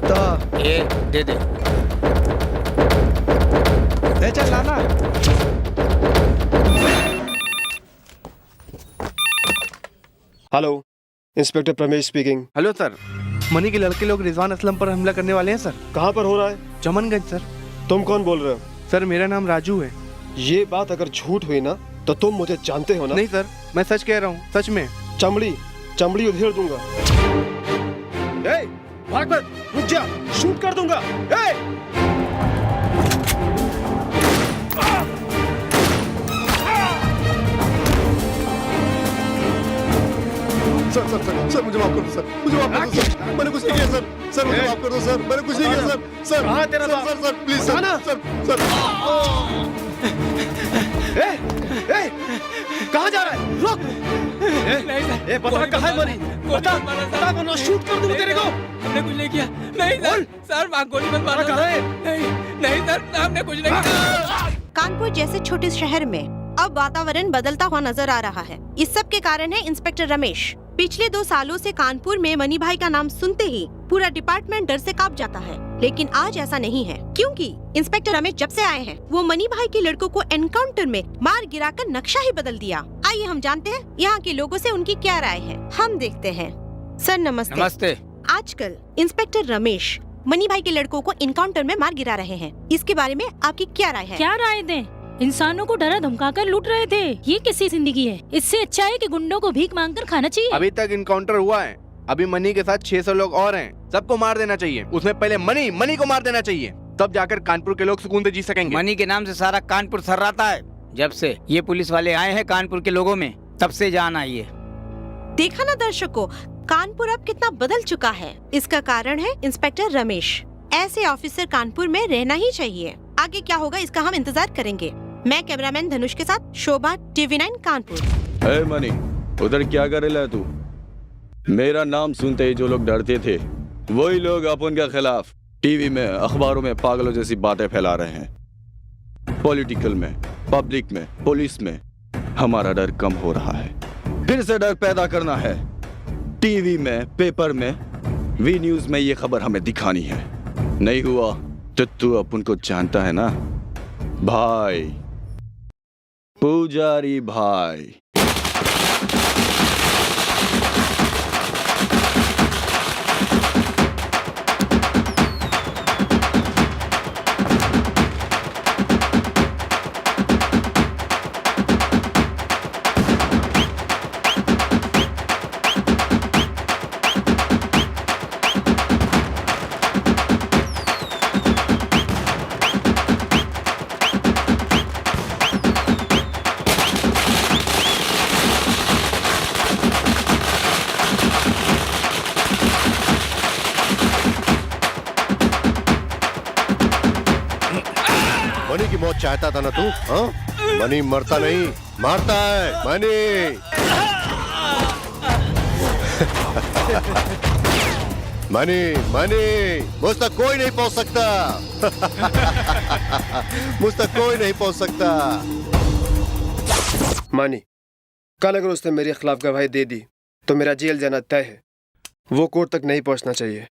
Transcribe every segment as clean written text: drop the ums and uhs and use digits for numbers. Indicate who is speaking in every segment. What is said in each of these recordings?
Speaker 1: तो
Speaker 2: ये दे दे।
Speaker 1: ले चल लाना।
Speaker 3: Hello, inspector Pramesh speaking.
Speaker 4: Hello sir, money के लड़के लोग रिजवान असलम पर हमला करने वाले हैं सर।
Speaker 3: कहाँ पर हो रहा है?
Speaker 4: चमनगंज सर।
Speaker 3: तुम कौन बोल रहे हो?
Speaker 4: सर मेरा नाम राजू है।
Speaker 3: ये बात अगर झूठ हुई ना तो तुम मुझे जानते हो ना?
Speaker 4: नहीं सर, मैं सच कह रहा हूँ, सच में।
Speaker 3: चमड़ी उधेड़ दूंगा। ए, भाग मत, रुक जा, शूट कर दूंगा।
Speaker 5: सर सर सर सर मुझे माफ कर दो सर, मुझे माफ कर दो सर, मैंने कुछ नहीं किया सर, सर मुझे माफ कर दो सर, मैंने कुछ नहीं किया सर, सर
Speaker 3: कहाँ तेरा बाप?
Speaker 5: Sir please sir sir sir
Speaker 3: कहाँ जा रहा है? रुक! ए, बता कहाँ है मनी? बता वरना शूट कर दूंगा तेरे को।
Speaker 6: हमने कुछ नहीं किया। नहीं सर मां गोली मत मारो।
Speaker 3: कहाँ है?
Speaker 6: नहीं सर, हमने कुछ नहीं किया।
Speaker 7: कानपुर जैसे छोटे शहर में अब वातावरण बदलता हुआ नजर आ रहा है। इस सब के कारण है इंस्पेक्टर रमेश। पिछले 2 सालों से कानपुर में मनी भाई का नाम सुनते ही पूरा डिपार्टमेंट डर से कांप जाता है, लेकिन आज ऐसा नहीं है, क्योंकि इंस्पेक्टर रमेश जब से आए हैं वो मनी भाई के लड़कों को एनकाउंटर में मार गिराकर नक्शा ही बदल दिया। आइए हम जानते हैं यहाँ के लोगों से उनकी क्या राय है। हम देखते हैं। सर नमस्ते।
Speaker 2: नमस्ते।
Speaker 7: आजकल इंस्पेक्टर रमेश मनी भाई के लड़कों को एनकाउंटर में मार गिरा रहे हैं, इसके बारे में आपकी क्या राय है?
Speaker 8: क्या राय दें? इंसानों को डरा धमकाकर लूट रहे थे। ये कैसी जिंदगी है? इससे अच्छा है कि गुंडों को भीख मांगकर खाना चाहिए।
Speaker 4: अभी तक इनकाउंटर हुआ है, अभी मनी के साथ 600 लोग और हैं। सबको मार देना चाहिए, उसमें पहले मनी को मार देना चाहिए, तब जाकर कानपुर के लोग सुकून से जी सकेंगे।
Speaker 2: मनी के नाम से सारा कानपुर थर्राता है। जब से ये पुलिस वाले आए हैं कानपुर के लोगों में, तब से जान आई है।
Speaker 7: देखा ना दर्शकों, कानपुर अब कितना बदल चुका है। इसका कारण है इंस्पेक्टर रमेश। ऐसे ऑफिसर कानपुर में रहना ही चाहिए। आगे क्या होगा इसका हम इंतजार करेंगे। मैं कैमरामैन धनुष के साथ शोभा, TV9 कानपुर।
Speaker 9: ए मनी, उधर क्या कर रहा है तू? मेरा नाम सुनते ही जो लोग डरते थे वही लोग अपन के खिलाफ टीवी में, अखबारों में पागलों जैसी बातें फैला रहे हैं। पॉलिटिकल में, पब्लिक में, पुलिस में हमारा डर कम हो रहा है। फिर से डर पैदा करना है। टीवी में, पेपर में, वी न्यूज में ये खबर हमें दिखानी है। नहीं हुआ तो तू अपन को जानता है ना भाई, पुजारी भाई।
Speaker 5: मनी की मौत चाहता था ना तू? हाँ? मनी मरता नहीं, मारता है। मनी मनी मनी मुझ तक कोई नहीं पहुंच सकता। मुझ तक कोई नहीं पहुंच सकता।
Speaker 3: मानी, कल अगर उसने मेरे खिलाफ गवाही दे दी तो मेरा जेल जाना तय है। वो कोर्ट तक नहीं पहुंचना चाहिए।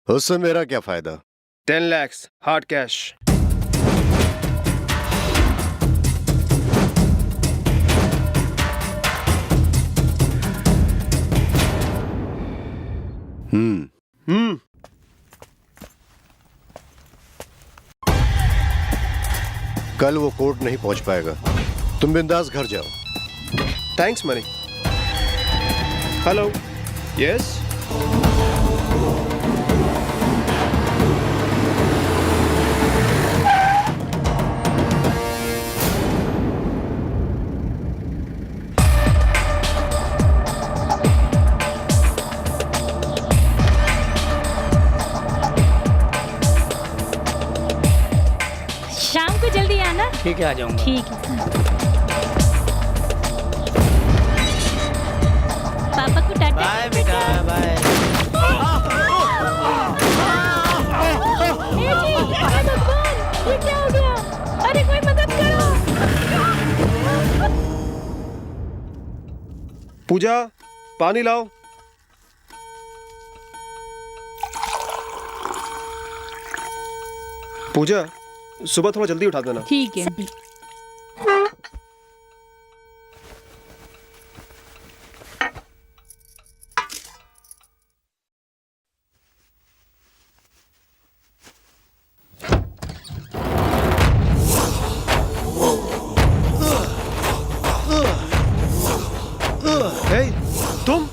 Speaker 5: उससे मेरा क्या फायदा?
Speaker 3: 10 लाख हार्ड कैश।
Speaker 5: कल वो कोर्ट नहीं पहुंच पाएगा। तुम बिंदास घर जाओ।
Speaker 3: Thanks money. Hello, yes.
Speaker 8: शाम को जल्दी आना।
Speaker 2: ठीक है, आ जाऊंगा।
Speaker 8: ठीक है। पापा को टाटा।
Speaker 2: बाय बेटा, बाय।
Speaker 8: ये क्या हो गया? अरे कोई मदद करो।
Speaker 3: पूजा, पानी लाओ। पूजा, सुबह थोड़ा जल्दी उठा देना।
Speaker 8: ठीक है।
Speaker 3: हे, तुम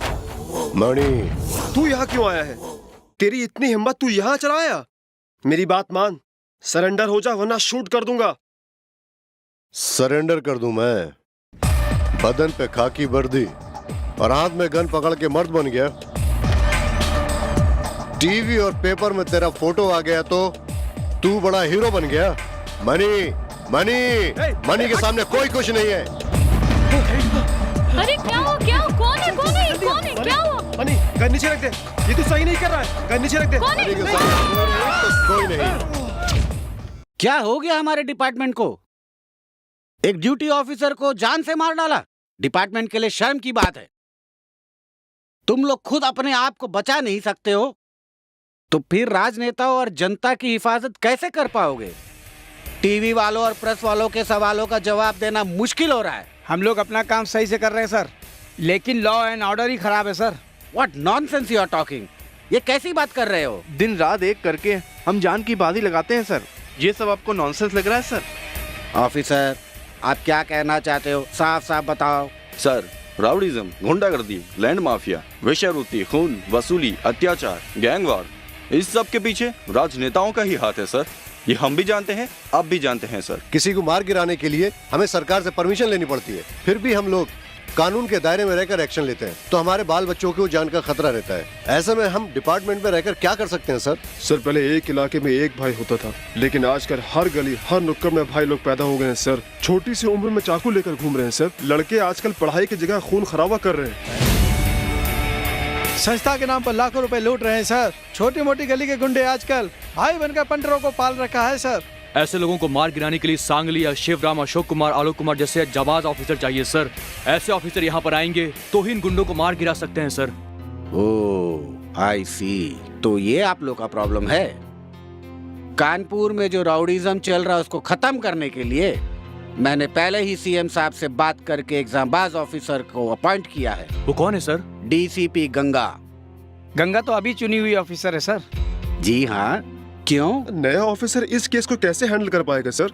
Speaker 5: मणि,
Speaker 3: तू यहाँ क्यों आया है? तेरी इतनी हिम्मत, तू यहाँ चला आया? मेरी बात मान, सरेंडर हो जा वरना शूट कर दूंगा।
Speaker 5: सरेंडर कर दूं मैं? बदन पे खाकी वर्दी और हाथ में गन पकड़ के मर्द बन गया? टीवी और पेपर में तेरा फोटो आ गया तो तू बड़ा हीरो बन गया? मणि, मणि, मणि के सामने कोई कुछ नहीं है।
Speaker 8: अरे क्या हुआ? क्या हुआ? कौन है? कौन है? कौन है? क्या हुआ?
Speaker 3: मणि, गन नीचे रख दे। ये तू सही नहीं कर रहा है। गन नीचे रख दे।
Speaker 8: कौन है?
Speaker 5: मणि के सामने कोई नहीं।
Speaker 1: क्या हो गया हमारे डिपार्टमेंट को? एक ड्यूटी ऑफिसर को जान से मार डाला। डिपार्टमेंट के लिए शर्म की बात है। तुम लोग खुद अपने आप को बचा नहीं सकते हो तो फिर राजनेताओं और जनता की हिफाजत कैसे कर पाओगे? टीवी वालों और प्रेस वालों के सवालों का जवाब देना मुश्किल हो रहा है।
Speaker 2: हम लोग अपना काम सही से कर रहे हैं सर, लेकिन लॉ एंड ऑर्डर ही खराब है sir.
Speaker 1: What nonsense you are talking? ये कैसी बात कर रहे हो?
Speaker 4: दिन रात एक करके हम जान की बाजी लगाते हैं सर। ये सब आपको नॉनसेंस लग रहा है सर?
Speaker 1: ऑफिसर, आप क्या कहना चाहते हो? साफ साफ बताओ।
Speaker 9: सर, राउडीज्म, गुंडागर्दी, लैंड माफिया, वेश्यावृत्ति, खून, वसूली, अत्याचार, गैंगवार, इस सब के पीछे राजनेताओं का ही हाथ है सर। ये हम भी जानते हैं, आप भी जानते हैं सर।
Speaker 5: किसी को मार गिराने के लिए हमें सरकार से परमिशन लेनी पड़ती है, फिर भी हम लोग कानून के दायरे में रहकर एक्शन लेते हैं तो हमारे बाल बच्चों को जान का खतरा रहता है। ऐसे में हम डिपार्टमेंट में रहकर क्या कर सकते हैं सर?
Speaker 3: सर, पहले एक इलाके में एक भाई होता था, लेकिन आजकल हर गली हर नुक्कड़ में भाई लोग पैदा हो गए हैं सर। छोटी सी उम्र में चाकू लेकर घूम रहे हैं सर। लड़के आजकल पढ़ाई की जगह खून खराबा कर रहे हैं।
Speaker 10: संस्था के नाम पर लाखों रुपए लूट रहे हैं सर। छोटी मोटी गली के गुंडे आजकल भाई बनकर पंटरों को पाल रखा है सर।
Speaker 6: ऐसे लोगों को मार गिराने के लिए सांगली या शिवराम, अशोक कुमार, आलोक कुमार जैसे जाबाज ऑफिसर चाहिए सर। ऐसे ऑफिसर यहाँ पर आएंगे तो ही इन गुंडों को मार गिरा सकते हैं सर।
Speaker 1: ओह, आई सी। तो ये आप लोग का प्रॉब्लम है। कानपुर में जो राउडीज्म चल रहा है उसको खत्म करने के लिए मैंने पहले ही सीएम साहब से बात करके एक जाबाज ऑफिसर को अपॉइंट किया है।
Speaker 6: वो कौन है सर?
Speaker 1: डीसीपी गंगा।
Speaker 2: गंगा तो अभी चुनी हुई ऑफिसर है सर।
Speaker 1: जी हाँ, क्यों?
Speaker 3: नया ऑफिसर इस केस को कैसे हैंडल कर पाएगा सर?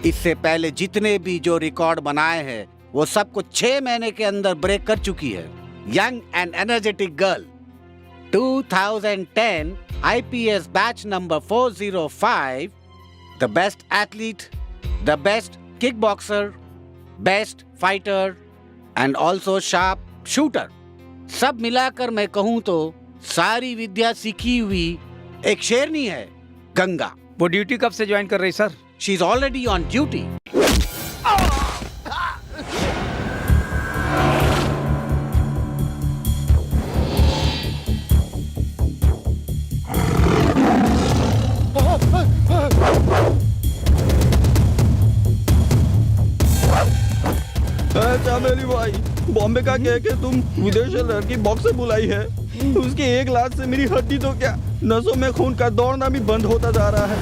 Speaker 1: इससे पहले जितने भी जो रिकॉर्ड बनाए हैं वो सब कुछ 6 महीने के अंदर ब्रेक कर चुकी है। Young and energetic girl, 2010 IPS batch number 405, the best athlete, the best kick boxer, best fighter and also sharp shooter. सब मिलाकर मैं कहूँ तो सारी विद्या सीखी हुई एक शेरनी है गंगा।
Speaker 2: वो ड्यूटी कब से ज्वाइन कर रही sir?
Speaker 1: She is already on duty.
Speaker 9: मेरी भाई, बॉम्बे का कह के तुम विदेश से लड़की बॉक्स से बुलाई है। उसकी एक लात से मेरी हड्डी तो क्या, नसों में खून का दौड़ना भी बंद होता जा रहा है।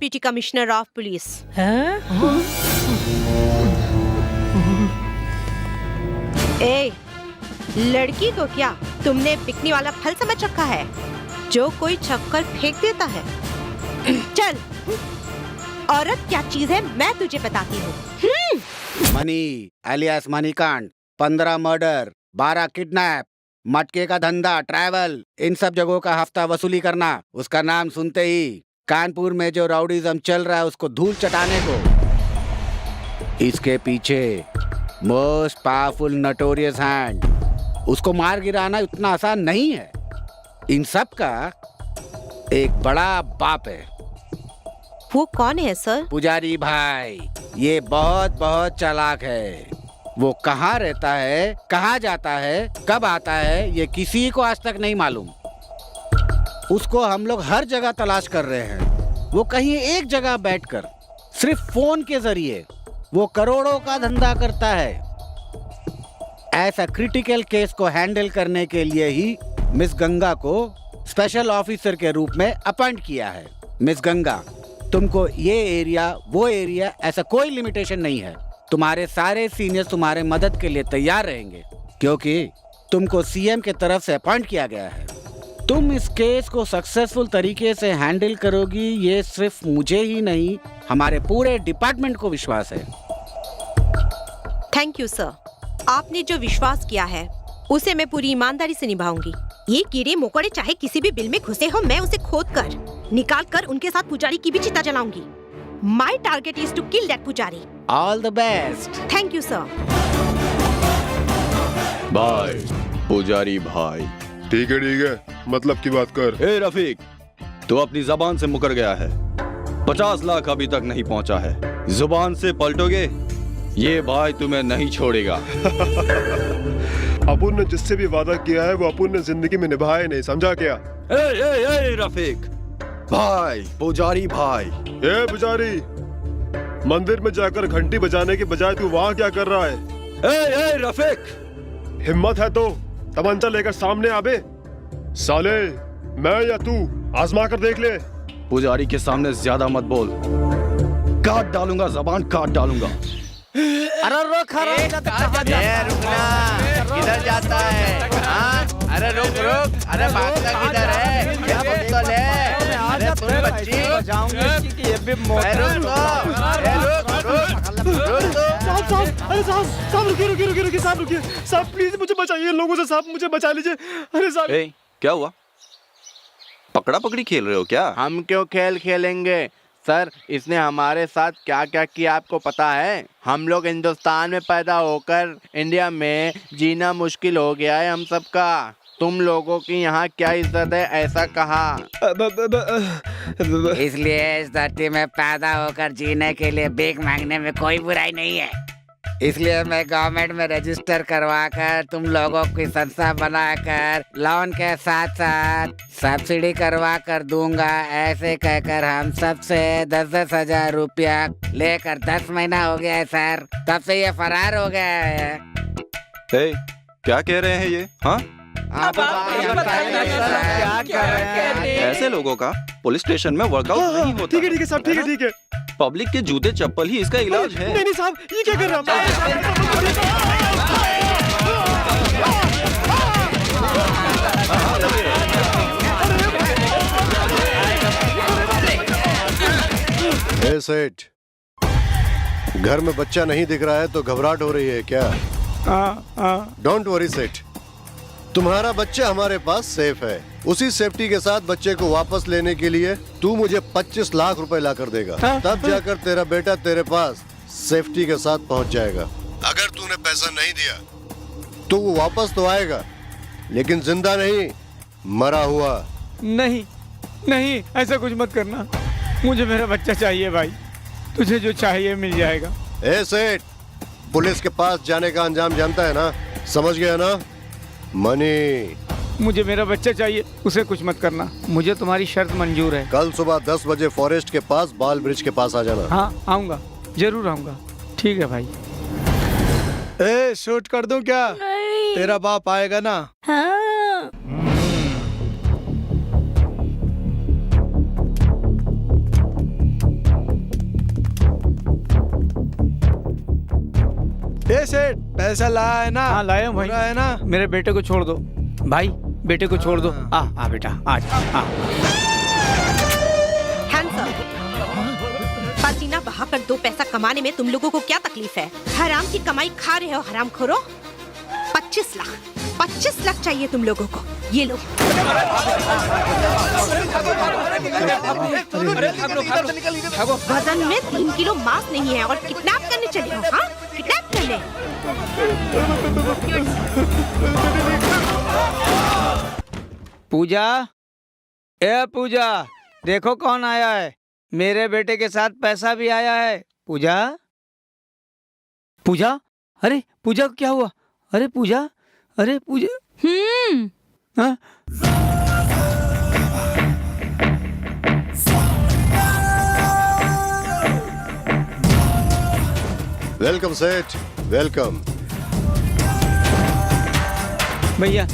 Speaker 7: Deputy commissioner of police. ए, लड़की को क्या तुमने बिकने वाला फल समझ रखा है जो कोई छक्कर फेंक देता है? चल, औरत क्या चीज है मैं तुझे बताती हूँ।
Speaker 1: मनी एलियास मनी कांड, 15 मर्डर, 12 किडनैप, मटके का धंधा, ट्रैवल, इन सब जगहों का हफ्ता वसूली करना। उसका नाम सुनते ही कानपुर में जो राउडीज्म चल रहा है उसको धूल चटाने को। इसके पीछे मोस्ट पावरफुल नोटोरियस हैंड, उसको मार गिराना उतना आसान नहीं है। इन सब का एक बड़ा बाप है।
Speaker 7: वो कौन है सर?
Speaker 1: पुजारी भाई। ये बहुत बहुत चालाक है। वो कहाँ रहता है, कहाँ जाता है, कब आता है, ये किसी को आज तक नहीं मालूम। उसको हम लोग हर जगह तलाश कर रहे हैं। वो कहीं एक जगह बैठकर सिर्फ फोन के जरिए वो करोड़ों का धंधा करता है। ऐसा क्रिटिकल केस को हैंडल करने के लिए ही मिस गंगा को स्पेशल ऑफिसर के रूप में अपॉइंट किया है। मिस गंगा, तुमको ये एरिया वो एरिया ऐसा कोई लिमिटेशन नहीं है। तुम्हारे सारे सीनियर्स तुम्हारे मदद के लिए तैयार रहेंगे क्योंकि तुमको सीएम के तरफ से अपॉइंट किया गया है। तुम इस केस को सक्सेसफुल तरीके से हैंडल करोगी, ये सिर्फ मुझे ही नहीं हमारे पूरे डिपार्टमेंट को विश्वास है।
Speaker 7: Thank you sir. आपने जो विश्वास किया है उसे मैं पूरी ईमानदारी से निभाऊंगी। ये कीड़े मकोड़े चाहे किसी भी बिल में घुसे हो, मैं उसे खोद कर निकाल कर उनके साथ पुजारी की भी चिता जलाऊंगी। My target is to kill that pujari.
Speaker 1: All the best.
Speaker 7: Thank you sir.
Speaker 9: भाई, पुजारी भाई।
Speaker 3: ठीक है, मतलब की बात कर।
Speaker 9: ए रफीक, तू अपनी जबान से मुकर गया है। 50 लाख अभी तक नहीं पहुंचा है। जुबान से पलटोगे, ये भाई तुम्हें नहीं छोड़ेगा।
Speaker 3: अपुन ने जिससे भी वादा किया है वो अपुन ने जिंदगी में निभाया नहीं, समझा क्या?
Speaker 9: ए रफीक भाई, पुजारी भाई।
Speaker 3: ए पुजारी, मंदिर में जाकर घंटी बजाने के बजाय तू वहाँ क्या कर रहा है?
Speaker 9: ए रफीक,
Speaker 3: हिम्मत है तो तमंचा लेकर सामने आबे। साले, मैं या तू आजमा कर देख ले।
Speaker 9: पुजारी के सामने ज्यादा मत बोल, काट डालूंगा, जबान काट डालूंगा।
Speaker 1: अरे रुक,
Speaker 4: किधर जाता है? हाँ? अरे रुक रुक, अरे भागता किधर है? क्या बकचोद है? अरे तुम बच्ची,
Speaker 3: साहब रुकिए, साहब प्लीज मुझे बचाइए, इन लोगों से साहब मुझे बचा लीजिए। अरे साहब,
Speaker 9: क्या हुआ? पकड़ा पकड़ी खेल रहे हो क्या?
Speaker 4: हम क्यों खेल खेलेंगे सर, इसने हमारे साथ क्या क्या किया आपको पता है? हम लोग हिंदुस्तान में पैदा होकर इंडिया में जीना मुश्किल हो गया है हम सबका। तुम लोगों की यहाँ क्या इज्जत है ऐसा कहा।
Speaker 1: इसलिए इस धरती में पैदा होकर जीने के लिए भीख मांगने में कोई बुराई नहीं है। इसलिए मैं गवर्नमेंट में रजिस्टर करवाकर तुम लोगों की संस्था बनाकर लोन के साथ साथ सब्सिडी करवा कर दूंगा। ऐसे कहकर हम सबसे 10-10 हजार रुपया लेकर 10 महीना हो गया है सर, तब से ये फरार हो गया है।
Speaker 9: क्या कह रहे हैं ये? हाँ,
Speaker 4: क्या कर रहे हैं?
Speaker 9: ऐसे लोगों का पुलिस स्टेशन में वर्कआउट नहीं होता।
Speaker 3: ठीक है साहब, ठीक है।
Speaker 9: पब्लिक के जूते चप्पल ही इसका इलाज है।
Speaker 3: नहीं साहब, ये क्या कर रहा
Speaker 5: है? सेठ, घर में बच्चा नहीं दिख रहा है तो घबराहट हो रही है क्या? डोंट वरी सेठ, तुम्हारा बच्चा हमारे पास सेफ है। उसी सेफ्टी के साथ बच्चे को वापस लेने के लिए तू मुझे 25 लाख रुपए ला कर देगा। तब जाकर तेरा बेटा तेरे पास सेफ्टी के साथ पहुंच जाएगा। अगर तूने पैसा नहीं दिया तो वो वापस तो आएगा लेकिन जिंदा नहीं, मरा हुआ।
Speaker 10: नहीं, ऐसा कुछ मत करना। मुझे मेरा बच्चा चाहिए भाई, तुझे जो चाहिए मिल जाएगा।
Speaker 5: ए सेठ, पुलिस के पास जाने का अंजाम जानता है ना, समझ गया ना? मनी,
Speaker 10: मुझे मेरा बच्चा चाहिए, उसे कुछ मत करना। मुझे तुम्हारी शर्त मंजूर है।
Speaker 5: कल सुबह 10 बजे फॉरेस्ट के पास बाल ब्रिज के पास आ जाना।
Speaker 10: हाँ, आऊंगा, जरूर आऊंगा। ठीक है भाई। ए, शूट कर दूं क्या? तेरा बाप आएगा ना?
Speaker 8: हाँ।
Speaker 10: सेठ पैसा लाया है ना?
Speaker 2: हाँ लाया हूँ भाई।
Speaker 10: पूरा है ना?
Speaker 2: मेरे बेटे को छोड़ दो भाई, बेटे को छोड़ दो। आ बेटा आज आ।
Speaker 7: पसीना बहाकर 2 पैसा कमाने में तुम लोगों को क्या तकलीफ है? हराम की कमाई खा रहे हो हरामखोरों। 25 लाख चाहिए तुम लोगों को। ये लो। वजन में 3 किलो मांस नहीं है और किडनैप करने चले हो? हाँ, किडनैप करने।
Speaker 2: पूजा, ए पूजा, देखो कौन आया है। मेरे बेटे के साथ पैसा भी आया है। पूजा, पूजा, अरे पूजा को क्या हुआ? अरे पूजा, अरे पूजा। हाँ?
Speaker 5: वेलकम सेठ, वेलकम।
Speaker 2: भैया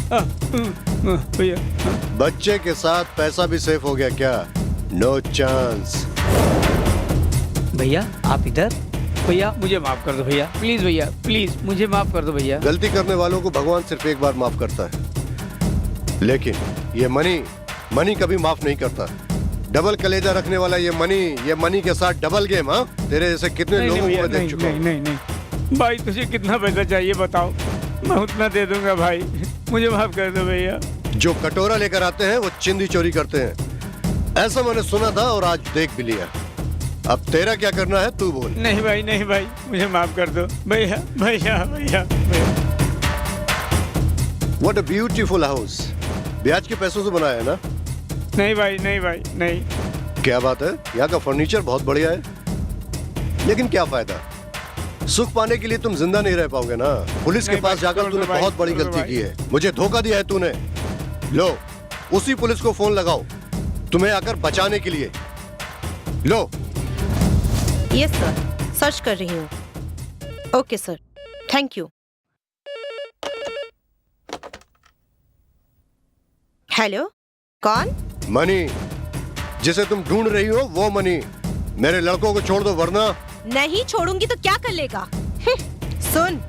Speaker 2: भैया,
Speaker 5: बच्चे के साथ पैसा भी सेफ हो गया क्या? No chance.
Speaker 2: भैया आप इधर। भैया मुझे माफ कर दो भैया, प्लीज भैया, प्लीज मुझे माफ कर दो भैया।
Speaker 5: गलती करने वालों को भगवान सिर्फ एक बार माफ करता है, लेकिन ये मनी कभी माफ नहीं करता। डबल कलेजा रखने वाला ये मनी के साथ डबल गेम। हाँ, तेरे जैसे कितने लोगों को मैं देख चुका हूँ।
Speaker 2: नहीं भाई, तुझे कितना पैसा चाहिए बताओ, मैं उतना दे दूंगा भाई, मुझे माफ कर दो भैया।
Speaker 5: जो कटोरा लेकर आते हैं वो चिंदी चोरी करते हैं, ऐसा मैंने सुना था और आज देख भी लिया। अब तेरा क्या करना है तू बोल।
Speaker 2: नहीं भाई, मुझे माफ कर दो भैया भैया भैया।
Speaker 5: What a beautiful house। ब्याज के पैसों से बनाया है ना?
Speaker 2: नहीं भाई नहीं।
Speaker 5: क्या बात है, यहाँ का फर्नीचर बहुत बढ़िया है, लेकिन क्या फायदा? सुख पाने के लिए तुम जिंदा नहीं रह पाओगे ना। पुलिस के पास जाकर तूने बहुत बड़ी गलती की है, मुझे धोखा दिया है तूने। लो, उसी पुलिस को फोन लगाओ तुम्हें आकर बचाने के लिए। लो।
Speaker 7: यस सर, सर्च कर रही हूँ। Okay sir, thank you. Hello, कौन?
Speaker 5: मनी, जिसे तुम ढूंढ रही हो वो मनी। मेरे लड़कों को छोड़ दो वरना।
Speaker 7: नहीं छोड़ूंगी तो क्या कर लेगा? सुन,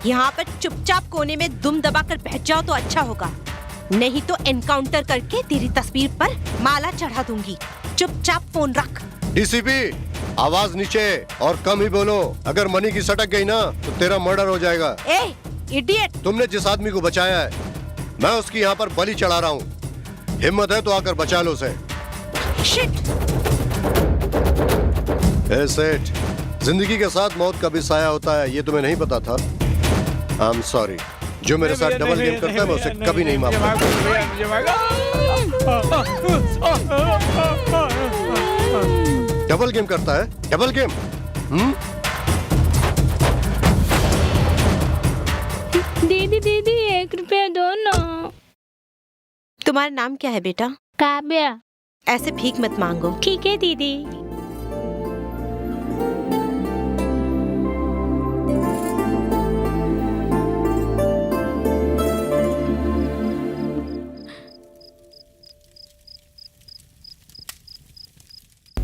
Speaker 7: यहाँ पर चुपचाप कोने में दुम दबाकर बैठ जाओ तो अच्छा होगा, नहीं तो एनकाउंटर करके तेरी तस्वीर पर माला चढ़ा दूंगी। चुपचाप फोन रख।
Speaker 5: डीसीपी, आवाज नीचे और कम ही बोलो। अगर मनी की सटक गई ना तो तेरा मर्डर हो जाएगा।
Speaker 7: ए इडियट,
Speaker 5: तुमने जिस आदमी को बचाया है, मैं उसकी यहाँ पर बलि चढ़ा रहा हूँ। हिम्मत है तो आकर बचा लो उसे।
Speaker 7: शिट।
Speaker 5: ए सेठ, जिंदगी के साथ मौत का भी साया होता है, ये तुम्हें नहीं पता था? I am sorry. जो मेरे साथ डबल गेम करता है मैं उसे कभी नहीं माफ करता। डबल गेम करता है? Double game?
Speaker 8: दीदी 1 रुपया दो ना।
Speaker 7: तुम्हारा नाम क्या है बेटा?
Speaker 8: काव्या।
Speaker 7: ऐसे भीख मत मांगो।
Speaker 8: ठीक है दीदी।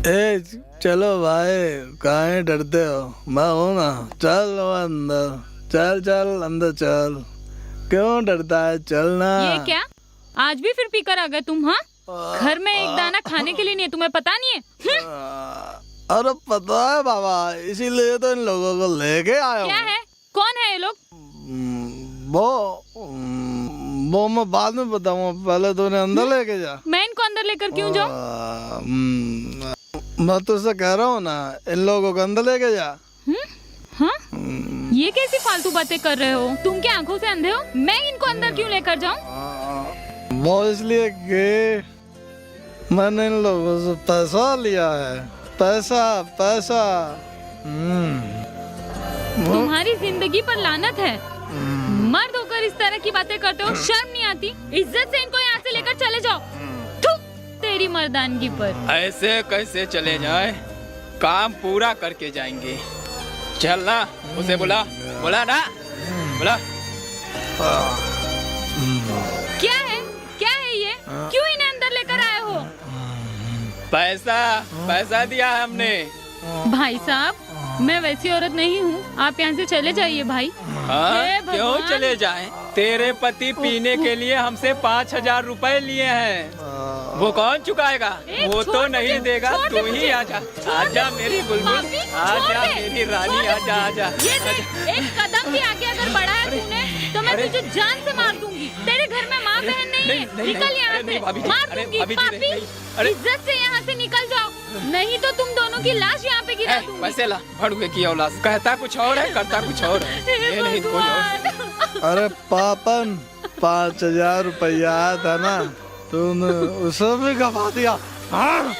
Speaker 10: ए चलो भाई, काहे डरते हो? मैं हूँ ना, चल अंदर, चल अंदर चल। क्यों डरता है? चलना।
Speaker 8: ये क्या, आज भी फिर पीकर आ गए तुम? हाँ, घर में एक दाना खाने के लिए नहीं है, तुम्हें पता नहीं है?
Speaker 10: अरे पता है बाबा, इसीलिए तो इन लोगों को लेके आया हूँ।
Speaker 8: क्या है, कौन है ये लोग?
Speaker 10: वो मैं बाद में बताऊंगा, पहले तो इन्हें अंदर लेके जा।
Speaker 8: मैं इनको अंदर लेकर क्यों जाऊँ?
Speaker 10: मैं तुझसे कह रहा हूँ ना, इन लोगों को अंदर लेके जा।
Speaker 8: हाँ? ये कैसी फालतू बातें कर रहे हो? तुम क्या आंखों से अंधे हो? मैं इनको अंदर क्यों लेकर जाऊँ?
Speaker 10: वो इसलिए कि मैंने इन लोगों से पैसा लिया है। पैसा।
Speaker 8: तुम्हारी जिंदगी पर लानत है। मर्द होकर इस तरह की बातें करते हो, शर्म नहीं आती? इज्जत से इनको यहाँ से लेकर चले जाओ। थू, तेरी मर्दानगी पर।
Speaker 2: ऐसे कैसे चले जाए? काम पूरा करके जाएंगे। चल ना, उसे बुला ना, बुला।
Speaker 8: क्या है ये? क्यों इन्हें अंदर लेकर आए हो?
Speaker 2: पैसा दिया है हमने।
Speaker 8: भाई साहब, मैं वैसी औरत नहीं हूँ, आप यहाँ से चले जाइए भाई।
Speaker 2: हाँ,
Speaker 8: हे
Speaker 2: क्यों
Speaker 8: भगवान।
Speaker 2: चले जाएं? तेरे पति पीने के लिए हमसे 5,000 रुपए लिए हैं। वो कौन चुकाएगा?
Speaker 8: ए,
Speaker 2: वो
Speaker 8: छोड़
Speaker 2: तो
Speaker 8: मुझे,
Speaker 2: नहीं देगा।
Speaker 8: छोड़
Speaker 2: तू
Speaker 8: दे
Speaker 2: ही
Speaker 8: मुझे।
Speaker 2: आजा,
Speaker 8: छोड़
Speaker 2: आजा
Speaker 8: दे।
Speaker 2: मेरी बुलबुल,
Speaker 8: पापी, छोड़
Speaker 2: आजा
Speaker 8: दे।
Speaker 2: मेरी रानी,
Speaker 8: छोड़ दे
Speaker 2: आजा
Speaker 8: मुझे।
Speaker 2: आजा।
Speaker 8: ये देख, एक कदम भी आगे अगर बढ़ाया तूने तो मैं तुझे जान से मार दूंगी। तेरे घर में माँ बहन नहीं है,
Speaker 2: नहीं,
Speaker 8: निकल यहाँ
Speaker 2: अरे नहीं,
Speaker 8: से।
Speaker 2: भाभी जी,
Speaker 8: मार
Speaker 2: अरे
Speaker 8: दूंगी
Speaker 2: भाभी जी,
Speaker 8: पापी।
Speaker 2: नहीं, अरे।
Speaker 8: इज्जत से यहाँ से निकल जाओ, नहीं तो तुम दोनों की लाश यहाँ पे गिरा दूंगी।
Speaker 2: पैसे ला, भड़ुए की औलाद। कहता कुछ और है, करता कुछ और है।
Speaker 8: हे
Speaker 2: ये नहीं, कोई और।
Speaker 8: भगवान।
Speaker 10: अरे पापन 5,000 रुपया था ना, तूने उसे भी गवा दिया। हाँ?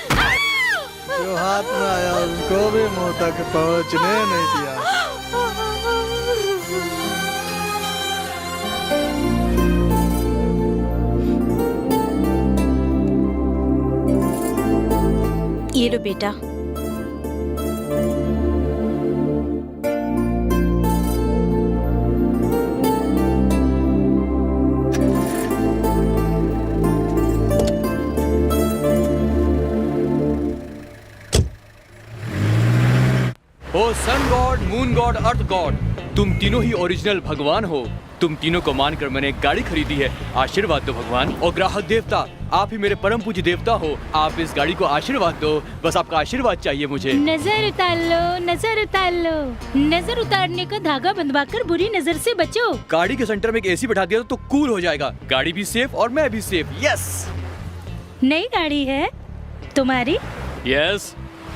Speaker 10: जो हाथ में आया उसको भी मुंह तक पहुंचने नहीं दिया।
Speaker 7: ये लो बेटा।
Speaker 6: ओ सन गॉड, मून गॉड, अर्थ गॉड, तुम तीनों ही ओरिजिनल भगवान हो। तुम तीनों को मानकर मैंने एक गाड़ी खरीदी है, आशीर्वाद दो भगवान। और ग्राहक देवता, आप ही मेरे परम पूज्य देवता हो, आप इस गाड़ी को आशीर्वाद दो। बस आपका आशीर्वाद चाहिए मुझे।
Speaker 11: नजर उतार लो, नजर उतार लो। नजर उतारने का धागा बंधवाकर बुरी नजर से बचो।
Speaker 6: गाड़ी के सेंटर में एक एसी बैठा दिया तो कूल हो जाएगा। गाड़ी भी सेफ और मैं भी सेफ। यस
Speaker 11: नई गाड़ी है तुम्हारी?
Speaker 6: Yes,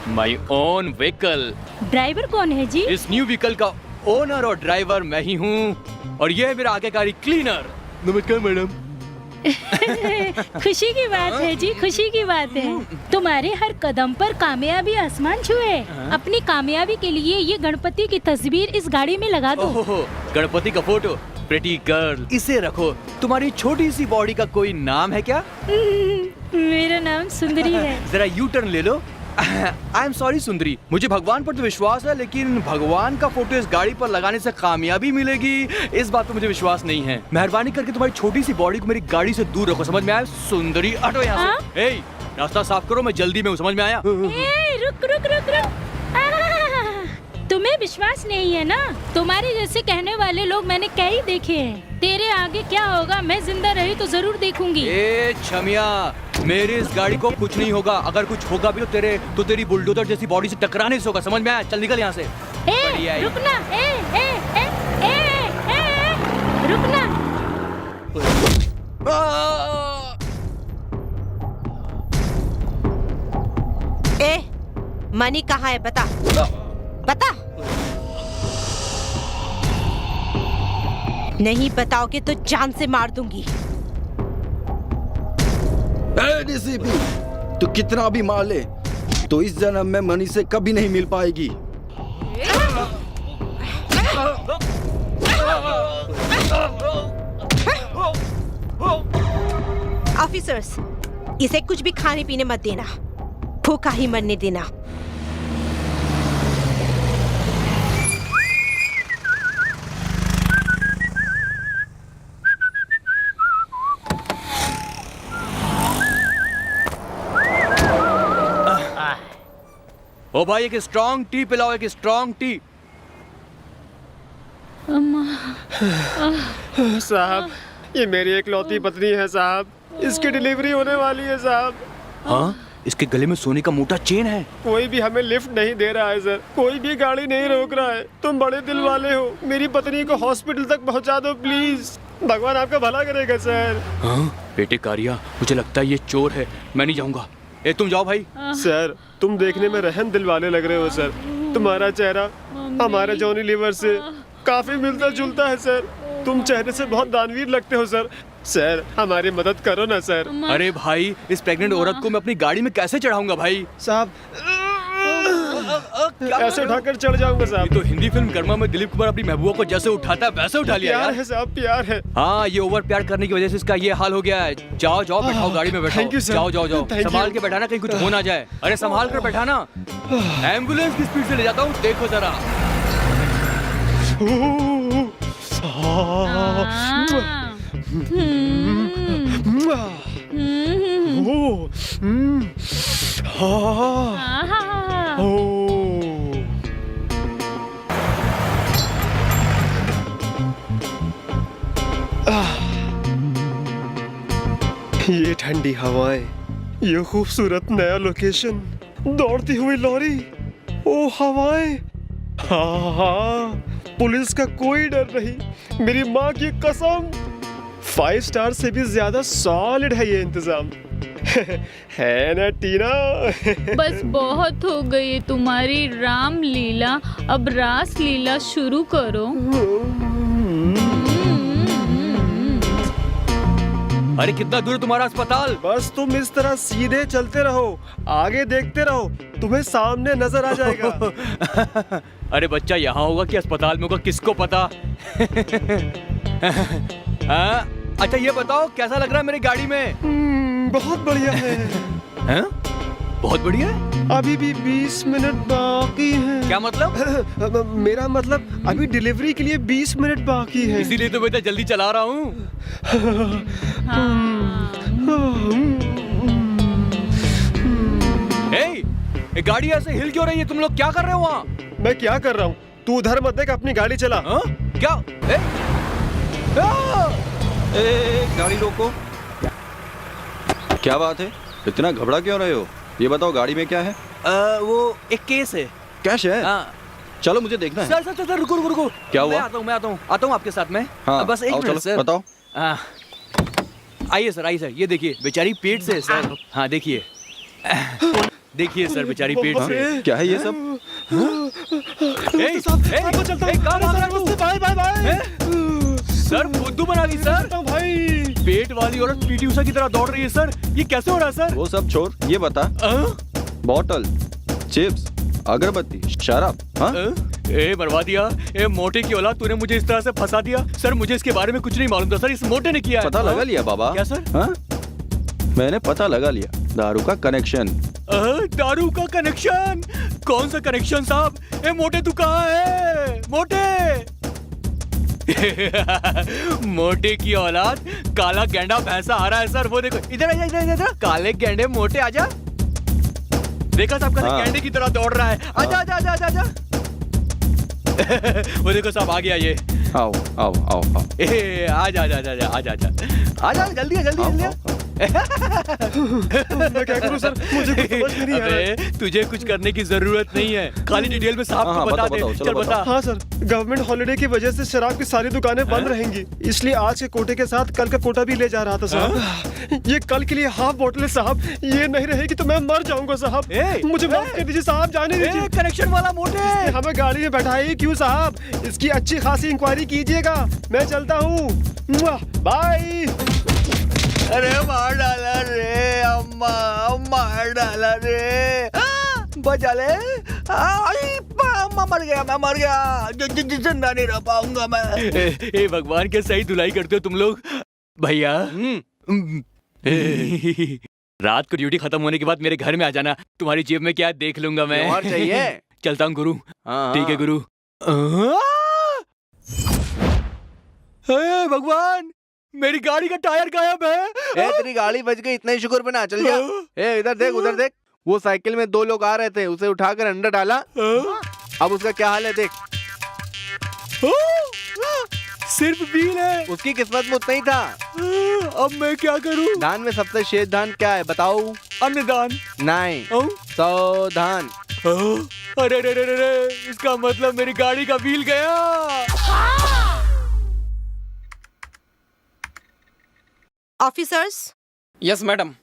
Speaker 6: my own vehicle.
Speaker 11: Driver कौन है जी?
Speaker 6: इस न्यू व्हीकल का ओनर और ड्राइवर मैं ही हूँ, और ये है मेरा आज्ञाकारी क्लीनर। नमस्कार मैडम।
Speaker 11: खुशी की बात है जी, खुशी की बात है। तुम्हारे हर कदम पर कामयाबी आसमान छुए। अपनी कामयाबी के लिए ये गणपति की तस्वीर इस गाड़ी में लगा दो।
Speaker 6: ओहो, गणपति का फोटो। प्रिटी गर्ल, इसे रखो। तुम्हारी छोटी सी बॉडी का कोई नाम है क्या?
Speaker 11: मेरा नाम सुंदरी है।
Speaker 6: जरा यू टर्न ले लो। आई एम सॉरी सुंदरी, मुझे भगवान पर तो विश्वास है, लेकिन भगवान का फोटो इस गाड़ी पर लगाने से कामयाबी मिलेगी, इस बात पर मुझे विश्वास नहीं है। मेहरबानी करके तुम्हारी छोटी सी बॉडी को मेरी गाड़ी से दूर रखो, समझ में आया? सुंदरी हटो यहाँ से। ए, रास्ता साफ करो, मैं जल्दी में हूँ, समझ में आया?
Speaker 11: ए, रुक रुक रुक रुक। तुम्हें विश्वास नहीं है ना? तुम्हारे जैसे कहने वाले लोग मैंने कई देखे हैं। तेरे आगे क्या होगा मैं जिंदा रही तो जरूर देखूंगी।
Speaker 6: ए छमिया, मेरी इस गाड़ी को कुछ नहीं होगा। अगर कुछ होगा भी तो तेरी बुलडोजर जैसी बॉडी से टकराने से होगा, समझ में आया? चल निकल यहाँ से। बढ़िया ही।
Speaker 11: रुकना। रुकना।
Speaker 7: ए, मनी कहाँ है? बता बता। नहीं बताओगे तो जान से मार दूंगी।
Speaker 9: डीसीपी, तू कितना भी मार ले तो इस जन्म में मनी से कभी नहीं मिल पाएगी।
Speaker 7: ऑफिसर्स, इसे कुछ भी खाने पीने मत देना, भूखा ही मरने देना।
Speaker 6: ओ भाई, एक स्ट्रॉन्ग टी पिलाओ, एक स्ट्रॉन्ग टी।
Speaker 3: साहब, ये मेरी इकलौती पत्नी है साहब, इसकी डिलीवरी होने वाली है साहब।
Speaker 6: हाँ, इसके गले में सोने का मोटा चेन है।
Speaker 3: कोई भी हमें लिफ्ट नहीं दे रहा है सर, कोई भी गाड़ी नहीं रोक रहा है। तुम बड़े दिल वाले हो, मेरी पत्नी को हॉस्पिटल तक पहुंचा दो प्लीज, भगवान आपका भला करेगा सर।
Speaker 6: हाँ बेटे कारिया, मुझे लगता है ये चोर है, मैं नहीं जाऊंगा। ए तुम जाओ भाई।
Speaker 3: सर, तुम देखने में रहम दिल वाले लग रहे हो सर। तुम्हारा चेहरा हमारे जॉनी लीवर से काफी मिलता जुलता है सर। तुम चेहरे से बहुत दानवीर लगते हो सर। सर, हमारी मदद करो ना सर।
Speaker 6: अरे भाई, इस प्रेग्नेंट औरत को मैं अपनी गाड़ी में कैसे चढ़ाऊंगा भाई?
Speaker 3: साहब, ऐसे उठाकर चढ़ जाऊंगा साहब।
Speaker 6: ये तो हिंदी फिल्म कर्मा में दिलीप कुमार अपनी महबूबा को जैसे उठाता है वैसे उठा लिया
Speaker 3: प्यार
Speaker 6: यार।
Speaker 3: है साहब, प्यार है।
Speaker 6: हाँ, ये ओवर प्यार करने की वजह से इसका ये हाल हो गया है। जाओ जाओ, बैठाओ गाड़ी में, बैठाओ।
Speaker 3: Thank you, sir.
Speaker 6: जाओ जाओ जाओ,
Speaker 3: Thank
Speaker 6: संभाल
Speaker 3: you.
Speaker 6: के बैठाना, कहीं कुछ हो ना जाए। अरे संभाल कर बैठाना। एम्बुलेंस की स्पीड से ले जाता हूँ, देखो जरा।
Speaker 3: ये ठंडी हवाएं, ये खूबसूरत नया लोकेशन, दौड़ती हुई लॉरी, ओ हवाएं, हाँ, पुलिस का कोई डर नहीं, मेरी माँ की कसम। 5 स्टार से भी ज्यादा सॉलिड है ये इंतजाम। है ना टीना?
Speaker 8: बस बहुत हो गई है तुम्हारी राम लीला, अब रास लीला शुरू करो।
Speaker 6: अरे कितना दूर है तुम्हारा अस्पताल?
Speaker 3: बस तुम इस तरह सीधे चलते रहो, आगे देखते रहो, तुम्हें सामने नजर आ जाएगा।
Speaker 6: अरे बच्चा यहाँ होगा कि अस्पताल में होगा, किसको पता। हाँ? अच्छा ये बताओ कैसा लग रहा है मेरी गाड़ी में?
Speaker 3: बहुत बढ़िया है।
Speaker 6: हैं? बहुत बढ़िया है?
Speaker 3: अभी भी 20 मिनट बाकी हैं।
Speaker 6: क्या मतलब?
Speaker 3: मेरा मतलब अभी डिलीवरी के लिए 20 मिनट बाकी है।
Speaker 6: इसीलिए तो बेटा जल्दी चला रहा हूँ। ये गाड़ी ऐसे हिल क्यों रही है? तुम लोग क्या कर रहे हो वहाँ?
Speaker 3: मैं क्या कर रहा हूँ? तू उधर मत देख, अपनी गाड़ी चला।
Speaker 6: हाँ? क्या?
Speaker 9: गाड़ी रोको। क्या बात है, इतना घबरा क्यों रहे हो? ये बताओ गाड़ी में क्या है?
Speaker 6: वो एक केस है।
Speaker 9: कैश है?
Speaker 6: हाँ।
Speaker 9: चलो मुझे देखना है।
Speaker 6: सर रुको।
Speaker 9: क्या हुआ?
Speaker 6: मैं आता हूँ आपके साथ में।
Speaker 9: हाँ,
Speaker 6: बस एक मिनट सर।
Speaker 9: बताओ।
Speaker 6: आइए सर, ये देखिए बेचारी पेट से है सर। हाँ देखिए। देखिए सर बेचारी पेट से।
Speaker 9: क्या है ये सब?
Speaker 6: सर बुद्धू बना ली सर।
Speaker 3: भाई
Speaker 6: पेट वाली औरत पीटी उषा की तरह दौड़ रही है सर, ये कैसे हो रहा है सर?
Speaker 9: वो सब छोड़, ये बता, बॉटल, चिप्स, अगरबत्ती, शराब, हाँ?
Speaker 6: मरवा दिया। मोटे की औलाद, तूने मुझे इस तरह से फंसा दिया। सर मुझे इसके बारे में कुछ नहीं मालूम था सर, इस मोटे ने किया है।
Speaker 9: पता लगा लिया बाबा?
Speaker 6: क्या सर?
Speaker 9: हाँ? मैंने पता लगा लिया, दारू का कनेक्शन।
Speaker 6: दारू का कनेक्शन? कौन सा कनेक्शन साहब? मोटे तू कहाँ है? मोटे मोटे की औलाद, काला गेंडा भैंसा आ रहा है सर। वो देखो, इधर आजा। काले गेंडे मोटे आजा। देखा साहब कैसे गेंडे की तरह दौड़ रहा है। आजा। वो देखो साहब आ गया ये।
Speaker 9: आओ।
Speaker 6: आजा जल्दी।
Speaker 3: मैं क्या करूं सर, मुझे कुछ समझ नहीं आ रहा है।
Speaker 6: तुझे कुछ करने की जरूरत नहीं है, खाली डिटेल में साहब को बता दे। चल बता।
Speaker 3: हाँ सर, गवर्नमेंट हॉलिडे की वजह से शराब की सारी दुकानें बंद रहेंगी, इसलिए आज के कोटे के साथ कल का कोटा भी ले जा रहा था साहब। ये कल के लिए हाफ बोतल है साहब, ये नहीं रहेगी तो मैं मर जाऊंगा साहब। मुझे माफ कर दीजिए साहब, जाने दीजिए।
Speaker 6: कनेक्शन वाला मोटे
Speaker 3: हमें गाड़ी में बैठाइए क्यों साहब? इसकी अच्छी खासी इंक्वायरी कीजिएगा। मैं चलता हूँ, बाय।
Speaker 4: अरे मार डाला रे अम्मा, मार डाला रे। बचा ले। अम्मा मर गया, मैं मर गया। जिंदा नहीं रह पाऊंगा मैं।
Speaker 6: भगवान के सही धुलाई करते हो तुम लोग भैया। रात को ड्यूटी खत्म होने के बाद मेरे घर में आ जाना, तुम्हारी जेब में क्या है देख लूंगा मैं।
Speaker 4: और चाहिए?
Speaker 6: चलता हूँ गुरु। ठीक है गुरु। भगवान, मेरी गाड़ी का टायर गायब है।
Speaker 4: तेरी गाड़ी बच गई, इतना ही शुक्र बना। चल जा। इधर देख, उधर देख। वो साइकिल में 2 लोग आ रहे थे, उसे उठाकर अंदर डाला। अब उसका क्या हाल है देख।
Speaker 6: सिर्फ बिल है।
Speaker 4: उसकी किस्मत में उतना ही था।
Speaker 6: अब मैं क्या करूं?
Speaker 4: धान में सबसे शेष धान क्या है बताओ?
Speaker 6: अन्नदान
Speaker 4: नहीं, 100 धान।
Speaker 6: अरे इसका मतलब मेरी गाड़ी का बिल गया।
Speaker 7: ऑफिसर्स।
Speaker 2: Yes madam.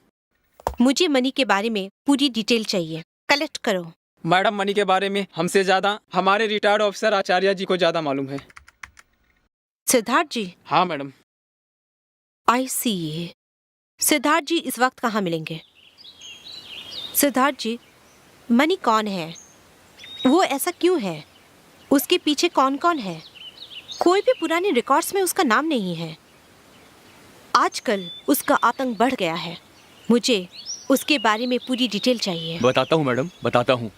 Speaker 7: मुझे मनी के बारे में पूरी डिटेल चाहिए, कलेक्ट करो।
Speaker 2: मैडम मनी के बारे में हमसे ज्यादा हमारे रिटायर्ड ऑफिसर आचार्य जी को ज्यादा मालूम है।
Speaker 7: सिद्धार्थ जी?
Speaker 2: हाँ मैडम।
Speaker 7: आई सी। सिद्धार्थ जी इस वक्त कहाँ मिलेंगे? सिद्धार्थ जी, मनी कौन है? वो ऐसा क्यों है? उसके पीछे कौन कौन है? कोई भी पुराने रिकॉर्ड्स में उसका नाम नहीं है। आजकल उसका आतंक बढ़ गया है, मुझे उसके बारे में पूरी डिटेल चाहिए।
Speaker 6: बताता हूँ मैडम, बताता हूँ।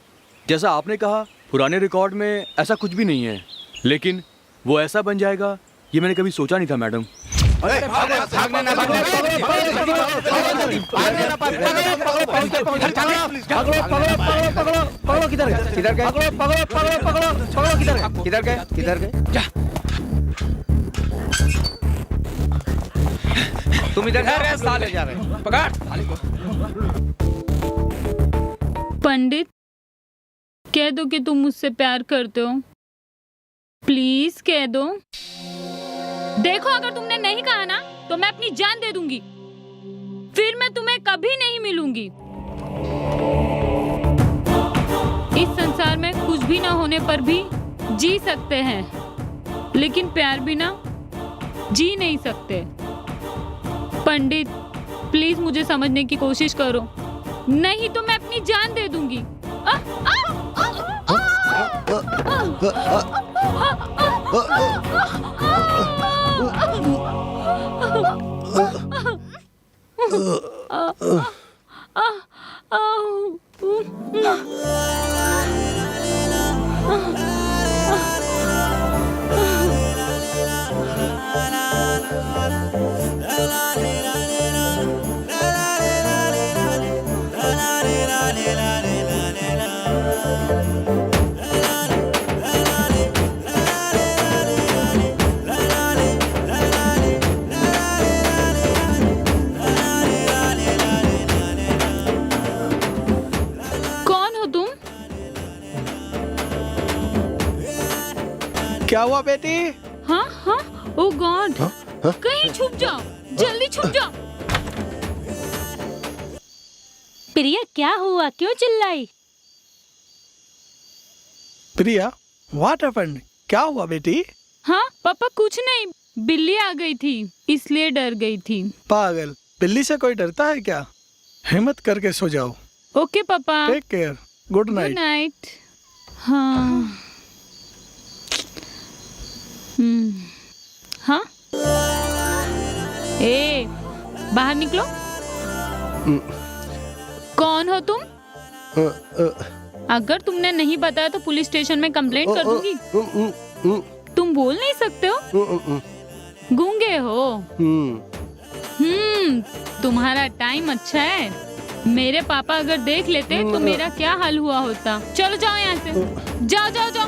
Speaker 6: जैसा आपने कहा पुराने रिकॉर्ड में ऐसा कुछ भी नहीं है, लेकिन वो ऐसा बन जाएगा ये मैंने कभी सोचा नहीं था मैडम।
Speaker 4: किधर गए?
Speaker 6: तुम इधर
Speaker 2: अरे साले जा रहे पकड़ साले को।
Speaker 8: पंडित, कह दो कि तुम मुझसे प्यार करते हो, प्लीज कह दो। देखो, अगर तुमने नहीं कहा ना तो मैं अपनी जान दे दूंगी, फिर मैं तुम्हें कभी नहीं मिलूंगी। इस संसार में कुछ भी ना होने पर भी जी सकते हैं, लेकिन प्यार बिना जी नहीं सकते। पंडित, प्लीज मुझे समझने की कोशिश करो, नहीं तो मैं अपनी जान दे दूंगी। कौन हो तुम?
Speaker 10: क्या हुआ बेटी?
Speaker 8: हाँ हाँ, ओ गॉड, कहीं छुप जाओ, जल्दी छुप जाओ।
Speaker 11: प्रिया, क्या हुआ? क्यों चिल्लाई?
Speaker 10: प्रिया, व्हाट हैपेंड? क्या हुआ बेटी?
Speaker 8: हाँ पापा, कुछ नहीं, बिल्ली आ गई थी इसलिए डर गई थी।
Speaker 10: पागल, बिल्ली से कोई डरता है क्या? हिम्मत करके सो जाओ।
Speaker 8: ओके पापा,
Speaker 10: take care, good
Speaker 8: good
Speaker 10: night.
Speaker 8: Night. हाँ हाँ, ए बाहर निकलो। कौन हो तुम? अगर तुमने नहीं बताया तो पुलिस स्टेशन में कंप्लेंट कर दूंगी। तुम बोल नहीं सकते हो, गूंगे हो। तुम्हारा टाइम अच्छा है। मेरे पापा अगर देख लेते तो मेरा क्या हाल हुआ होता। चलो जाओ यहाँ से, जाओ जाओ जाओ।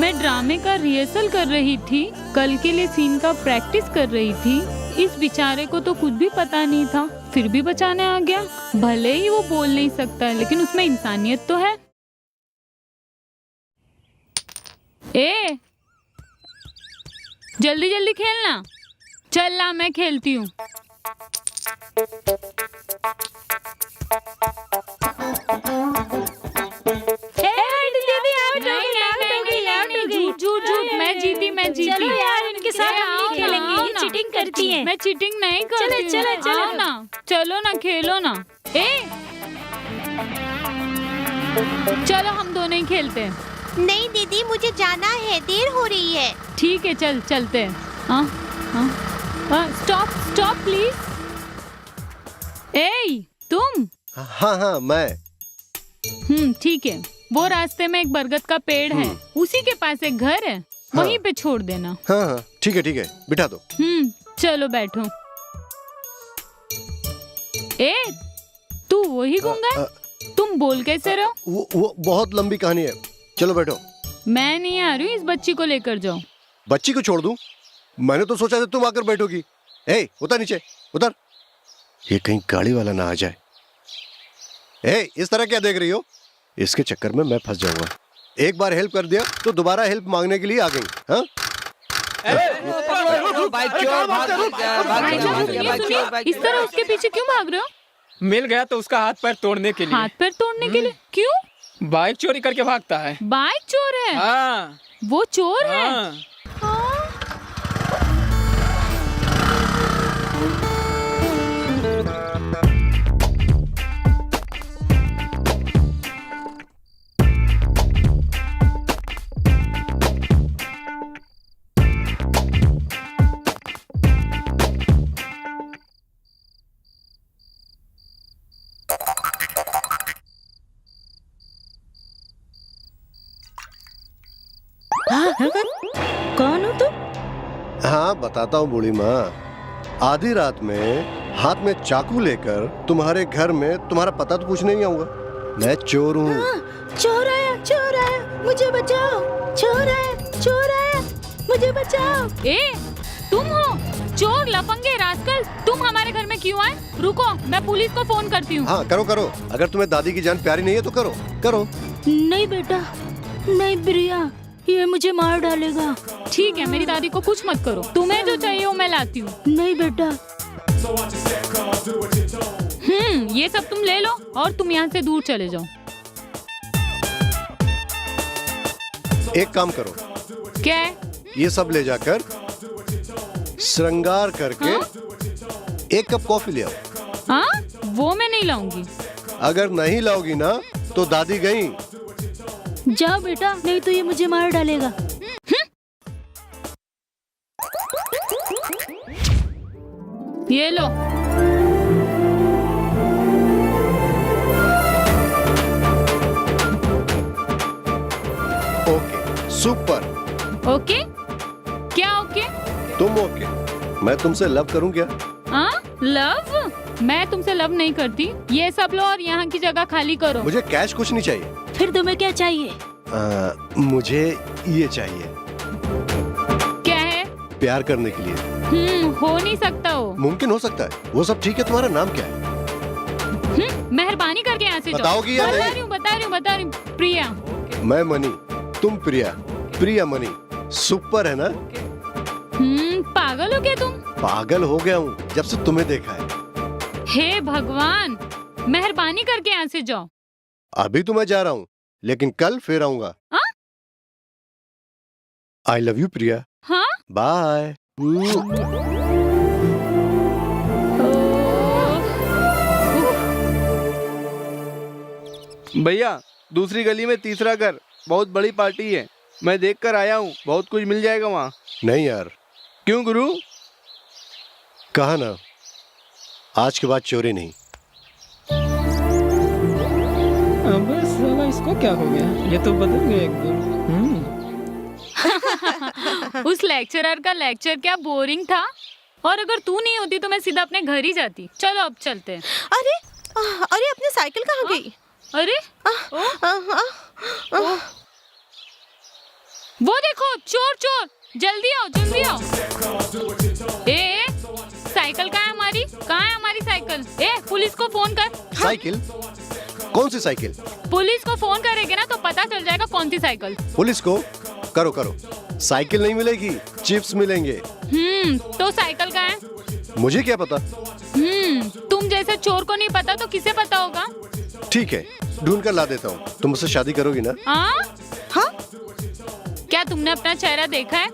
Speaker 8: मैं ड्रामे का रिहर्सल कर रही थी, कल के लिए सीन का प्रैक्टिस कर रही थी। इस बेचारे को तो कुछ भी पता नहीं था, फिर भी बचाने आ गया। भले ही वो बोल नहीं सकता, लेकिन उसमें इंसानियत तो है। ए, जल्दी जल्दी खेलना। चल ला, मैं खेलती हूँ। झूठ, मैं जीती।
Speaker 11: चलो यार, इनके साथ हम नहीं खेलेंगे, ये चीटिंग करती है।
Speaker 8: मैं चीटिंग नहीं करती हूँ।
Speaker 11: चलो
Speaker 8: ना, चलो ना, खेलो ना। ए, चलो हम दोनों ही खेलते हैं।
Speaker 7: नहीं दीदी, मुझे जाना है, देर हो रही है।
Speaker 8: ठीक है, चल चलते हैं। Stop please. ए, तुम?
Speaker 5: हाँ हाँ, मैं।
Speaker 8: ठीक है। वो रास्ते में एक बरगद का पेड़ है, उसी के पास एक घर है, वहीं पे छोड़ देना।
Speaker 5: हाँ हाँ, ठीक है बिठा दो।
Speaker 8: चलो बैठो। ए, तू वही गूंगा? तुम बोल कैसे रहो?
Speaker 5: वो बहुत लंबी कहानी है, चलो बैठो।
Speaker 8: मैं नहीं आ रही हूँ, इस बच्ची को लेकर जाओ।
Speaker 5: बच्ची को छोड़ दूं? मैंने तो सोचा था तुम आकर बैठोगी। ए, उतर नीचे, उतर। ये कहीं गाड़ी वाला ना आ जाए। ए, इस तरह क्या देख रही हो? इसके चक्कर में मैं फंस जाऊंगा। एक बार हेल्प कर दिया तो दोबारा हेल्प मांगने के लिए आ गई। हाँ?
Speaker 8: इस तरह उसके पीछे क्यों भाग रहे हो?
Speaker 2: मिल गया तो उसका हाथ पैर तोड़ने के लिए।
Speaker 8: हाथ पैर तोड़ने के लिए? क्यों?
Speaker 2: बाइक चोरी करके भागता है।
Speaker 8: बाइक चोर है?
Speaker 2: हाँ।
Speaker 8: वो चोर है?
Speaker 2: हाँ।
Speaker 11: कौन हो तुम?
Speaker 5: हाँ बताता हूँ बूढ़ी माँ। आधी रात में हाथ में चाकू लेकर तुम्हारे घर में तुम्हारा पता तो पूछने नहीं आऊंगा। मैं चोर हूँ।
Speaker 11: चोर आया, मुझे बचाओ। चोर आया, मुझे बचाओ।
Speaker 8: ए, तुम हो चोर, लफंगे, रास्कल। तुम हमारे घर में क्यों आए? रुको, मैं पुलिस को फोन करती हूँ।
Speaker 5: हाँ करो करो, अगर तुम्हें दादी की जान प्यारी नहीं है तो करो करो।
Speaker 11: नहीं बेटा, नहीं प्रिया, ये मुझे मार डालेगा।
Speaker 8: ठीक है, मेरी दादी को कुछ मत करो। तुम्हें जो चाहिए वो मैं लाती हूँ।
Speaker 11: नहीं बेटा।
Speaker 8: ये सब तुम ले लो और तुम यहाँ से दूर चले जाओ।
Speaker 5: एक काम करो,
Speaker 8: क्या है?
Speaker 5: ये सब ले जाकर श्रृंगार करके एक कप कॉफी ले आओ।
Speaker 8: हाँ, वो मैं नहीं लाऊंगी।
Speaker 5: अगर नहीं लाओगी ना तो दादी गई।
Speaker 11: जाओ बेटा, नहीं तो ये मुझे मार डालेगा।
Speaker 8: ये लो।
Speaker 5: Okay, super.
Speaker 8: ओके? क्या ओके?
Speaker 5: तुम ओके, मैं तुमसे लव करूं क्या?
Speaker 8: हाँ, लव? मैं तुमसे लव नहीं करती। ये सब लो और यहाँ की जगह खाली करो।
Speaker 5: मुझे कैश कुछ नहीं चाहिए।
Speaker 11: फिर तुम्हें क्या चाहिए?
Speaker 5: मुझे ये चाहिए।
Speaker 8: क्या है?
Speaker 5: प्यार करने के लिए।
Speaker 8: हो नहीं सकता हो।
Speaker 5: मुमकिन हो सकता है, वो सब ठीक है। तुम्हारा नाम क्या है?
Speaker 8: मेहरबानी करके यहाँ से जाओ।
Speaker 5: बताओगी या नहीं?
Speaker 8: बता रही हूँ। प्रिया।
Speaker 5: मैं मनी, तुम प्रिया। प्रिया मनी, सुपर है ना?
Speaker 8: पागल हो क्या तुम?
Speaker 5: पागल हो गया हूँ जब से तुम्हें देखा है।
Speaker 8: हे भगवान, मेहरबानी करके यहाँ से जाओ।
Speaker 5: अभी तो मैं जा रहा हूँ, लेकिन कल फिर आऊंगा। आई लव यू प्रिया।
Speaker 8: हाँ?
Speaker 5: बाय।
Speaker 4: भैया, दूसरी गली में तीसरा घर, बहुत बड़ी पार्टी है। मैं देख कर आया हूँ, बहुत कुछ मिल जाएगा वहाँ।
Speaker 5: नहीं यार।
Speaker 4: क्यों गुरु?
Speaker 5: कहा ना, आज के बाद चोरी नहीं।
Speaker 2: अबे साला, इसको क्या हो गया? ये तो बदल गया एकदम।
Speaker 8: उस लेक्चरर का लेक्चर क्या बोरिंग था। और अगर तू नहीं होती तो मैं सीधा अपने घर ही जाती। चलो अब चलते हैं।
Speaker 7: अरे अरे, अपनी साइकिल कहाँ गई?
Speaker 8: अरे वो देखो, चोर चोर, जल्दी आओ जल्दी आओ। ए, साइकिल कहाँ है हमारी? कहाँ है हमारी साइकिल? ए, पुलिस को फोन कर।
Speaker 5: साइकिल? कौन सी साइकिल?
Speaker 8: पुलिस को फोन करेंगे ना तो पता चल जाएगा कौन सी साइकिल।
Speaker 5: पुलिस को? करो करो। साइकिल नहीं मिलेगी, चिप्स मिलेंगे।
Speaker 8: तो साइकिल कहाँ है?
Speaker 5: मुझे क्या पता?
Speaker 8: तुम जैसे चोर को नहीं पता तो किसे पता होगा?
Speaker 5: ठीक है, ढूंढ कर ला देता हूँ। तुम मुझसे शादी करोगी ना?
Speaker 7: हाँ?
Speaker 8: क्या तुमने अपना चेहरा देखा है?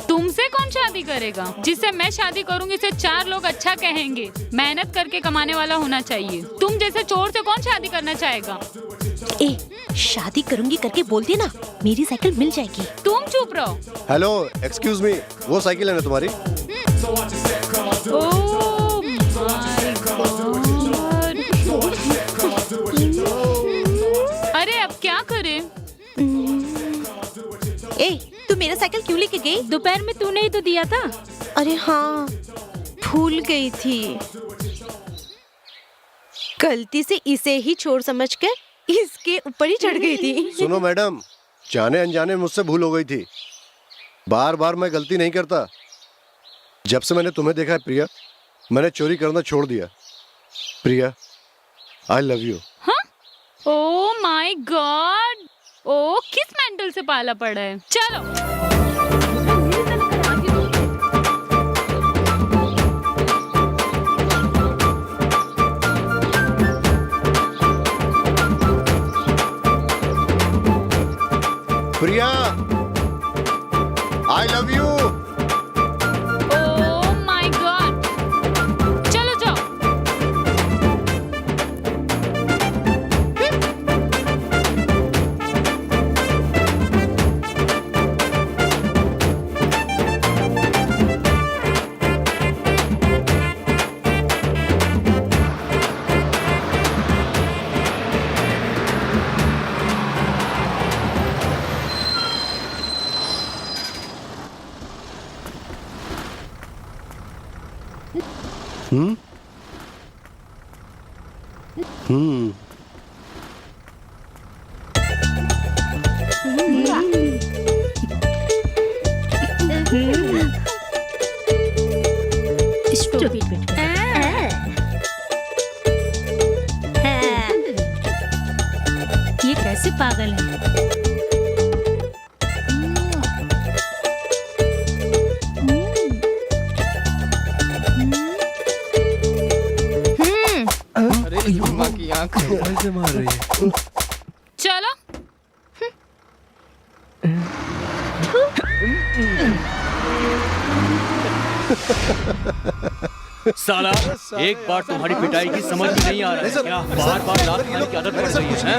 Speaker 8: तुमसे कौन शादी करेगा? जिससे मैं शादी करूंगी उसे 4 लोग अच्छा कहेंगे। मेहनत करके कमाने वाला होना चाहिए। तुम जैसे चोर से कौन शादी करना चाहेगा?
Speaker 7: ए, शादी करूंगी करके बोलती ना, मेरी साइकिल मिल जाएगी।
Speaker 8: तुम चुप रहो।
Speaker 5: हेलो, एक्सक्यूज मी, वो साइकिल है ना तुम्हारी?
Speaker 8: ओह माय गॉड। अरे अब क्या करें?
Speaker 7: ए, तू मेरा साइकिल क्यों लेके गई?
Speaker 11: दोपहर में तूने ही तो दिया था।
Speaker 7: अरे हाँ, भूल गई थी। गलती से इसे ही चोर समझकर इसके ऊपर ही चढ़ गई थी।
Speaker 5: सुनो मैडम, जाने अनजाने मुझसे भूल हो गई थी। बार बार मैं गलती नहीं करता। जब से मैंने तुम्हें देखा है प्रिया, मैंने चोरी करना छोड़ दिया। प्रिया, आई लव यू।
Speaker 8: हाँ? ओह माय गॉड। ओ, किस मेंटल से पाला पड़ा है? चलो।
Speaker 5: Priya, I love you.
Speaker 8: Oh my god. चलो जाओ।
Speaker 5: हम्म?
Speaker 11: वेट ये कैसे पागल है?
Speaker 2: अरे माँ की आँख
Speaker 6: ऐसे मार रही है।
Speaker 8: चलो
Speaker 6: साला एक बार तुम्हारी पिटाई की समझ में नहीं आ रहा है क्या? बार बार लात खाने की आदत पड़ गई है।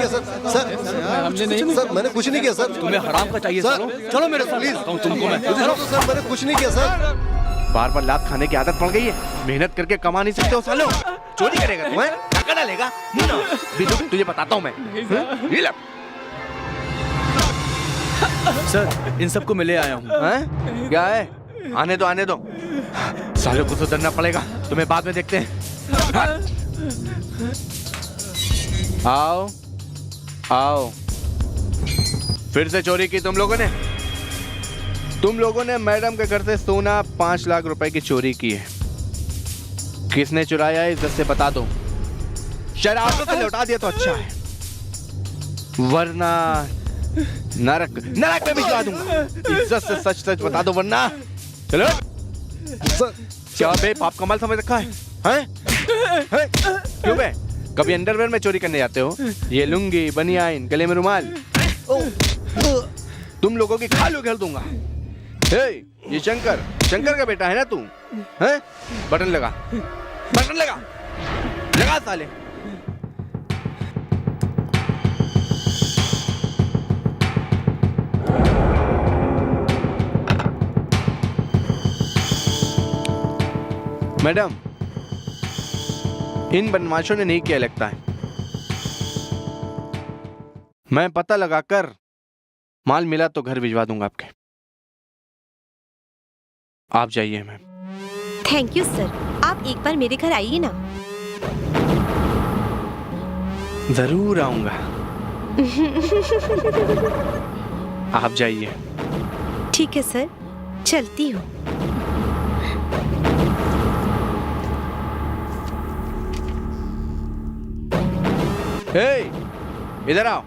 Speaker 5: हमने नहीं, सर मैंने कुछ नहीं किया सर।
Speaker 6: तुम्हें हराम का चाहिए सालो? चलो मेरे साथ बताता हूं तुमको मैं।
Speaker 5: चलो सर, मैंने कुछ नहीं किया सर।
Speaker 4: बार बार लात खाने की आदत पड़ गई है। मेहनत करके कमा नहीं सकते हो सालो। चोरी करेगा तू, हैं? धक्का डालेगा? बिल्लू तुझे बताता हूँ मैं। ये ले।
Speaker 6: सर इन सबको मैं ले आया हूँ।
Speaker 4: हैं? क्या है? आने दो आने दो। सालों को सुधरना पड़ेगा, तुम्हें बाद में देखते हैं। आओ आओ। फिर से चोरी की तुम लोगों ने? तुम लोगों ने मैडम के घर से सोना 5 लाख रुपए की चोरी की है। किसने चुराया है इज्जत से बता दो। शरारतों से लौटा दिया तो अच्छा है, वरना नरक नरक में भिजवा दूंगा। इज्जत से सच सच बता दो वरना। चलो
Speaker 5: सर
Speaker 4: क्या बे पाप कमाल समझ रखा है? हैं? क्यों बे? कभी अंडरवेयर में चोरी करने जाते हो? ये लुंगी बनियान गले में रुमाल तुम लोगों की खाल उघेल दूंगा। हे, ये शंकर का बेटा है ना तू? हैं? बटन लगा लगा साले। मैडम इन बदमाशों ने नहीं किया लगता है। मैं पता लगाकर माल मिला तो घर भिजवा दूंगा आपके। आप जाइए मैम।
Speaker 7: थैंक यू सर, आप एक बार मेरे घर आइए ना।
Speaker 4: जरूर आऊंगा। आप जाइए।
Speaker 7: ठीक है सर, चलती हूँ।
Speaker 4: हे, इधर आओ।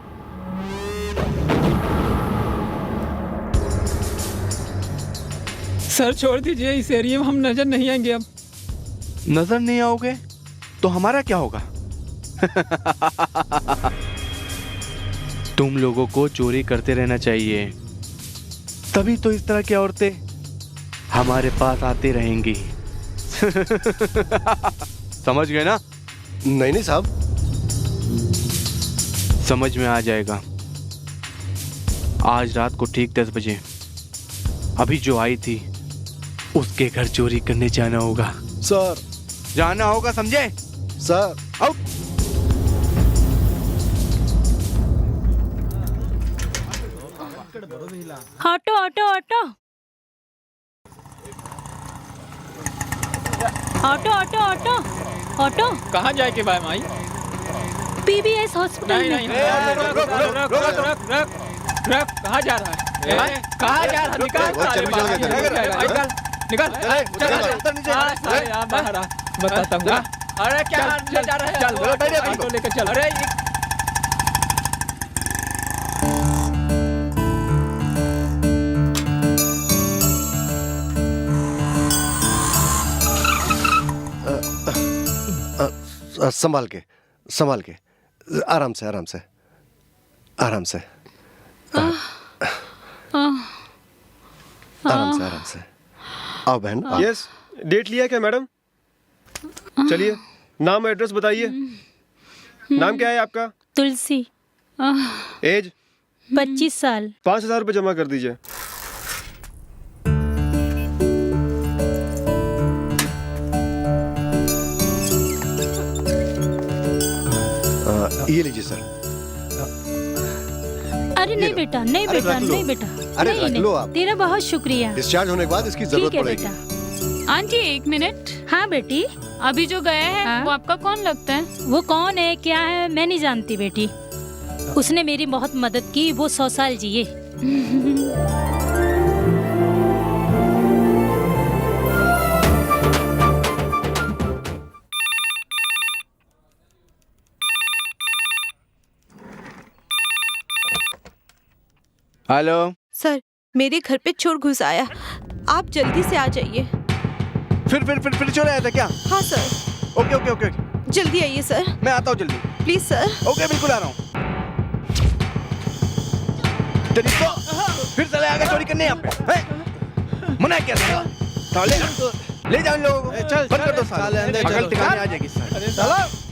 Speaker 2: सर छोड़ दीजिए, इस एरिया में हम नजर नहीं आएंगे अब।
Speaker 4: नजर नहीं आओगे तो हमारा क्या होगा? तुम लोगों को चोरी करते रहना चाहिए, तभी तो इस तरह की औरतें हमारे पास आती रहेंगी। समझ गए ना?
Speaker 5: नहीं साहब।
Speaker 4: समझ में आ जाएगा। आज रात को ठीक 10 बजे अभी जो आई थी उसके घर चोरी करने जाना होगा।
Speaker 5: सर
Speaker 4: जाना होगा, समझे?
Speaker 5: Sir
Speaker 4: out.
Speaker 11: Auto auto auto auto auto auto auto.
Speaker 2: कहाँ जाए के भाई माई?
Speaker 11: पीबीएस हॉस्पिटल
Speaker 2: नहीं
Speaker 11: में।
Speaker 2: रख। कहाँ जा रहा है? कहाँ जा रहा है? निकाल चल बाहर आ, बताता हूँ। अरे क्या जा रहा है? चल लेकर चल। अरे
Speaker 5: संभाल के आराम से आराम से आओ बहन आओ।
Speaker 3: यस, डेट लिया क्या मैडम? चलिए, नाम एड्रेस बताइए। नाम क्या है आपका?
Speaker 11: तुलसी।
Speaker 3: एज?
Speaker 11: 25 साल।
Speaker 3: 5,000 रुपये जमा कर दीजिए।
Speaker 5: ये लीजिए सर।
Speaker 11: अरे नहीं बेटा, नहीं
Speaker 5: अरे
Speaker 11: बेटा,
Speaker 5: रख लो।
Speaker 11: नहीं बेटा,
Speaker 5: अरे
Speaker 11: नहीं,
Speaker 5: रख
Speaker 11: नहीं।
Speaker 5: लो आप।
Speaker 11: तेरा बहुत शुक्रिया।
Speaker 5: डिस्चार्ज होने के बाद इसकी
Speaker 11: ठीक
Speaker 5: जरूरत
Speaker 11: है
Speaker 5: पड़ेगी।
Speaker 11: बेटा।
Speaker 8: Aunty 1 minute.
Speaker 11: हाँ बेटी।
Speaker 8: अभी जो गए हैं
Speaker 11: हाँ?
Speaker 8: वो आपका कौन लगता है?
Speaker 11: वो कौन है, क्या है, मैं नहीं जानती बेटी। उसने मेरी बहुत मदद की, वो 100 साल जिए।
Speaker 4: हेलो।
Speaker 7: सर, मेरे घर पे चोर घुस आया, आप जल्दी से आ जाइए।
Speaker 4: फिर चोर आया था क्या?
Speaker 7: हाँ सर।
Speaker 4: ओके ओके ओके,
Speaker 7: जल्दी आइए सर।
Speaker 4: मैं आता हूँ जल्दी।
Speaker 7: Please sir.
Speaker 4: ओके, बिल्कुल आ रहा हूँ। तेरी तो फिर साले आगे चोरी करने यहाँ पे हैं? मना क्या था? साले ले जाओ इन लोगों को।
Speaker 10: चल,
Speaker 4: बंद कर दो
Speaker 10: साले,
Speaker 4: साले।
Speaker 10: अंदर
Speaker 4: अगल
Speaker 10: चलो।
Speaker 4: ठिकाने आ जाएगी साले।
Speaker 10: चलो।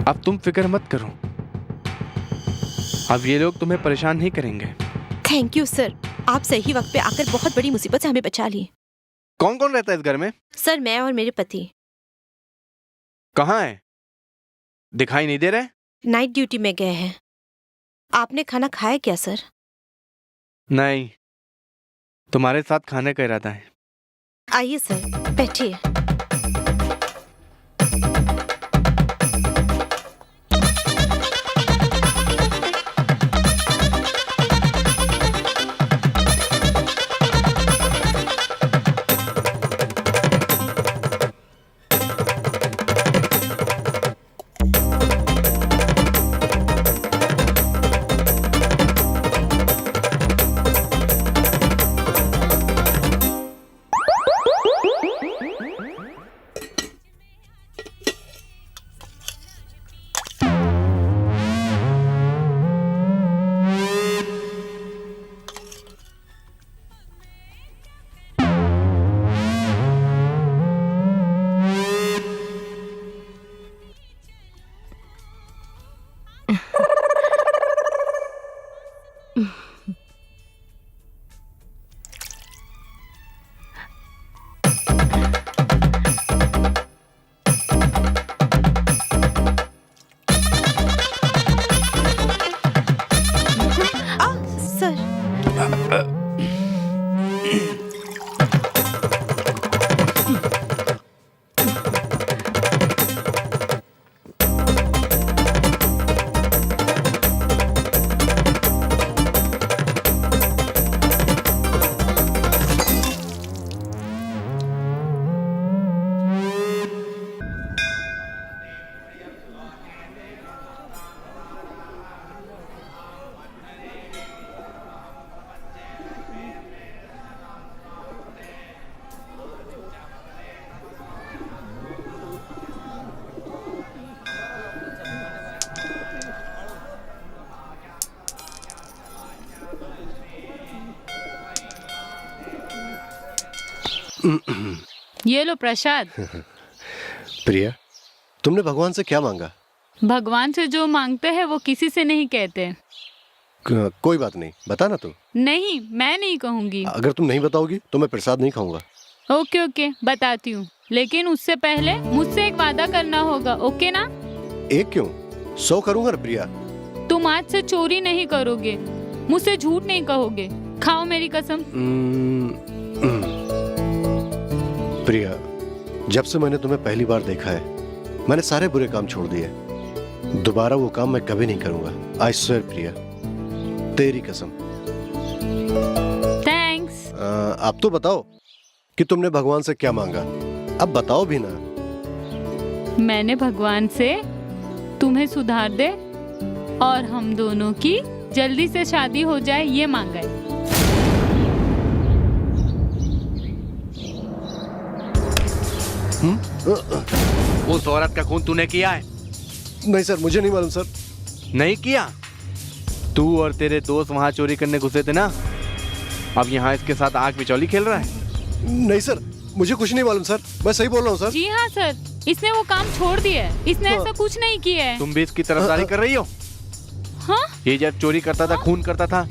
Speaker 4: अब तुम फिक्र मत करो, अब ये लोग तुम्हें परेशान नहीं करेंगे।
Speaker 7: थैंक यू सर, आप सही वक्त पे आकर बहुत बड़ी मुसीबत से हमें बचा लिए।
Speaker 4: कौन कौन रहता है इस घर में?
Speaker 7: सर, मैं और मेरे पति।
Speaker 4: कहाँ है? दिखाई नहीं दे रहे?
Speaker 7: नाइट ड्यूटी में गए हैं। आपने खाना खाया क्या सर?
Speaker 4: नहीं, तुम्हारे साथ खाने का इरादा है।
Speaker 7: आइए सर, बैठिए।
Speaker 8: ये लो प्रसाद।
Speaker 5: प्रिया, तुमने भगवान से क्या मांगा?
Speaker 8: भगवान से जो मांगते हैं वो किसी से नहीं कहते।
Speaker 5: कोई बात नहीं, बताना तो।
Speaker 8: नहीं, मैं नहीं कहूँगी।
Speaker 5: अगर तुम नहीं बताओगी तो मैं प्रसाद नहीं खाऊंगा।
Speaker 8: ओके ओके, बताती हूँ, लेकिन उससे पहले मुझसे एक वादा करना होगा, ओके ना?
Speaker 5: एक क्यों, 100 करूंगा ना प्रिया।
Speaker 8: तुम आज से चोरी नहीं करोगे, मुझसे झूठ नहीं कहोगे, खाओ मेरी कसम।
Speaker 5: प्रिया, जब से मैंने तुम्हें पहली बार देखा है मैंने सारे बुरे काम छोड़ दिए। दोबारा वो काम मैं कभी नहीं करूंगा। आई स्वेयर प्रिया, तेरी कसम।
Speaker 8: थैंक्स।
Speaker 5: अब तो बताओ कि तुमने भगवान से क्या मांगा। अब बताओ भी ना।
Speaker 8: मैंने भगवान से तुम्हें सुधार दे और हम दोनों की जल्दी से शादी हो जाए ये मांगा है।
Speaker 4: उस औरत का खून तूने किया है?
Speaker 5: नहीं सर, मुझे नहीं मालूम सर।
Speaker 4: नहीं किया? तू और तेरे दोस्त वहां चोरी करने घुसे थे ना, अब यहाँ इसके साथ आग बिचौली खेल रहा है?
Speaker 5: नहीं सर, मुझे कुछ नहीं मालूम सर, मैं सही बोल रहा हूँ सर।
Speaker 8: जी हाँ सर, इसने वो काम छोड़ दिया है, इसने ऐसा कुछ नहीं किया है।
Speaker 4: तुम भी इसकी तरफदारी कर रही हो?
Speaker 8: हाँ?
Speaker 4: ये जब चोरी करता था, खून करता था,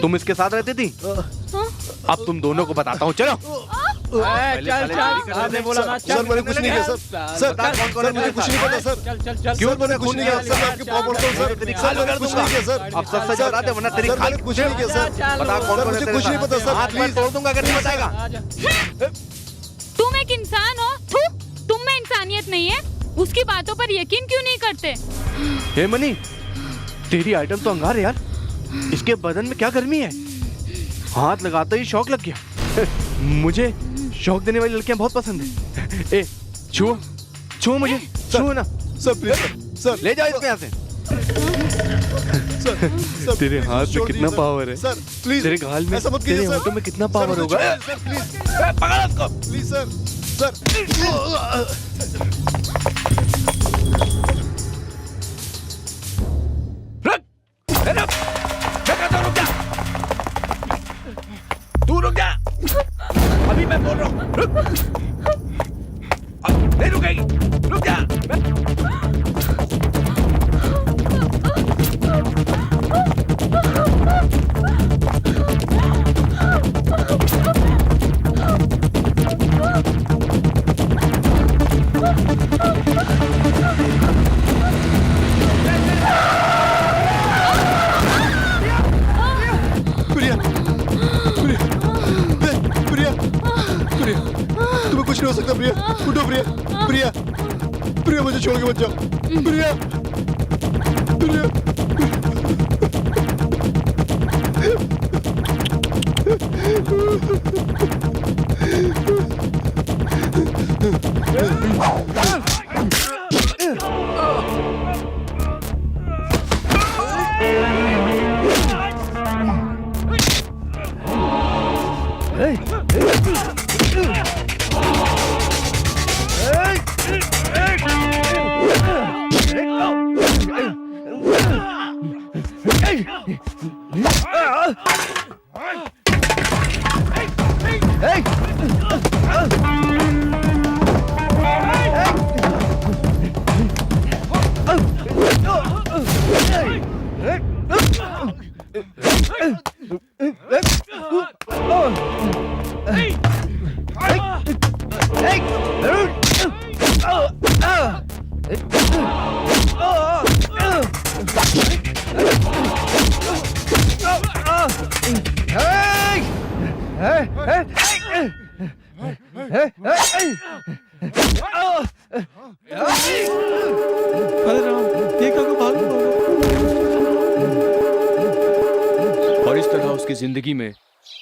Speaker 4: तुम इसके साथ रहती थी? अब तुम दोनों को बताता हूँ, चलो।
Speaker 2: आपने बोला ना,
Speaker 5: सर मैंने कुछ नहीं किया सर। सर मुझे कुछ नहीं पता सर। क्यों मैंने कुछ नहीं किया सर? आपके पाँव पड़ता हूँ सर। सर मैंने कुछ नहीं किया सर।
Speaker 4: अब सच सच बता दे वरना तेरी
Speaker 5: सर मैंने कुछ नहीं किया सर।
Speaker 4: बता कौन कौन है
Speaker 5: मुझे कुछ नहीं पता सर।
Speaker 4: हाथ में तोड़ दूंगा अगर नहीं बताएगा।
Speaker 8: तुम एक इंसान हो, तुम में इंसानियत नहीं है, उसकी बातों पर यकीन क्यों नहीं करते?
Speaker 4: हे मनी, तेरी आइटम तो अंगार है यार, इसके बदन में क्या गर्मी है? हाथ लगाते ही शौक लग गया। मुझे शौक देने वाली लड़कियां बहुत पसंद है। ए, छुओ मुझे, छुओ ना।
Speaker 5: सर प्लीज सर,
Speaker 4: ले जाओ इसको यहाँ से।
Speaker 6: तेरे हाथ में कितना पावर है?
Speaker 5: सर प्लीज,
Speaker 6: तेरे गाल में,
Speaker 5: ऐसा मत
Speaker 6: तेरे
Speaker 5: कीजिए,
Speaker 6: होठों में कितना
Speaker 5: सर,
Speaker 6: पावर
Speaker 5: सर,
Speaker 6: होगा?
Speaker 5: सर प्लीज, पकड़ उसको प्लीज सर। सर
Speaker 6: तू रुक जा, अभी मैं बोल रहा हूँ, रुक। नहीं रुकेगी, रुक जा।
Speaker 5: प्रिया, प्रिया, प्रिया, प्रिया, तुम्हें कुछ नहीं हो सकता प्रिया, उठो प्रिया, प्रिया, प्रिया मुझे छोड़ के मत जाओ, प्रिया, प्रिया।
Speaker 6: और इस तरह उसकी जिंदगी में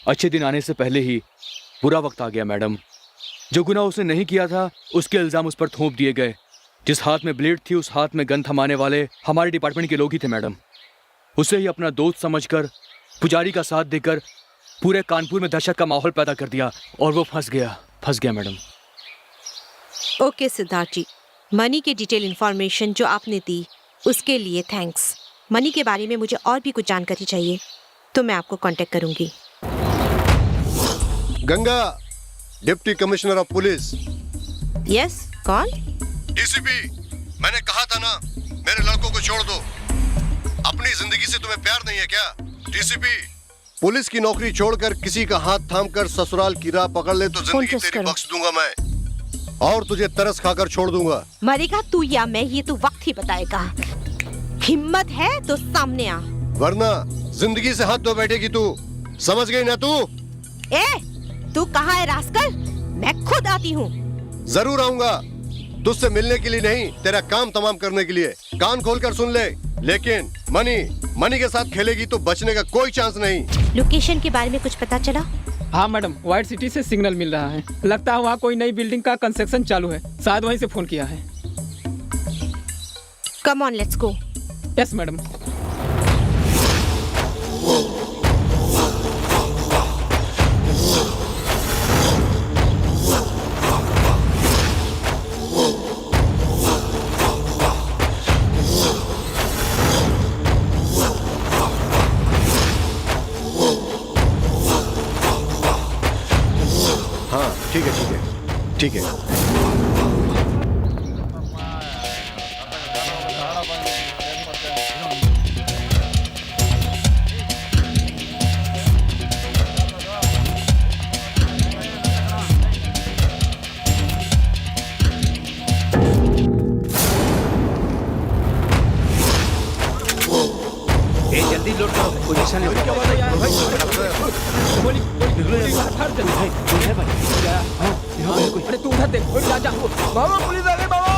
Speaker 6: अच्छे दिन आने से पहले ही बुरा वक्त आ गया मैडम। जो गुनाह उसने नहीं किया था उसके इल्जाम उस पर थोप दिए गए। जिस हाथ में ब्लेड थी उस हाथ में गन थमाने वाले हमारे डिपार्टमेंट के लोग ही थे मैडम। उसे ही अपना दोस्त समझकर पुजारी का साथ देकर पूरे कानपुर में दहशत का माहौल पैदा कर दिया और वो फंस गया मैडम।
Speaker 7: ओके सिद्धार्थ जी, मनी की डिटेल इंफॉर्मेशन जो आपने दी उसके लिए थैंक्स। मनी के बारे में मुझे और भी कुछ जानकारी चाहिए तो मैं आपको कांटेक्ट करूंगी।
Speaker 5: Ganga, deputy commissioner of police.
Speaker 7: Yes, कौन?
Speaker 5: डीसीपी, मैंने कहा था ना मेरे लड़कों को छोड़ दो। अपनी जिंदगी से तुम्हें प्यार नहीं है क्या? डीसीपी, पुलिस की नौकरी छोड़कर किसी का हाथ थामकर ससुराल की राह पकड़ ले तो जिंदगी तेरी बख्श दूंगा मैं, और तुझे तरस खाकर छोड़ दूंगा।
Speaker 7: मरेगा तू या मैं ये तो वक्त ही बताएगा। हिम्मत है तो सामने आ,
Speaker 5: वरना जिंदगी से हाथ धो बैठेगी तू। समझ गई ना तू?
Speaker 7: ए, तू कहाँ है रास्कल? मैं खुद आती हूँ।
Speaker 5: जरूर आऊंगा, तुझसे मिलने के लिए नहीं, तेरा काम तमाम करने के लिए। कान खोलकर सुन ले, लेकिन मनी के साथ खेलेगी तो बचने का कोई चांस नहीं।
Speaker 7: लोकेशन के बारे में कुछ पता चला?
Speaker 2: हाँ मैडम, व्हाइट सिटी से सिग्नल मिल रहा है। लगता है वहाँ कोई नई बिल्डिंग का कंस्ट्रक्शन चालू है, शायद वहीं से फोन किया है।
Speaker 7: Come on, let's go.
Speaker 2: Yes madam.
Speaker 5: हाँ ठीक है, ठीक है।
Speaker 6: जल्दी लोड करो, पोजीशन ले।
Speaker 2: अरे तू उधर देख, जा। बाबा पुलिस आ गई बाबा।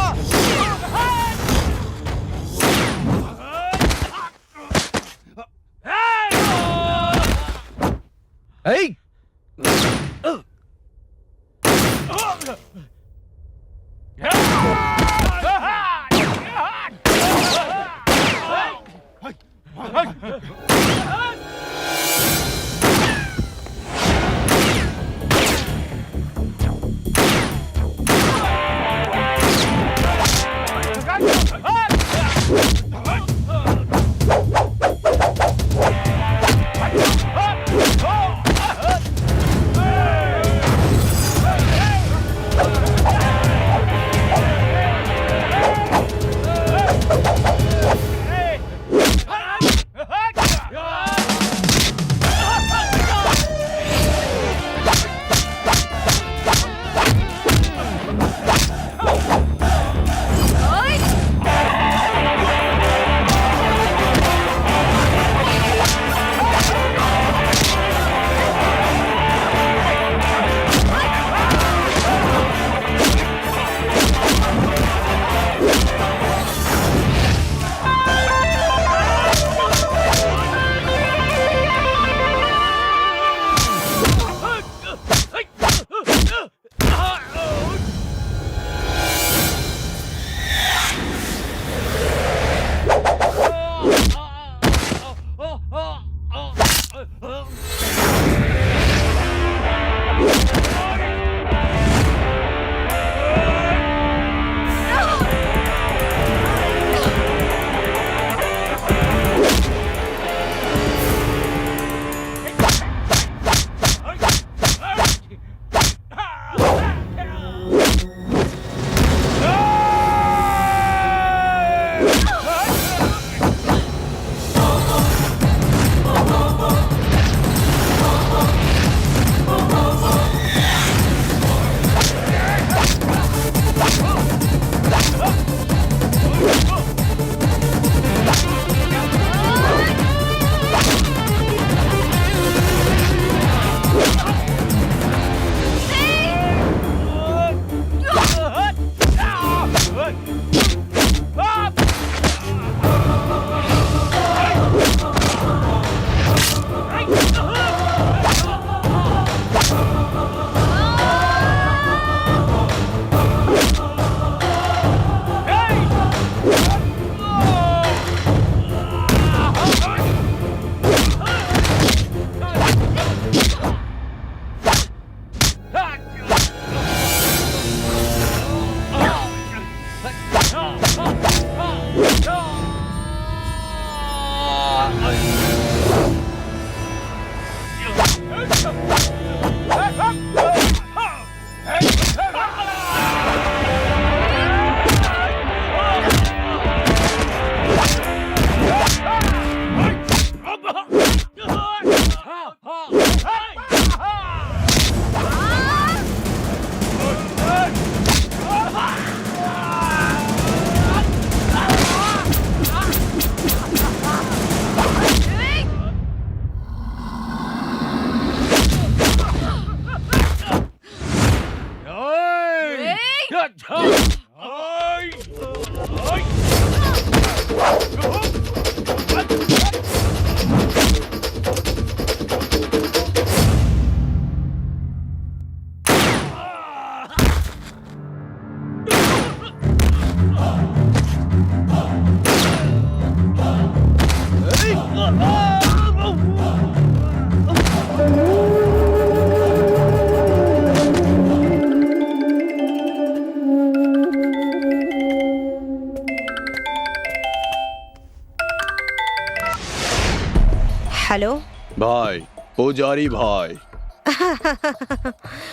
Speaker 7: हेलो
Speaker 9: भाई, पुजारी भाई।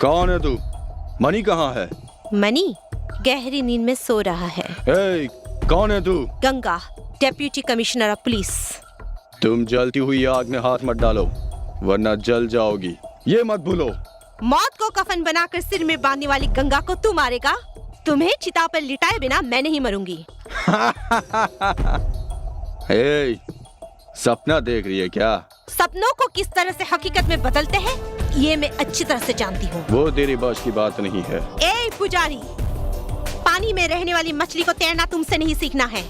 Speaker 9: कौन है तू? मनी कहाँ है?
Speaker 7: मनी गहरी नींद में सो रहा है।
Speaker 9: ए, कौन है तू?
Speaker 7: Ganga, deputy commissioner of police.
Speaker 9: तुम जलती हुई आग में हाथ मत डालो, वरना जल जाओगी। ये मत भूलो।
Speaker 7: मौत को कफन बनाकर सिर में बांधने वाली गंगा को तू मारेगा? तुम्हें चिता पर लिटाए बिना मैं नहीं मरूंगी।
Speaker 9: ए, सपना देख रही है क्या?
Speaker 7: सपनों को किस तरह से हकीकत में बदलते हैं ये मैं अच्छी तरह से जानती हूँ।
Speaker 9: वो तेरी बस की बात नहीं है।
Speaker 7: ए पुजारी, पानी में रहने वाली मछली को तैरना तुमसे नहीं सीखना है।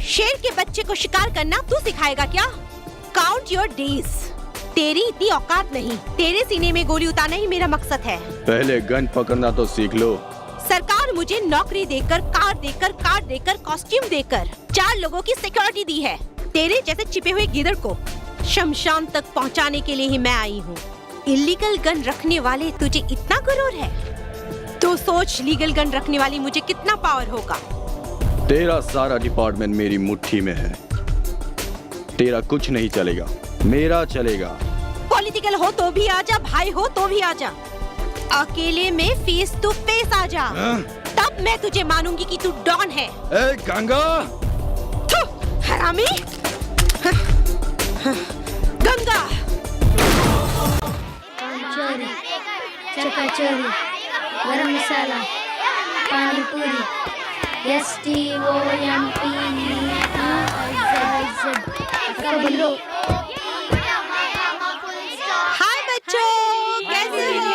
Speaker 7: शेर के बच्चे को शिकार करना तू सिखाएगा क्या? Count your days. तेरी इतनी औकात नहीं। तेरे सीने में गोली उतारना ही मेरा मकसद है।
Speaker 9: पहले गन पकड़ना तो सीख लो।
Speaker 7: सरकार मुझे नौकरी देकर, कार देकर, कॉस्ट्यूम देकर 4 लोगों की सिक्योरिटी दी है। तेरे जैसे छिपे हुए गिदड़ को शमशान तक पहुंचाने के लिए ही मैं आई हूँ। इलीगल गन रखने वाले तुझे इतना गुरूर है तो सोच लीगल गन रखने वाली मुझे कितना पावर होगा।
Speaker 9: तेरा सारा डिपार्टमेंट मेरी मुट्ठी में है। तेरा कुछ नहीं चलेगा, मेरा चलेगा।
Speaker 7: पॉलिटिकल हो तो भी आजा, भाई हो तो भी आजा। अकेले में फेस टू फेस आजा, तब मैं तुझे मानूंगी कि तू डॉन है।
Speaker 9: ए गंगा!
Speaker 7: हरामी! गंगा!
Speaker 12: चोरी, चपाचोरी, गरम मसाला, पानी पूरी, STOMP,
Speaker 7: हाय बच्चों, कैसे हो?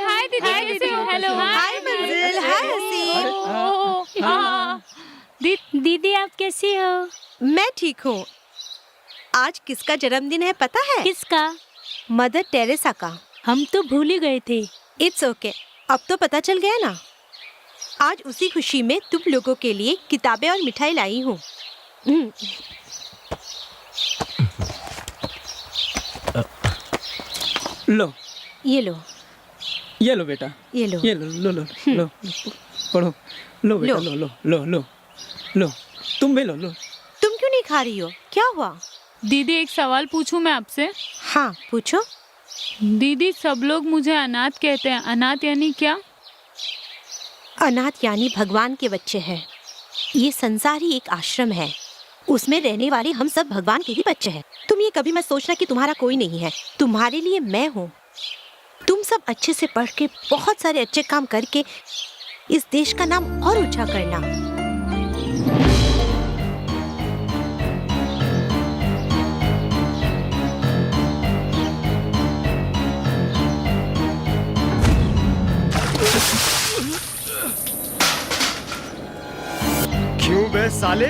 Speaker 8: हाय दीदी, कैसे हो? हेलो।
Speaker 7: हाय मंजिल, हाय हसीन।
Speaker 11: दीदी आप कैसी हो?
Speaker 7: मैं ठीक हूँ। आज किसका जन्मदिन है पता है?
Speaker 11: किसका?
Speaker 7: मदर टेरेसा का।
Speaker 11: हम तो भूल ही गए थे।
Speaker 7: इट्स ओके, अब तो पता चल गया ना। आज उसी खुशी में तुम लोगों के लिए किताबें और मिठाई लाई हूँ।
Speaker 2: लो,
Speaker 7: ये लो,
Speaker 2: ये लो बेटा,
Speaker 7: ये लो,
Speaker 2: ये लो लो लो लो, पढ़ो। लो बेटा, लो लो लो लो लो, तुम भी लो लो।
Speaker 7: तुम क्यों नहीं खा रही हो? क्या हुआ?
Speaker 8: दीदी एक सवाल पूछूं मैं आपसे?
Speaker 7: हाँ पूछो।
Speaker 8: दीदी सब लोग मुझे अनाथ कहते हैं, अनाथ यानी क्या?
Speaker 7: अनाथ यानी भगवान के बच्चे हैं। ये संसार ही एक आश्रम है, उसमें रहने वाले हम सब भगवान के ही बच्चे हैं। तुम ये कभी मत सोचना कि तुम्हारा कोई नहीं है। तुम्हारे लिए मैं हूँ। तुम सब अच्छे से पढ़ के बहुत सारे अच्छे काम करके इस देश का नाम और ऊंचा करना।
Speaker 3: क्यों बे साले,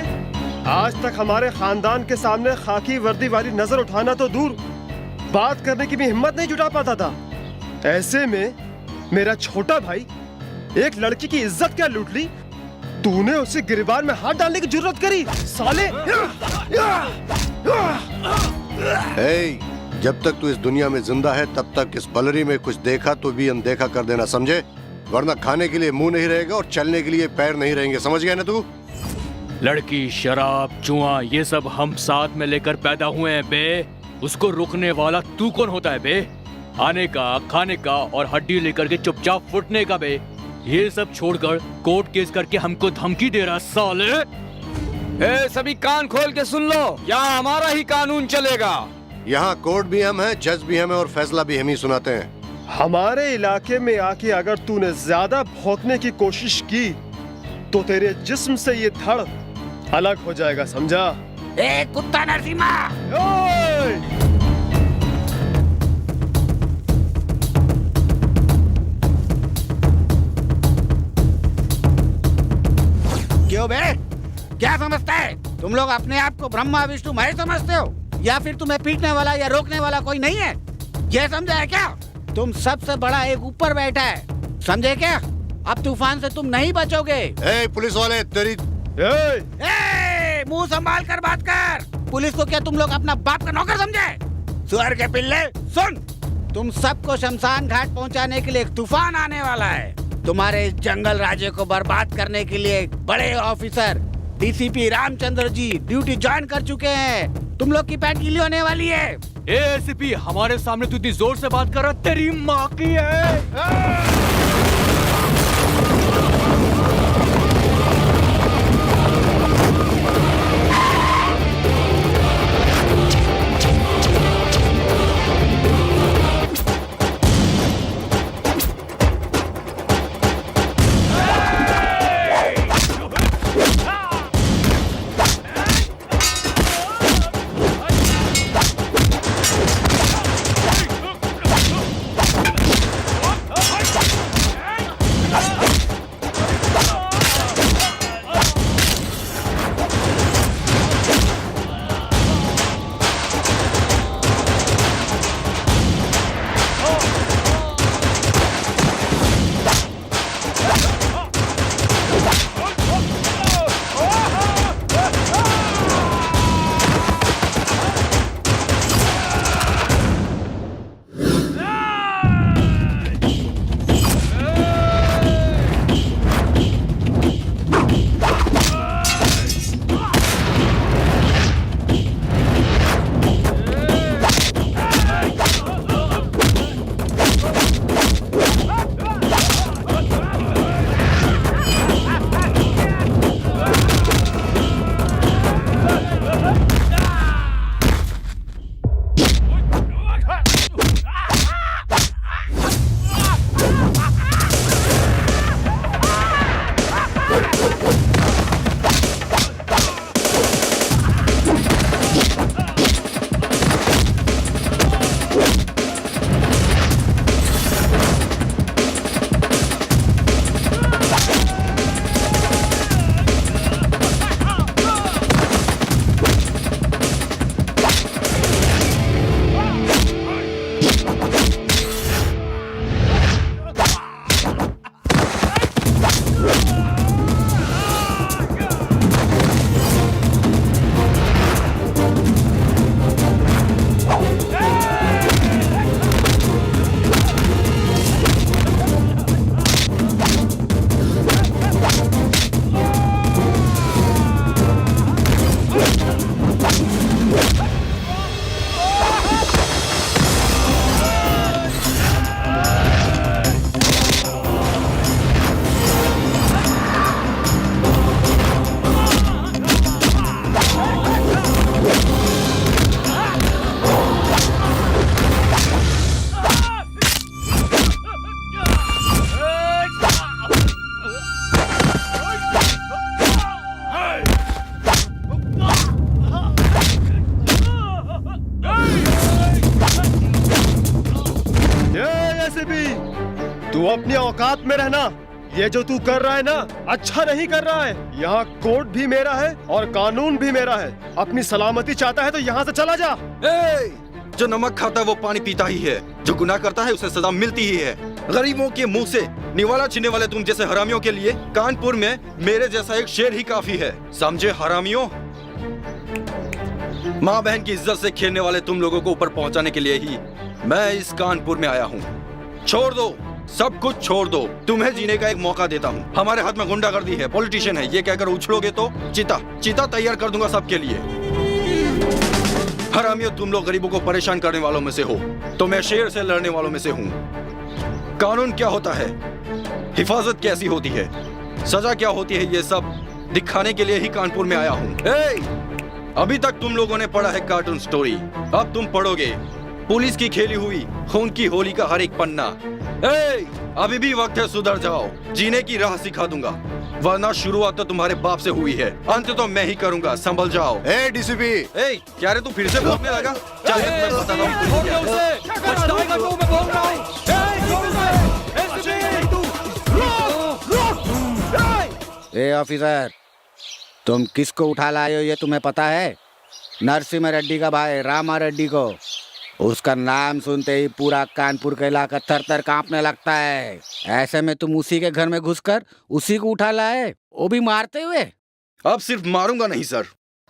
Speaker 3: आज तक हमारे खानदान के सामने खाकी वर्दी वाली नजर उठाना तो दूर, बात करने की भी हिम्मत नहीं जुटा पाता था। ऐसे में मेरा छोटा भाई एक लड़की की इज्जत क्या लूट ली, तूने उसे गिरबान में हाथ डालने की जरूरत करी साले।
Speaker 5: ए, जब तक तू इस दुनिया में जिंदा है तब तक इस बलरी में कुछ देखा तो भी अनदेखा कर देना, समझे? वरना खाने के लिए मुंह नहीं रहेगा और चलने के लिए पैर नहीं रहेंगे, समझ गया ना तू?
Speaker 13: लड़की, शराब, जुआ, ये सब हम साथ में लेकर पैदा हुए हैं बे। उसको रोकने वाला तू कौन होता है बे? आने का, खाने का और हड्डी लेकर के चुपचाप फुटने का बे। ये सब छोड़कर कोर्ट केस करके हमको धमकी दे रहा साले।
Speaker 2: ए, सभी कान खोल के सुन लो, यहाँ हमारा ही कानून चलेगा।
Speaker 5: यहाँ कोर्ट भी हम हैं, जज भी हम हैं और फैसला भी हम ही सुनाते हैं।
Speaker 3: हमारे इलाके में आके अगर तूने ज्यादा भौंकने की कोशिश की तो तेरे जिस्म से ये धड़ अलग हो जाएगा, समझा?
Speaker 1: ए कुत्ता नरसिम्हा! क्यों बे? क्या समझता है? तुम लोग अपने आप को ब्रह्मा विष्णु महेश समझते हो, या फिर तुम्हें पीटने वाला या रोकने वाला कोई नहीं है? ये समझा है क्या? तुम सबसे बड़ा एक ऊपर बैठा है, समझे क्या? अब तूफान से तुम नहीं बचोगे।
Speaker 5: ए पुलिस वाले, तेरी
Speaker 1: मुंह संभाल कर बात कर। पुलिस को क्या तुम लोग अपना बाप का नौकर समझे? सुअर के पिल्ले, सुन, तुम सबको शमशान घाट पहुंचाने के लिए एक तूफान आने वाला है। तुम्हारे इस जंगल राज्य को बर्बाद करने के लिए एक बड़े officer DCP Ramchandra ji duty join कर चुके हैं। तुम लोग की पैंट गीली होने वाली है।
Speaker 6: एसीपी, हमारे सामने तू इतनी जोर से बात कर रहा, तेरी माँ की है।
Speaker 3: तू अपनी औकात में रहना। ये जो तू कर रहा है ना, अच्छा नहीं कर रहा है। यहाँ कोर्ट भी मेरा है और कानून भी मेरा है। अपनी सलामती चाहता है तो यहाँ से चला जा।
Speaker 9: जो नमक खाता है वो पानी पीता ही है, जो गुनाह करता है उसे सजा मिलती ही है। गरीबों के मुंह से निवाला छीनने वाले तुम जैसे हरामियों के लिए कानपुर में मेरे जैसा एक शेर ही काफी है, समझे हरामियों? माँ बहन की इज्जत से खेलने वाले तुम लोगों को ऊपर पहुंचाने के लिए ही मैं इस कानपुर में आया हूँ। छोड़ दो, सब कुछ छोड़ दो, तुम्हें जीने का एक मौका देता हूँ। हमारे हाथ में गुंडागर्दी है, पॉलिटिशियन है, ये कहकर उछलोगे तो चिता तैयार कर दूंगा सबके लिए। हरामियों, तुम लोग गरीबों को परेशान करने वालों में से हो, तो मैं शेर से लड़ने वालों में से हूँ। कानून क्या होता है, हिफाजत कैसी होती है, सजा क्या होती है, ये सब दिखाने के लिए ही कानपुर में आया हूँ। अभी तक तुम लोगों ने पढ़ा है कार्टून स्टोरी, अब तुम पढ़ोगे पुलिस की खेली हुई खून की होली का हर एक पन्ना। अभी भी वक्त है, सुधर जाओ, जीने की राह सिखा दूंगा, वरना शुरुआत तो तुम्हारे बाप से हुई है, अंत तो मैं ही करूंगा, संभल जाओ।
Speaker 5: डीसीपी,
Speaker 9: क्या रे तू फिर से बोलने लगा? चल मैं तुम्हें बताता हूँ।
Speaker 1: ए ऑफिसर, तुम किसको उठा लाए हो ये तुम्हें पता है? नरसिम्हा रेड्डी का भाई रामा रेड्डी को। उसका नाम सुनते ही पूरा कानपुर का इलाका थर थर कांपने लगता है। ऐसे में तुम उसी के घर में घुसकर उसी को उठा लाए, वो भी मारते हुए।
Speaker 9: अब सिर्फ मारूंगा नहीं सर,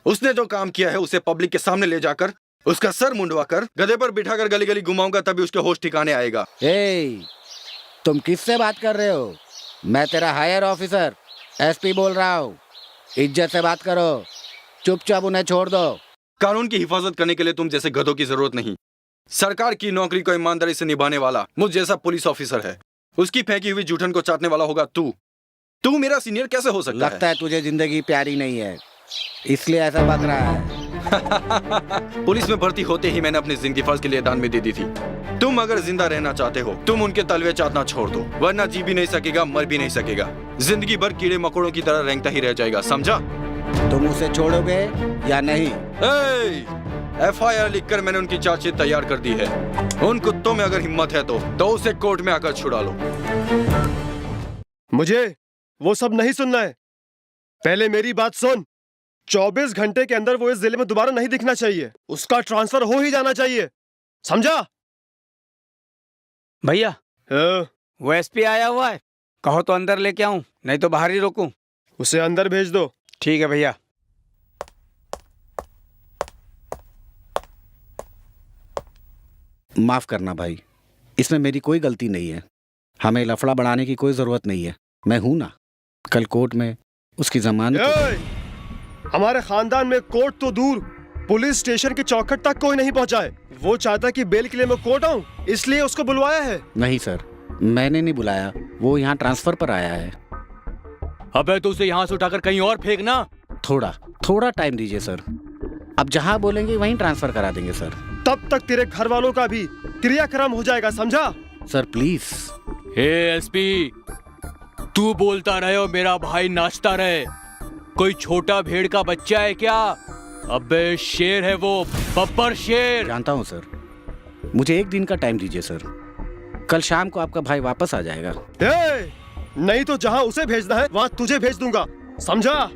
Speaker 9: उसने जो काम किया है उसे पब्लिक के सामने ले जाकर उसका सर मुंडवा कर गधे पर बिठाकर गली गली घुमाऊंगा, तभी उसके होश ठिकाने आएगा।
Speaker 1: तुम किससे बात कर रहे हो? मैं तेरा हायर ऑफिसर एसपी बोल रहा हूँ, इज्जत से बात करो, चुपचाप उन्हें छोड़ दो।
Speaker 9: कानून की हिफाजत करने के लिए तुम जैसे गधों की जरूरत नहीं। सरकार की नौकरी को ईमानदारी से निभाने वाला मुझ जैसा पुलिस ऑफिसर है, उसकी फेंकी हुई जूठन को चाटने वाला होगा तू मेरा सीनियर कैसे हो सकता
Speaker 1: लगता है तुझे जिंदगी प्यारी नहीं है, इसलिए ऐसा बक रहा है।
Speaker 9: पुलिस में भर्ती होते ही मैंने अपनी जिंदगी फर्ज के लिए दान में दे दी थी। तुम अगर जिंदा रहना चाहते हो, तुम उनके तलवे चाटना छोड़ दो, वरना जी भी नहीं सकेगा, मर भी नहीं सकेगा, जिंदगी भर कीड़े मकोड़ों की तरह रेंगता ही रह जाएगा, समझा?
Speaker 1: तुम उसे छोड़ोगे या नहीं?
Speaker 9: FIR लिखकर मैंने उनकी चार्जशीट तैयार कर दी है। उन कुत्तों में अगर हिम्मत है तो उसे कोर्ट में आकर छुड़ा लो।
Speaker 3: मुझे वो सब नहीं सुनना है, पहले मेरी बात सुन। 24 घंटे के अंदर वो इस जिले में दोबारा नहीं दिखना चाहिए, उसका ट्रांसफर हो ही जाना चाहिए, समझा?
Speaker 14: भैया वो एसपी आया हुआ है, कहो तो अंदर लेके आऊं, नहीं तो बाहर ही रोकूं?
Speaker 3: उसे अंदर भेज दो।
Speaker 14: ठीक है भैया।
Speaker 1: माफ करना भाई, इसमें मेरी कोई गलती नहीं है, हमें लफड़ा बढ़ाने की कोई जरूरत नहीं है, मैं हूं ना। कल कोर्ट में उसकी जमानत।
Speaker 3: हमारे खानदान में कोर्ट तो दूर, पुलिस स्टेशन के चौखट तक कोई नहीं पहुंचा है। वो चाहता कि बेल के लिए मैं कोर्ट आऊं, इसलिए उसको बुलवाया है।
Speaker 1: नहीं सर, मैंने नहीं बुलाया, वो यहाँ ट्रांसफर पर आया है।
Speaker 13: अबे तो उसे यहाँ से उठाकर कहीं और फेंकना।
Speaker 1: थोड़ा टाइम दीजिए सर, अब जहाँ बोलेंगे वहीं ट्रांसफर करा देंगे सर।
Speaker 3: तब तक तेरे घर वालों का भी क्रियाक्रम हो जाएगा, समझा?
Speaker 1: Sir please.
Speaker 13: एसपी, तू बोलता रहे और मेरा भाई नाचता रहे, कोई छोटा भेड़ का बच्चा है क्या? अबे शेर है वो, बब्बर शेर।
Speaker 1: जानता हूँ सर, मुझे 1 दिन का टाइम दीजिए सर, कल शाम को आपका भाई वापस आ जाएगा।
Speaker 3: नहीं तो जहाँ उसे भेजना है वहाँ तुझे भेज दूंगा, समझा?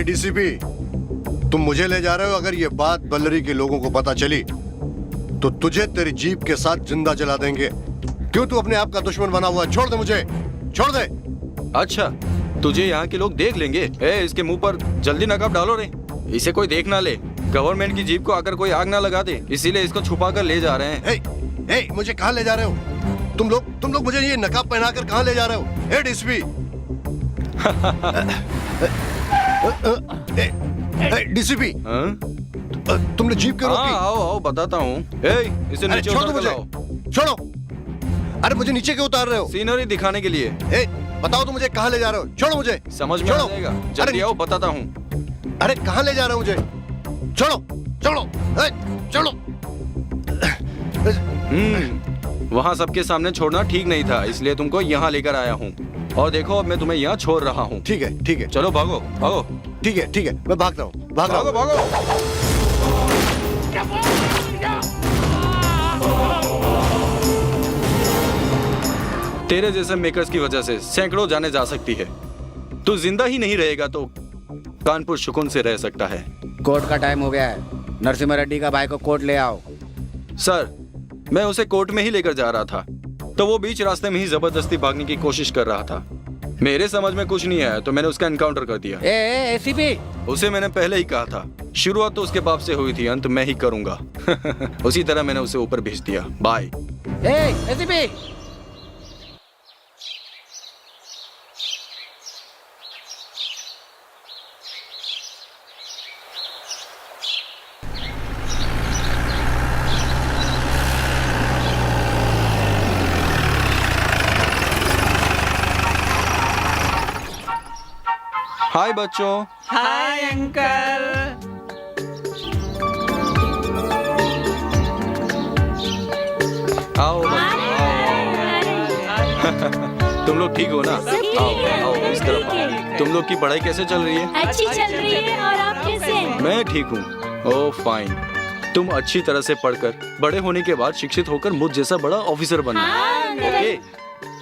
Speaker 5: डीसीपी, तुम मुझे ले जा रहे हो, अगर ये बात बल्लरी के लोगों को पता चली तो तुझे तेरी जीप के साथ जिंदा जला देंगे। क्यों तू अपने आप का दुश्मन बना हुआ है? छोड़ दे मुझे, छोड़ दे।
Speaker 9: अच्छा, तुझे यहाँ के लोग देख लेंगे। इसके मुंह पर जल्दी नकाब डालो रे, इसे कोई देख ना ले, गवर्नमेंट की जीप को आकर कोई आग ना लगा दे, इसीलिए इसको छुपा कर ले जा रहे हैं।
Speaker 5: मुझे कहाँ ले जा रहे हो तुम लोग मुझे ये नकाब पहनाकर कहाँ ले जा रहे हो? डीसीपी, डीसीपी, तुमने जीप क्यों रोकी?
Speaker 9: आओ बताता हूँ। इसे नीचे
Speaker 5: छोड़ो मुझे, छोड़ो। अरे मुझे नीचे क्यों उतार रहे हो?
Speaker 9: सीनरी दिखाने के लिए।
Speaker 5: बताओ तो मुझे कहाँ ले जा रहे हो? छोड़ो मुझे।
Speaker 9: समझ में आ जाएगा, जल्दी आओ बताता हूँ।
Speaker 5: अरे कहाँ ले जा रहे हो मुझे? छोड़ो छोड़ो छोड़ो।
Speaker 9: वहाँ सबके सामने छोड़ना ठीक नहीं था, इसलिए तुमको यहाँ लेकर आया हूँ, और देखो अब मैं तुम्हें यहाँ छोड़ रहा हूँ।
Speaker 5: ठीक है,
Speaker 9: चलो भागो भागो।
Speaker 5: ठीक है, मैं भाग रहा हूँ,
Speaker 9: भागो। तेरे जैसे मेकर्स की वजह से सैकड़ों जाने जा सकती है, तू जिंदा ही नहीं रहेगा तो कानपुर सुकून से रह सकता है।
Speaker 1: कोर्ट का टाइम हो गया है, नरसिम्हा रेड्डी का भाई को कोर्ट ले आओ।
Speaker 9: सर, मैं उसे कोर्ट में ही लेकर जा रहा था, तो वो बीच रास्ते में ही जबरदस्ती भागने की कोशिश कर रहा था। मेरे समझ में कुछ नहीं आया तो मैंने उसका एनकाउंटर कर दिया।
Speaker 1: एसीपी,
Speaker 9: उसे मैंने पहले ही कहा था, शुरुआत तो उसके बाप से हुई थी, अंत मैं ही करूंगा। उसी तरह मैंने उसे ऊपर भेज दिया। बाय।
Speaker 1: एसीपी,
Speaker 9: हाय बच्चों।
Speaker 2: Hi uncle.
Speaker 9: आओ बच्चों, तुम लोग ठीक हो ना? आओ आओ इस तरफ आओ। तुम लोग की पढ़ाई कैसे चल रही है?
Speaker 11: अच्छी चल रही है। और आप कैसे हैं?
Speaker 9: मैं ठीक हूँ। ओह फाइन। तुम अच्छी तरह से पढ़कर बड़े होने के बाद शिक्षित होकर मुझ जैसा बड़ा ऑफिसर बनना। ओके?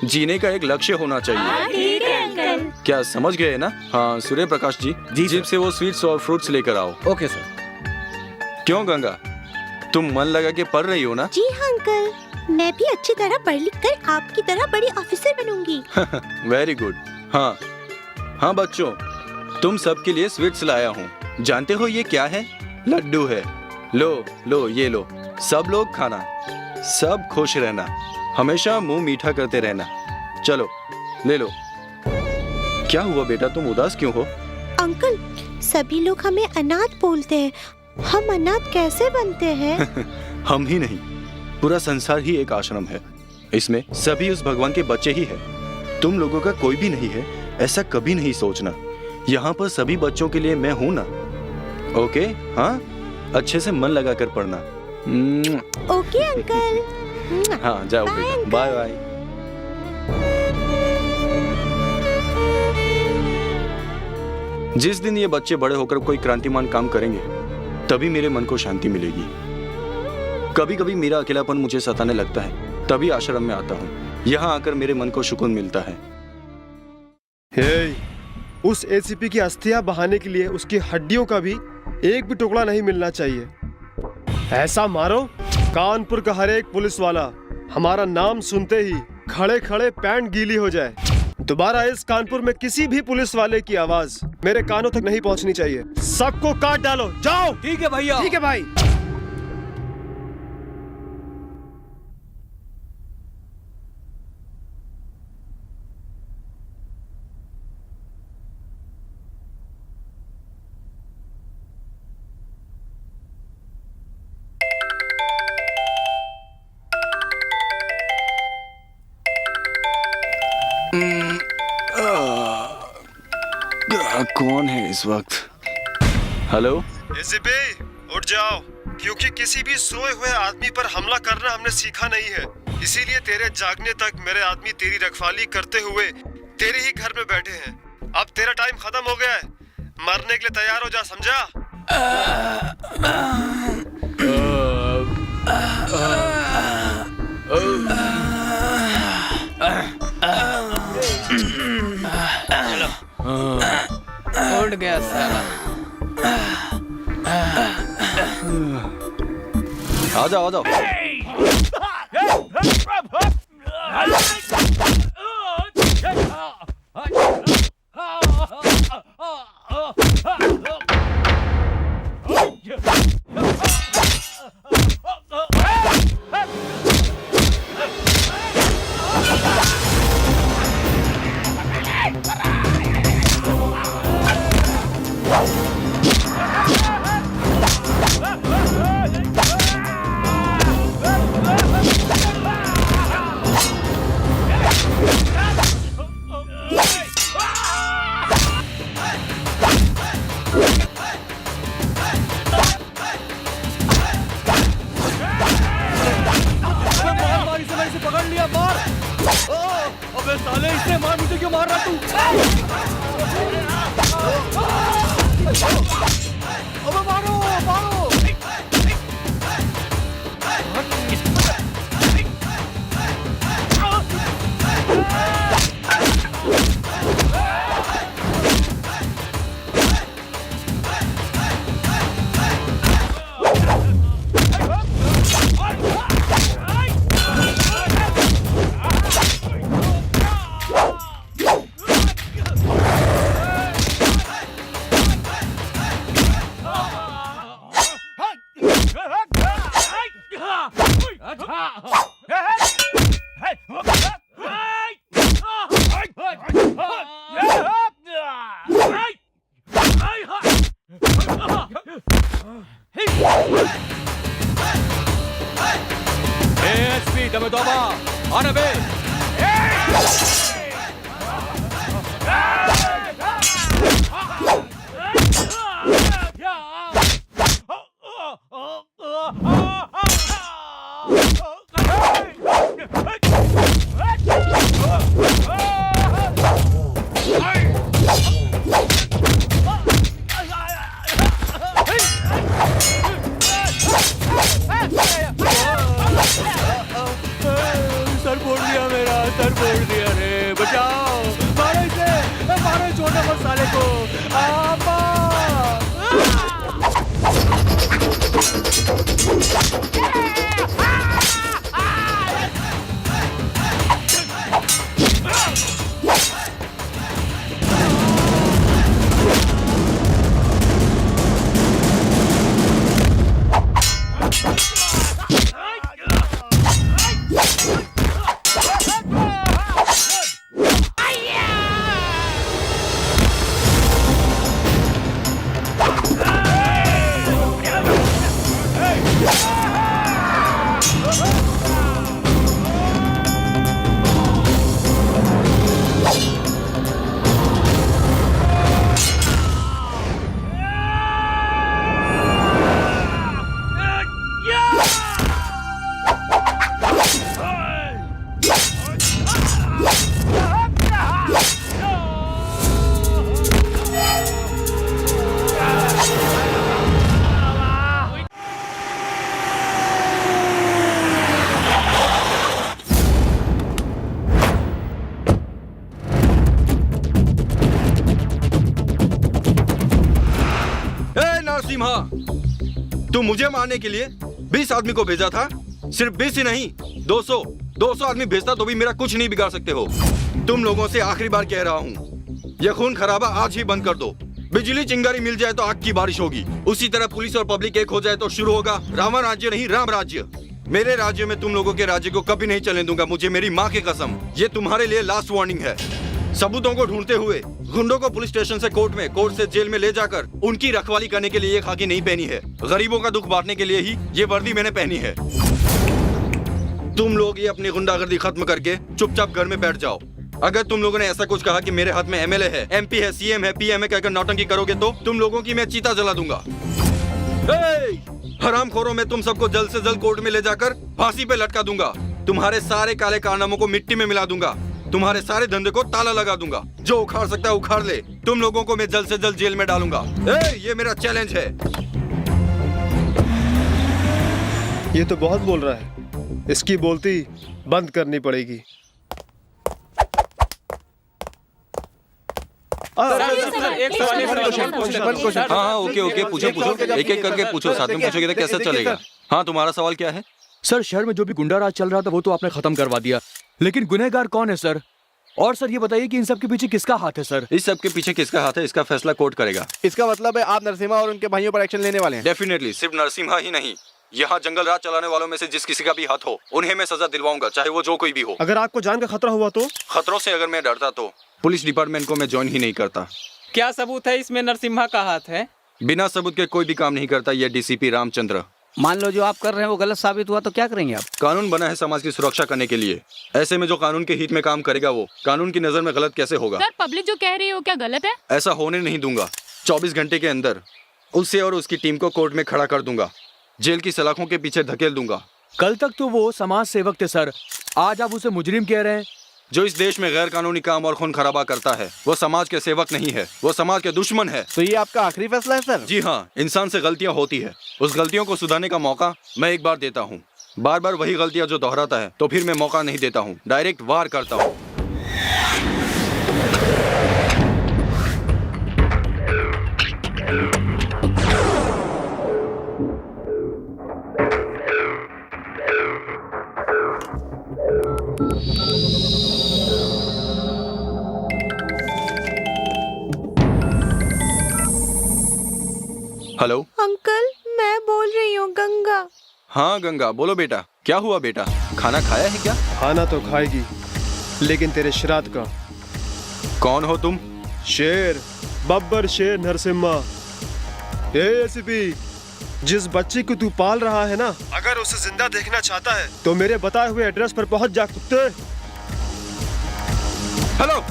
Speaker 9: जीने का एक लक्ष्य होना चाहिए।
Speaker 11: ठीक है अंकल।
Speaker 9: क्या समझ गए ना? हाँ सूर्य प्रकाश जी, जीप से वो स्वीट्स और फ्रूट्स लेकर आओ।
Speaker 1: Okay sir.
Speaker 9: क्यों गंगा, तुम मन लगा के पढ़ रही हो ना?
Speaker 7: जी हाँ अंकल, मैं भी अच्छी तरह पढ़ लिख कर आपकी तरह बड़ी ऑफिसर बनूंगी।
Speaker 9: Very good. हाँ हाँ बच्चों, तुम सबके लिए स्वीट्स लाया हूँ। जानते हो ये क्या है? लड्डू है। लो लो ये लो, सब लोग खाना, सब खुश रहना, हमेशा मुंह मीठा करते रहना। चलो ले लो। क्या हुआ बेटा, तुम उदास क्यों हो?
Speaker 7: अंकल, सभी लोग हमें अनाथ बोलते हैं, हम अनाथ कैसे बनते हैं?
Speaker 9: हम ही नहीं, पूरा संसार ही एक आश्रम है। इसमें सभी उस भगवान के बच्चे ही हैं। तुम लोगों का कोई भी नहीं है, ऐसा कभी नहीं सोचना। यहाँ पर सभी बच्चों के लिए मैं हूँ ना। ओके? हाँ, अच्छे से मन लगा कर पढ़ना।
Speaker 7: Okay uncle.
Speaker 9: हाँ जाओ बेटा, बाय बाय। जिस दिन ये बच्चे बड़े होकर कोई क्रांतिमान काम करेंगे, तभी मेरे मन को शांति मिलेगी। कभी कभी मेरा अकेलापन मुझे सताने लगता है, तभी आश्रम में आता हूँ। यहाँ आकर मेरे मन को सुकून मिलता है।
Speaker 3: हे, उस एसीपी की अस्थियां बहाने के लिए उसकी हड्डियों का भी एक भी टुकड़ा नहीं मिलना चाहिए। ऐसा मारो कानपुर का हर एक पुलिस वाला हमारा नाम सुनते ही खड़े खड़े पैंट गीली हो जाए। दोबारा इस कानपुर में किसी भी पुलिस वाले की आवाज मेरे कानों तक नहीं पहुंचनी चाहिए। सबको काट डालो, जाओ।
Speaker 6: ठीक है भैया।
Speaker 3: ठीक है भाई।
Speaker 9: कौन है इस वक्त? हेलो
Speaker 3: एसीपी, उठ जाओ, क्योंकि किसी भी सोए हुए आदमी पर हमला करना हमने सीखा नहीं है। इसीलिए तेरे जागने तक मेरे आदमी तेरी रखवाली करते हुए तेरे ही घर में बैठे हैं। अब तेरा टाइम खत्म हो गया है, मरने के लिए तैयार हो जा, समझा?
Speaker 2: उठ गया साला।
Speaker 9: आ जाओ आ जाओ।
Speaker 6: पकड़ लिया, मार। अबे साले, इससे मार, मुझे क्यों मार रहा तू? अबे मारो मारो। ASP તમે તો આને બે
Speaker 13: सर फोड़ दिया रे, बचाओ, मारो इसे, मारो इस छोटे मत साले को, आपा।
Speaker 9: तुम मुझे मारने के लिए 20 आदमी को भेजा था। सिर्फ 20 ही नहीं, 200 आदमी भेजता तो भी मेरा कुछ नहीं बिगाड़ सकते हो। तुम लोगों से आखिरी बार कह रहा हूँ, ये खून खराबा आज ही बंद कर दो। बिजली चिंगारी मिल जाए तो आग की बारिश होगी, उसी तरह पुलिस और पब्लिक एक हो जाए तो शुरू होगा रावण राज्य नहीं राम राज्य। मेरे राज्य में तुम लोगों के राज्य को कभी नहीं चलने दूंगा, मुझे मेरी माँ की कसम। ये तुम्हारे लिए लास्ट वार्निंग है। सबूतों को ढूंढते हुए गुंडों को पुलिस स्टेशन से कोर्ट में, कोर्ट से जेल में ले जाकर उनकी रखवाली करने के लिए ये खाकी नहीं पहनी है। गरीबों का दुख बांटने के लिए ही ये वर्दी मैंने पहनी है। तुम लोग ये अपनी गुंडागर्दी खत्म करके चुपचाप घर में बैठ जाओ। अगर तुम लोगों ने ऐसा कुछ कहा कि मेरे हाथ में एमएलए है, एमपी है, सीएम है, पीएम है कहकर नौटंकी करोगे तो तुम लोगों की मैं चीता जला दूंगा। हरामखोरों में तुम सबको जल्द से जल्द कोर्ट में ले जाकर फांसी पे लटका दूंगा। तुम्हारे सारे काले कारनामों को मिट्टी में मिला दूंगा। तुम्हारे सारे धंधे को ताला लगा दूंगा। जो उखाड़ सकता है उखाड़ ले। तुम लोगों को मैं जल्द से जल्द जेल में डालूंगा। ये मेरा चैलेंज है।
Speaker 3: ये तो बहुत बोल रहा है, इसकी बोलती बंद करनी पड़ेगी।
Speaker 9: हाँ ओके पूछो एक एक करके पूछो, साथ में पूछोगे तो कैसे चलेगा। हाँ तुम्हारा सवाल क्या है?
Speaker 6: सर शहर में जो भी गुंडा राज चल रहा था वो तो आपने खत्म करवा दिया, लेकिन गुनहगार कौन है सर? और सर ये बताइए कि इन सब के पीछे किसका हाथ है सर?
Speaker 9: इस सब के पीछे किसका हाथ है इसका फैसला कोर्ट करेगा।
Speaker 4: इसका मतलब है आप नरसिम्हा और उनके भाइयों पर एक्शन लेने वाले हैं?
Speaker 9: डेफिनेटली, सिर्फ नरसिम्हा ही नहीं, यहाँ जंगल राज चलाने वालों में से जिस किसी का भी हाथ हो उन्हें मैं सजा दिलवाऊंगा, चाहे वो जो कोई भी हो।
Speaker 3: अगर आपको जान का खतरा हुआ तो?
Speaker 9: खतरों से अगर मैं डरता तो पुलिस डिपार्टमेंट को मैं ज्वाइन ही नहीं करता।
Speaker 2: क्या सबूत है इसमें नरसिम्हा का हाथ है?
Speaker 9: बिना सबूत के कोई भी काम नहीं करता ये डीसीपी रामचंद्र।
Speaker 14: मान लो जो आप कर रहे हैं वो गलत साबित हुआ तो क्या करेंगे आप?
Speaker 9: कानून बना है समाज की सुरक्षा करने के लिए, ऐसे में जो कानून के हित में काम करेगा वो कानून की नजर में गलत कैसे होगा?
Speaker 8: सर पब्लिक जो कह रही है वो क्या गलत है?
Speaker 9: ऐसा होने नहीं दूंगा। 24 घंटे के अंदर उसे और उसकी टीम को कोर्ट में खड़ा कर दूंगा, जेल की सलाखों के पीछे धकेल दूंगा।
Speaker 6: कल तक तो वो समाज सेवक थे सर, आज आप उसे मुजरिम कह रहे हैं।
Speaker 9: जो इस देश में गैर कानूनी काम और खून खराबा करता है वो समाज के सेवक नहीं है, वो समाज के दुश्मन है।
Speaker 4: तो ये आपका आखिरी फैसला है सर?
Speaker 9: जी हाँ, इंसान से गलतियां होती है, उस गलतियों को सुधारने का मौका मैं एक बार देता हूँ। बार बार वही गलतियां जो दोहराता है तो फिर मैं मौका नहीं देता हूँ, डायरेक्ट वार करता हूँ। हेलो
Speaker 7: अंकल, मैं बोल रही हूँ गंगा।
Speaker 9: हाँ गंगा, बोलो बेटा, क्या हुआ बेटा? खाना खाया है क्या?
Speaker 3: खाना तो खाएगी, लेकिन तेरे श्राद्ध का।
Speaker 9: कौन हो तुम?
Speaker 3: शेर, बब्बर शेर नरसिम्हा। एसीपी, जिस बच्ची को तू पाल रहा है ना, अगर उसे जिंदा देखना चाहता है तो मेरे बताए हुए एड्रेस पर पहुंच जा कुत्ते।
Speaker 9: हेलो,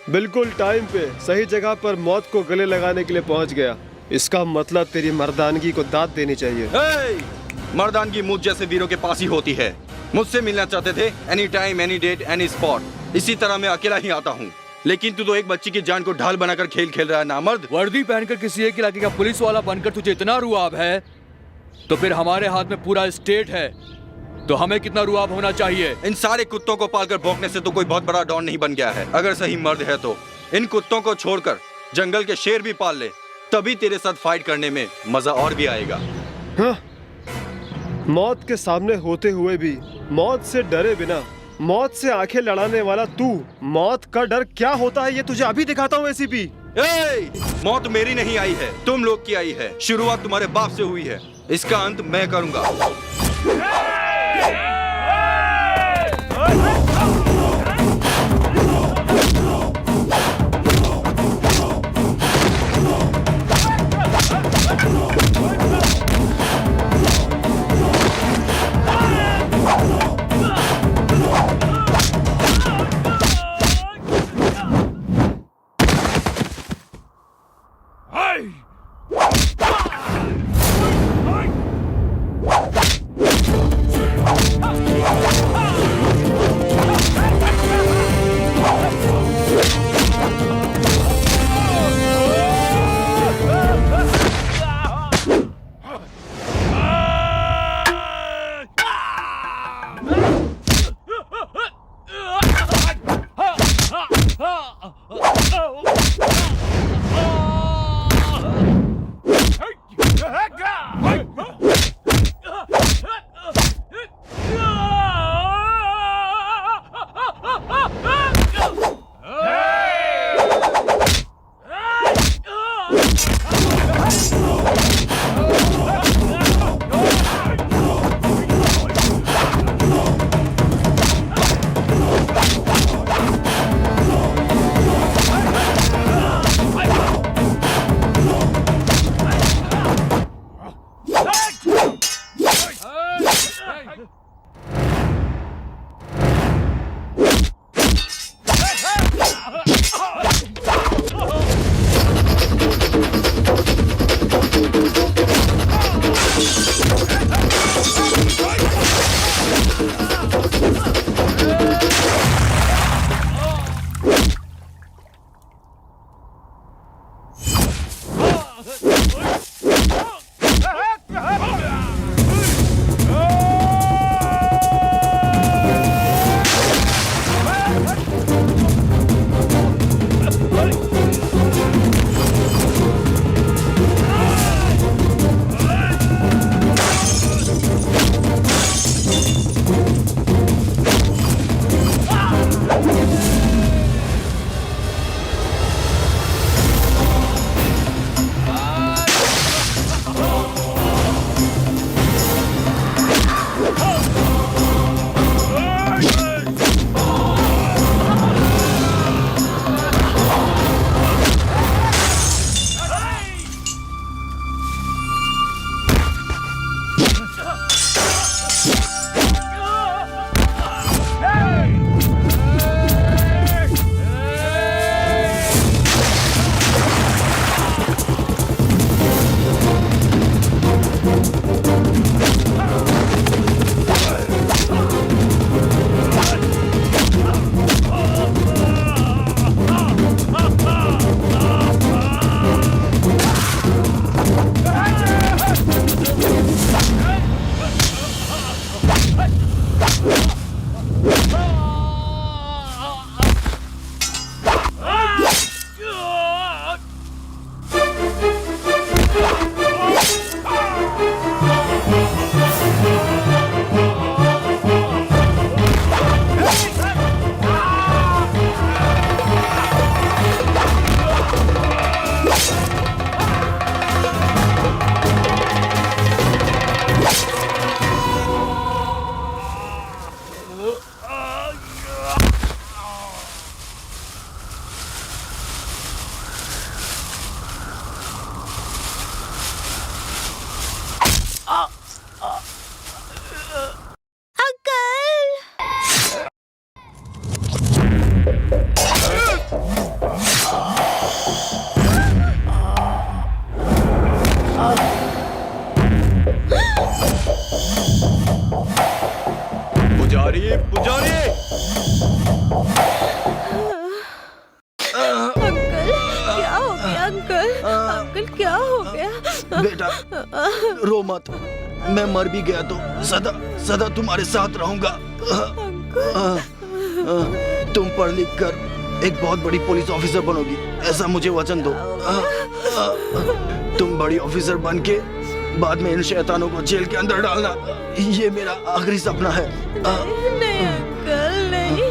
Speaker 3: बिल्कुल टाइम पे सही जगह पर मौत को गले लगाने के लिए पहुंच गया। इसका मतलब तेरी मर्दानगी को दाद देनी चाहिए।
Speaker 9: मर्दानगी मुझ जैसे वीरों के पास ही होती है। मुझसे मिलना चाहते थे, any time, any date, any spot. इसी तरह मैं अकेला ही आता हूँ, लेकिन तू तो एक बच्ची की जान को ढाल बनाकर खेल खेल रहा है नामर्द।
Speaker 13: वर्दी पहनकर किसी एक इलाके का पुलिस वाला बनकर तुझे इतना रुआब है, तो फिर हमारे हाथ में पूरा स्टेट है, तो हमें कितना रुआब होना चाहिए।
Speaker 9: इन सारे कुत्तों को पालकर भौंकने से तो कोई बहुत बड़ा डॉन नहीं बन गया है। अगर सही मर्द है तो इन कुत्तों को छोड़कर जंगल के शेर भी पाल ले, तभी तेरे साथ फाइट करने में मजा और भी आएगा।
Speaker 3: हाँ? मौत के सामने होते हुए भी मौत से डरे बिना मौत से आंखें लड़ाने वाला तू, मौत का डर क्या होता है ये तुझे अभी दिखाता हूँ एसीपी।
Speaker 9: मौत मेरी नहीं आई है, तुम लोग की आई है। शुरुआत तुम्हारे बाप से हुई है, इसका अंत मैं करूंगा। पुजारी पुजारी।
Speaker 7: क्या हो गया अंकल? अंकल क्या हो गया?
Speaker 9: बेटा रो मत, मैं मर भी गया तो सदा सदा तुम्हारे साथ रहूंगा। तुम पढ़ लिख कर एक बहुत बड़ी पुलिस ऑफिसर बनोगी, ऐसा मुझे वचन दो। तुम बड़ी ऑफिसर बन के बाद में इन शैतानों को जेल के अंदर डालना, ये मेरा आखिरी सपना है।
Speaker 7: नहीं अंकल नहीं।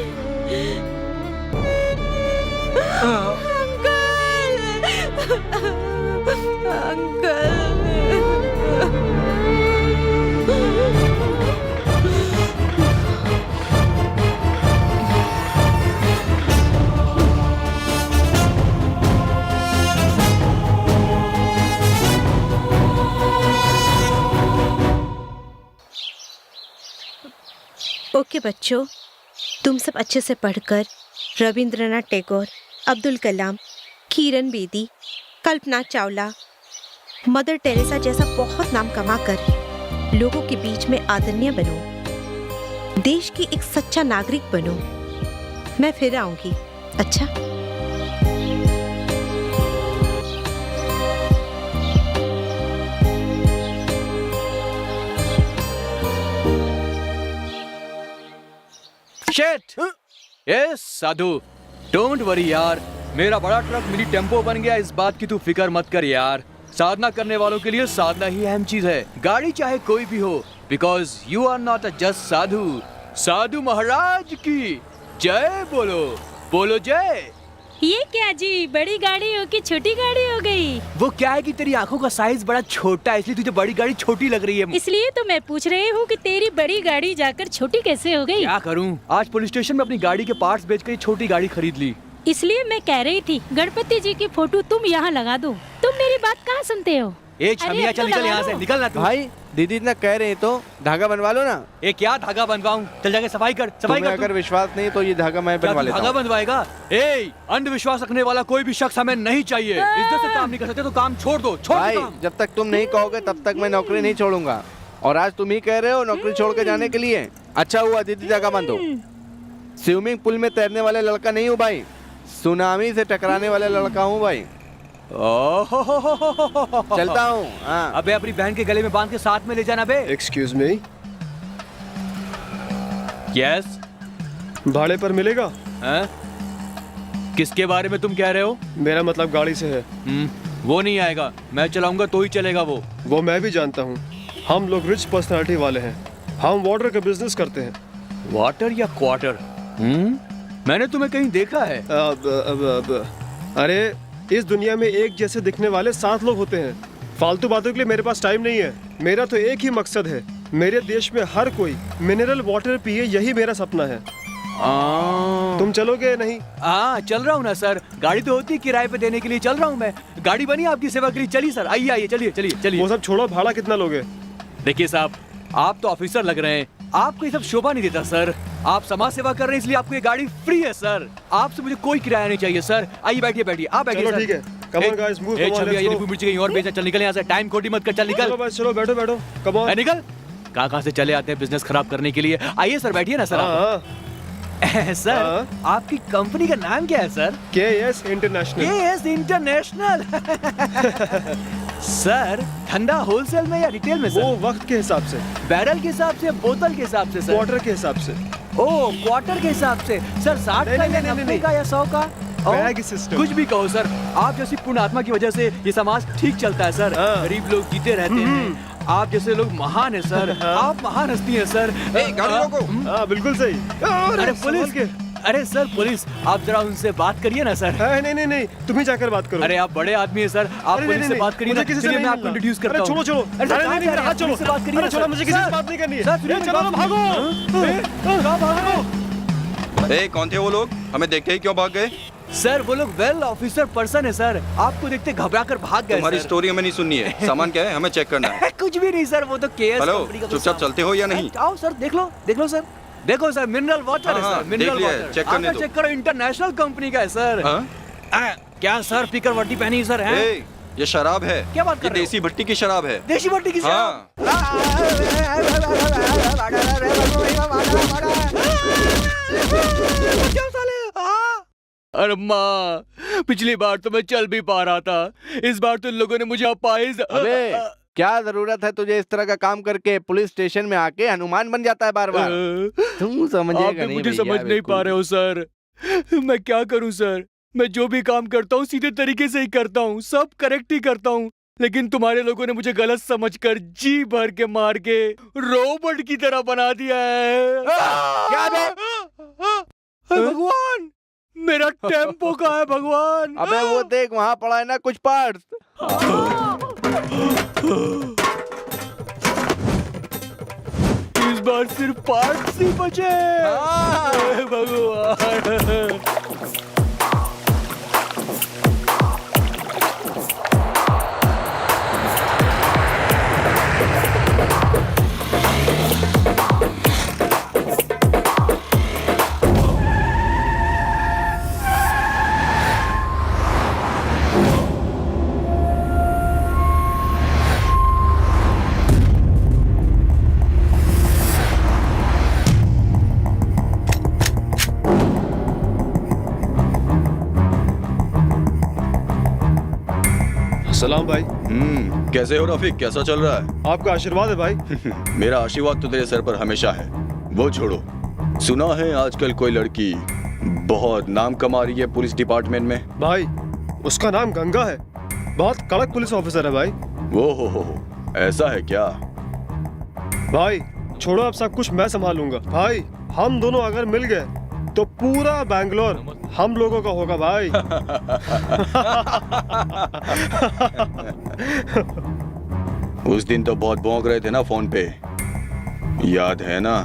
Speaker 7: ओके बच्चों, तुम सब अच्छे से पढ़कर रविंद्रनाथ टैगोर, अब्दुल कलाम, किरण बेदी, कल्पना चावला, मदर टेरेसा जैसा बहुत नाम कमाकर लोगों के बीच में आदरणीय बनो, देश की एक सच्चा नागरिक बनो। मैं फिर आऊंगी। अच्छा?
Speaker 6: Shit! Yes Sadhu, don't worry यार, मेरा बड़ा ट्रक मिनी टेम्पो बन गया, इस बात की तू फिक्र मत कर यार। साधना करने वालों के लिए साधना ही अहम चीज है, गाड़ी चाहे कोई भी हो, because you are not a just sadhu. साधु महाराज की जय बोलो, बोलो जय।
Speaker 11: ये क्या जी, बड़ी गाड़ी हो कि छोटी गाड़ी हो गई?
Speaker 6: वो क्या है कि तेरी आंखों का साइज बड़ा छोटा है, इसलिए तुझे बड़ी गाड़ी छोटी लग रही है।
Speaker 11: इसलिए तो मैं पूछ रही हूँ कि तेरी बड़ी गाड़ी जाकर छोटी कैसे हो गई?
Speaker 6: क्या करूँ, आज पुलिस स्टेशन में अपनी गाड़ी के पार्ट्स बेचकर छोटी गाड़ी खरीद ली।
Speaker 11: इसलिए मैं कह रही थी गणपति जी की फोटो तुम यहाँ लगा दो। तुम मेरी बात कहाँ सुनते हो?
Speaker 6: ए छमिया, चल निकल यहाँ से, निकल ना तू।
Speaker 4: भाई दीदी इतना कह रहे हैं तो धागा बनवा लो ना।
Speaker 6: ए क्या धागा बनवाऊं, चल जाके सफाई कर, सफाई कर।
Speaker 4: अगर विश्वास नहीं तो ये धागा मैं बनवा लेता हूं।
Speaker 6: धागा बनवाएगा? ए अंधविश्वास रखने वाला कोई भी शख्स हमें नहीं चाहिए। इज्जत से काम नहीं कर सकते तो काम छोड़ दो, छोड़
Speaker 4: भाई
Speaker 6: दो काम।
Speaker 4: जब तक तुम नहीं कहोगे तब तक मैं नौकरी नहीं छोड़ूंगा, और आज तुम ही कह रहे हो नौकरी छोड़ के जाने के लिए। अच्छा हुआ दीदी धागा बंद हो। स्विमिंग पूल में तैरने वाले लड़का नहीं हूँ भाई, सुनामी से टकराने वाला लड़का हूँ भाई। चलता हूँ। हाँ।
Speaker 6: अबे अपनी बहन के गले में बांध के साथ में ले जाना बे।
Speaker 3: एक्सक्यूज मी,
Speaker 6: यस,
Speaker 3: भाड़े पर मिलेगा?
Speaker 6: किसके बारे में तुम कह रहे हो?
Speaker 3: मेरा मतलब गाड़ी से है।
Speaker 6: वो नहीं आएगा, मैं चलाऊंगा तो ही चलेगा वो
Speaker 3: मैं भी जानता हूँ, हम लोग रिच पर्सनालिटी वाले हैं, हम वाटर का बिजनेस करते हैं।
Speaker 6: वाटर या क्वार्टर? मैंने तुम्हें कहीं देखा है।
Speaker 3: अरे इस दुनिया में एक जैसे दिखने वाले 7 लोग होते हैं। फालतू बातों के लिए मेरे पास टाइम नहीं है। मेरा तो एक ही मकसद है, मेरे देश में हर कोई मिनरल वाटर पिए, यही मेरा सपना है। तुम चलोगे? नहीं?
Speaker 6: हाँ चल रहा हूँ ना सर, गाड़ी तो होती है किराए पे देने के लिए, चल रहा हूँ मैं। गाड़ी बनी आपकी सेवा के लिए, चलिए सर, आइए आइए, चलिए चलिए चलिए।
Speaker 3: वो सब छोड़ो, भाड़ा कितना लोगे?
Speaker 6: देखिए साहब, आप तो ऑफिसर लग रहे हैं, आपको ये सब शोभा नहीं देता सर। आप समाज सेवा कर रहे हैं इसलिए आपको ये गाड़ी फ्री है सर। आपसे मुझे कोई किराया नहीं चाहिए सर। आइए बैठिए बैठिए, आप बैठिए।
Speaker 3: चलो ठीक है, come on guys, move, come on,
Speaker 6: ये नींबू मिर्ची कहीं और बेचना, चल निकल यहाँ से, टाइम खोटी मत कर, चल निकल।
Speaker 3: चलो बस, चलो बैठो बैठो, कम ऑन।
Speaker 6: निकल, कहाँ से चले आते हैं बिजनेस खराब करने के लिए। आइए सर, बैठिए ना सर। सर आपकी कंपनी का नाम क्या है sir?
Speaker 3: KS international.
Speaker 6: KS international. Sir ठंडा होलसेल में या रिटेल में सर?
Speaker 3: वो वक्त के हिसाब से,
Speaker 6: बैरल के हिसाब से, बोतल के हिसाब से सर?
Speaker 3: क्वार्टर के हिसाब से।
Speaker 6: ओह क्वार्टर के हिसाब से सर, 60 का या 90 का या 100 का?
Speaker 3: Bag system.
Speaker 6: कुछ भी कहो सर, आप जैसी पुण्यात्मा की वजह से ये समाज ठीक चलता है सर। गरीब लोग जीते रहते हैं, आप जैसे लोग महान है सर। आप महान हस्ती हैं सर।
Speaker 3: गाड़ी रोको। हाँ बिल्कुल सही।
Speaker 6: अरे पुलिस के, अरे सर पुलिस, आप जरा उनसे बात करिए ना सर।
Speaker 3: नहीं नहीं नहीं, तुम ही जाकर बात करो।
Speaker 6: अरे आप बड़े आदमी हैं सर, आप पुलिस से बात करिए ना। चलिए मैं आपको इंट्रोड्यूस करता हूँ।
Speaker 3: छोड़ो छोड़ो,
Speaker 6: अरे नहीं हाथ छोड़ो, बात करिए।
Speaker 3: छोड़ो, मुझे किसी से बात नहीं करनी है।
Speaker 6: चलो भागो, भागो।
Speaker 9: कौन थे वो लोग? हमें देखते ही क्यों भाग गए?
Speaker 6: सर वो लोग वेल ऑफिसर पर्सन है सर, आपको देखते घबरा कर भाग गए।
Speaker 9: तुम्हारी स्टोरी हमें नहीं सुननी है, सामान क्या है हमें चेक करना है।
Speaker 6: कुछ भी नहीं सर, वो तो KS कंपनी का।
Speaker 9: चुपचाप चलते हो या नहीं?
Speaker 6: आओ सर, देख लो सर, देखो सर, मिनरल वाटर है सर, मिनरल वाटर।
Speaker 9: चेक करने दो।
Speaker 6: चेक करो, इंटरनेशनल कंपनी का है सर। क्या सर पीकर वर्दी पहनी सर है?
Speaker 9: ये शराब है।
Speaker 6: क्या बात कर रहे हो?
Speaker 9: देसी भट्टी की शराब है।
Speaker 6: देसी भट्टी की शराब?
Speaker 13: अरे माँ, पिछली बार तो मैं चल भी पा रहा था, इस बार तो इन लोगों ने मुझे अपाहिज।
Speaker 4: अबे क्या जरूरत है तुझे इस तरह का काम करके? पुलिस स्टेशन में आके हनुमान बन जाता है बार बार। तुम समझेगा
Speaker 13: आप भी
Speaker 4: नहीं
Speaker 13: मुझे
Speaker 4: भैया,
Speaker 13: समझ नहीं
Speaker 4: बिल्कुल
Speaker 13: पा रहे हो सर। मैं क्या करूं सर? मैं जो भी काम करता हूँ सीधे तरीके से ही करता हूँ, सब करेक्ट ही करता हूँ, लेकिन तुम्हारे लोगों ने मुझे गलत समझकर जी भर के मार के रोबोट की तरह बना दिया है।
Speaker 4: क्या बे?
Speaker 13: भगवान, मेरा टेम्पो कहाँ है भगवान?
Speaker 4: अबे वो देख वहाँ पड़ा है ना कुछ पार्ट्स।
Speaker 13: इस बार सिर्फ पार्ट्स ही बचे। हे भगवान।
Speaker 3: सलाम भाई।
Speaker 9: कैसे हो रफीक, कैसा चल रहा है?
Speaker 3: आपका आशीर्वाद है भाई।
Speaker 9: मेरा आशीर्वाद तो तेरे सर पर हमेशा है। वो छोड़ो, सुना है आजकल कोई लड़की बहुत नाम कमा रही है पुलिस डिपार्टमेंट में।
Speaker 3: भाई उसका नाम गंगा है, बहुत कड़क पुलिस ऑफिसर है भाई।
Speaker 9: वो हो, ऐसा है क्या?
Speaker 3: भाई छोड़ो, अब सब कुछ मैं संभालूंगा। भाई हम दोनों अगर मिल गए तो पूरा बैंगलोर हम लोगों का होगा भाई।
Speaker 9: उस दिन तो बहुत भौंक रहे थे ना फोन पे, याद है ना?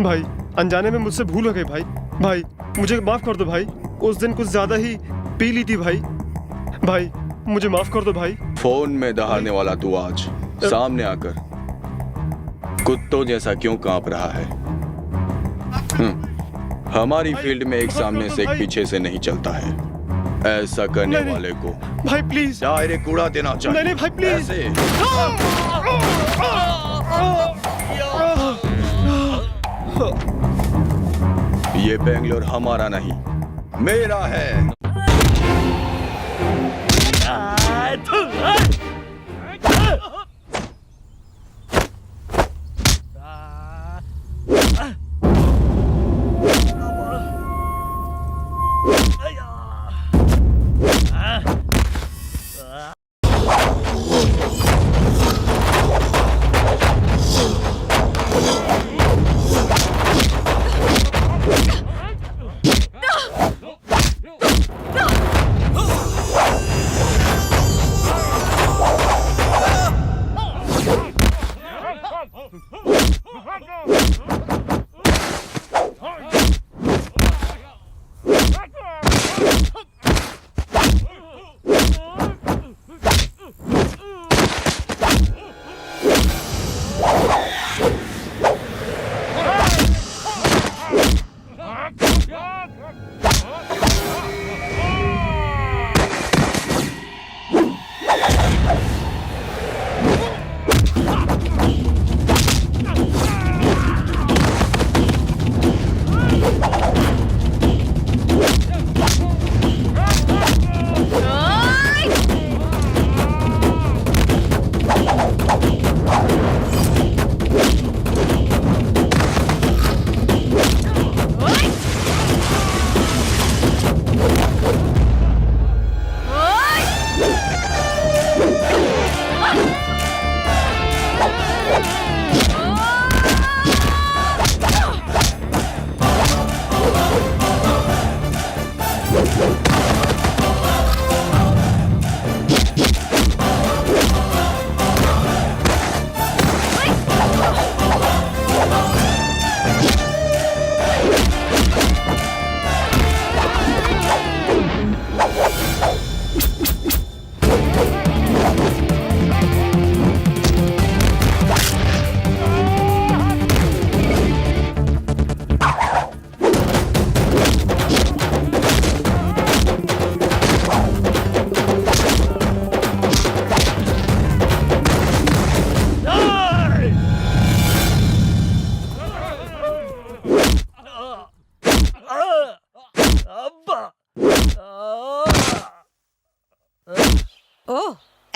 Speaker 3: भाई अनजाने में मुझसे भूल हो गई भाई। भाई मुझे माफ कर दो भाई, उस दिन कुछ ज्यादा ही पी ली थी भाई। भाई मुझे माफ कर दो भाई।
Speaker 9: फोन में दहाड़ने वाला तू आज सामने आकर कुत्तों जैसा क्यों कांप रहा है? हमारी फील्ड में एक सामने से एक पीछे से नहीं चलता है। ऐसा करने वाले को
Speaker 3: भाई प्लीज
Speaker 9: डायरेक्ट उड़ा देना चाहिए।
Speaker 3: नहीं भाई प्लीज।
Speaker 9: ये बेंगलोर हमारा नहीं, मेरा है।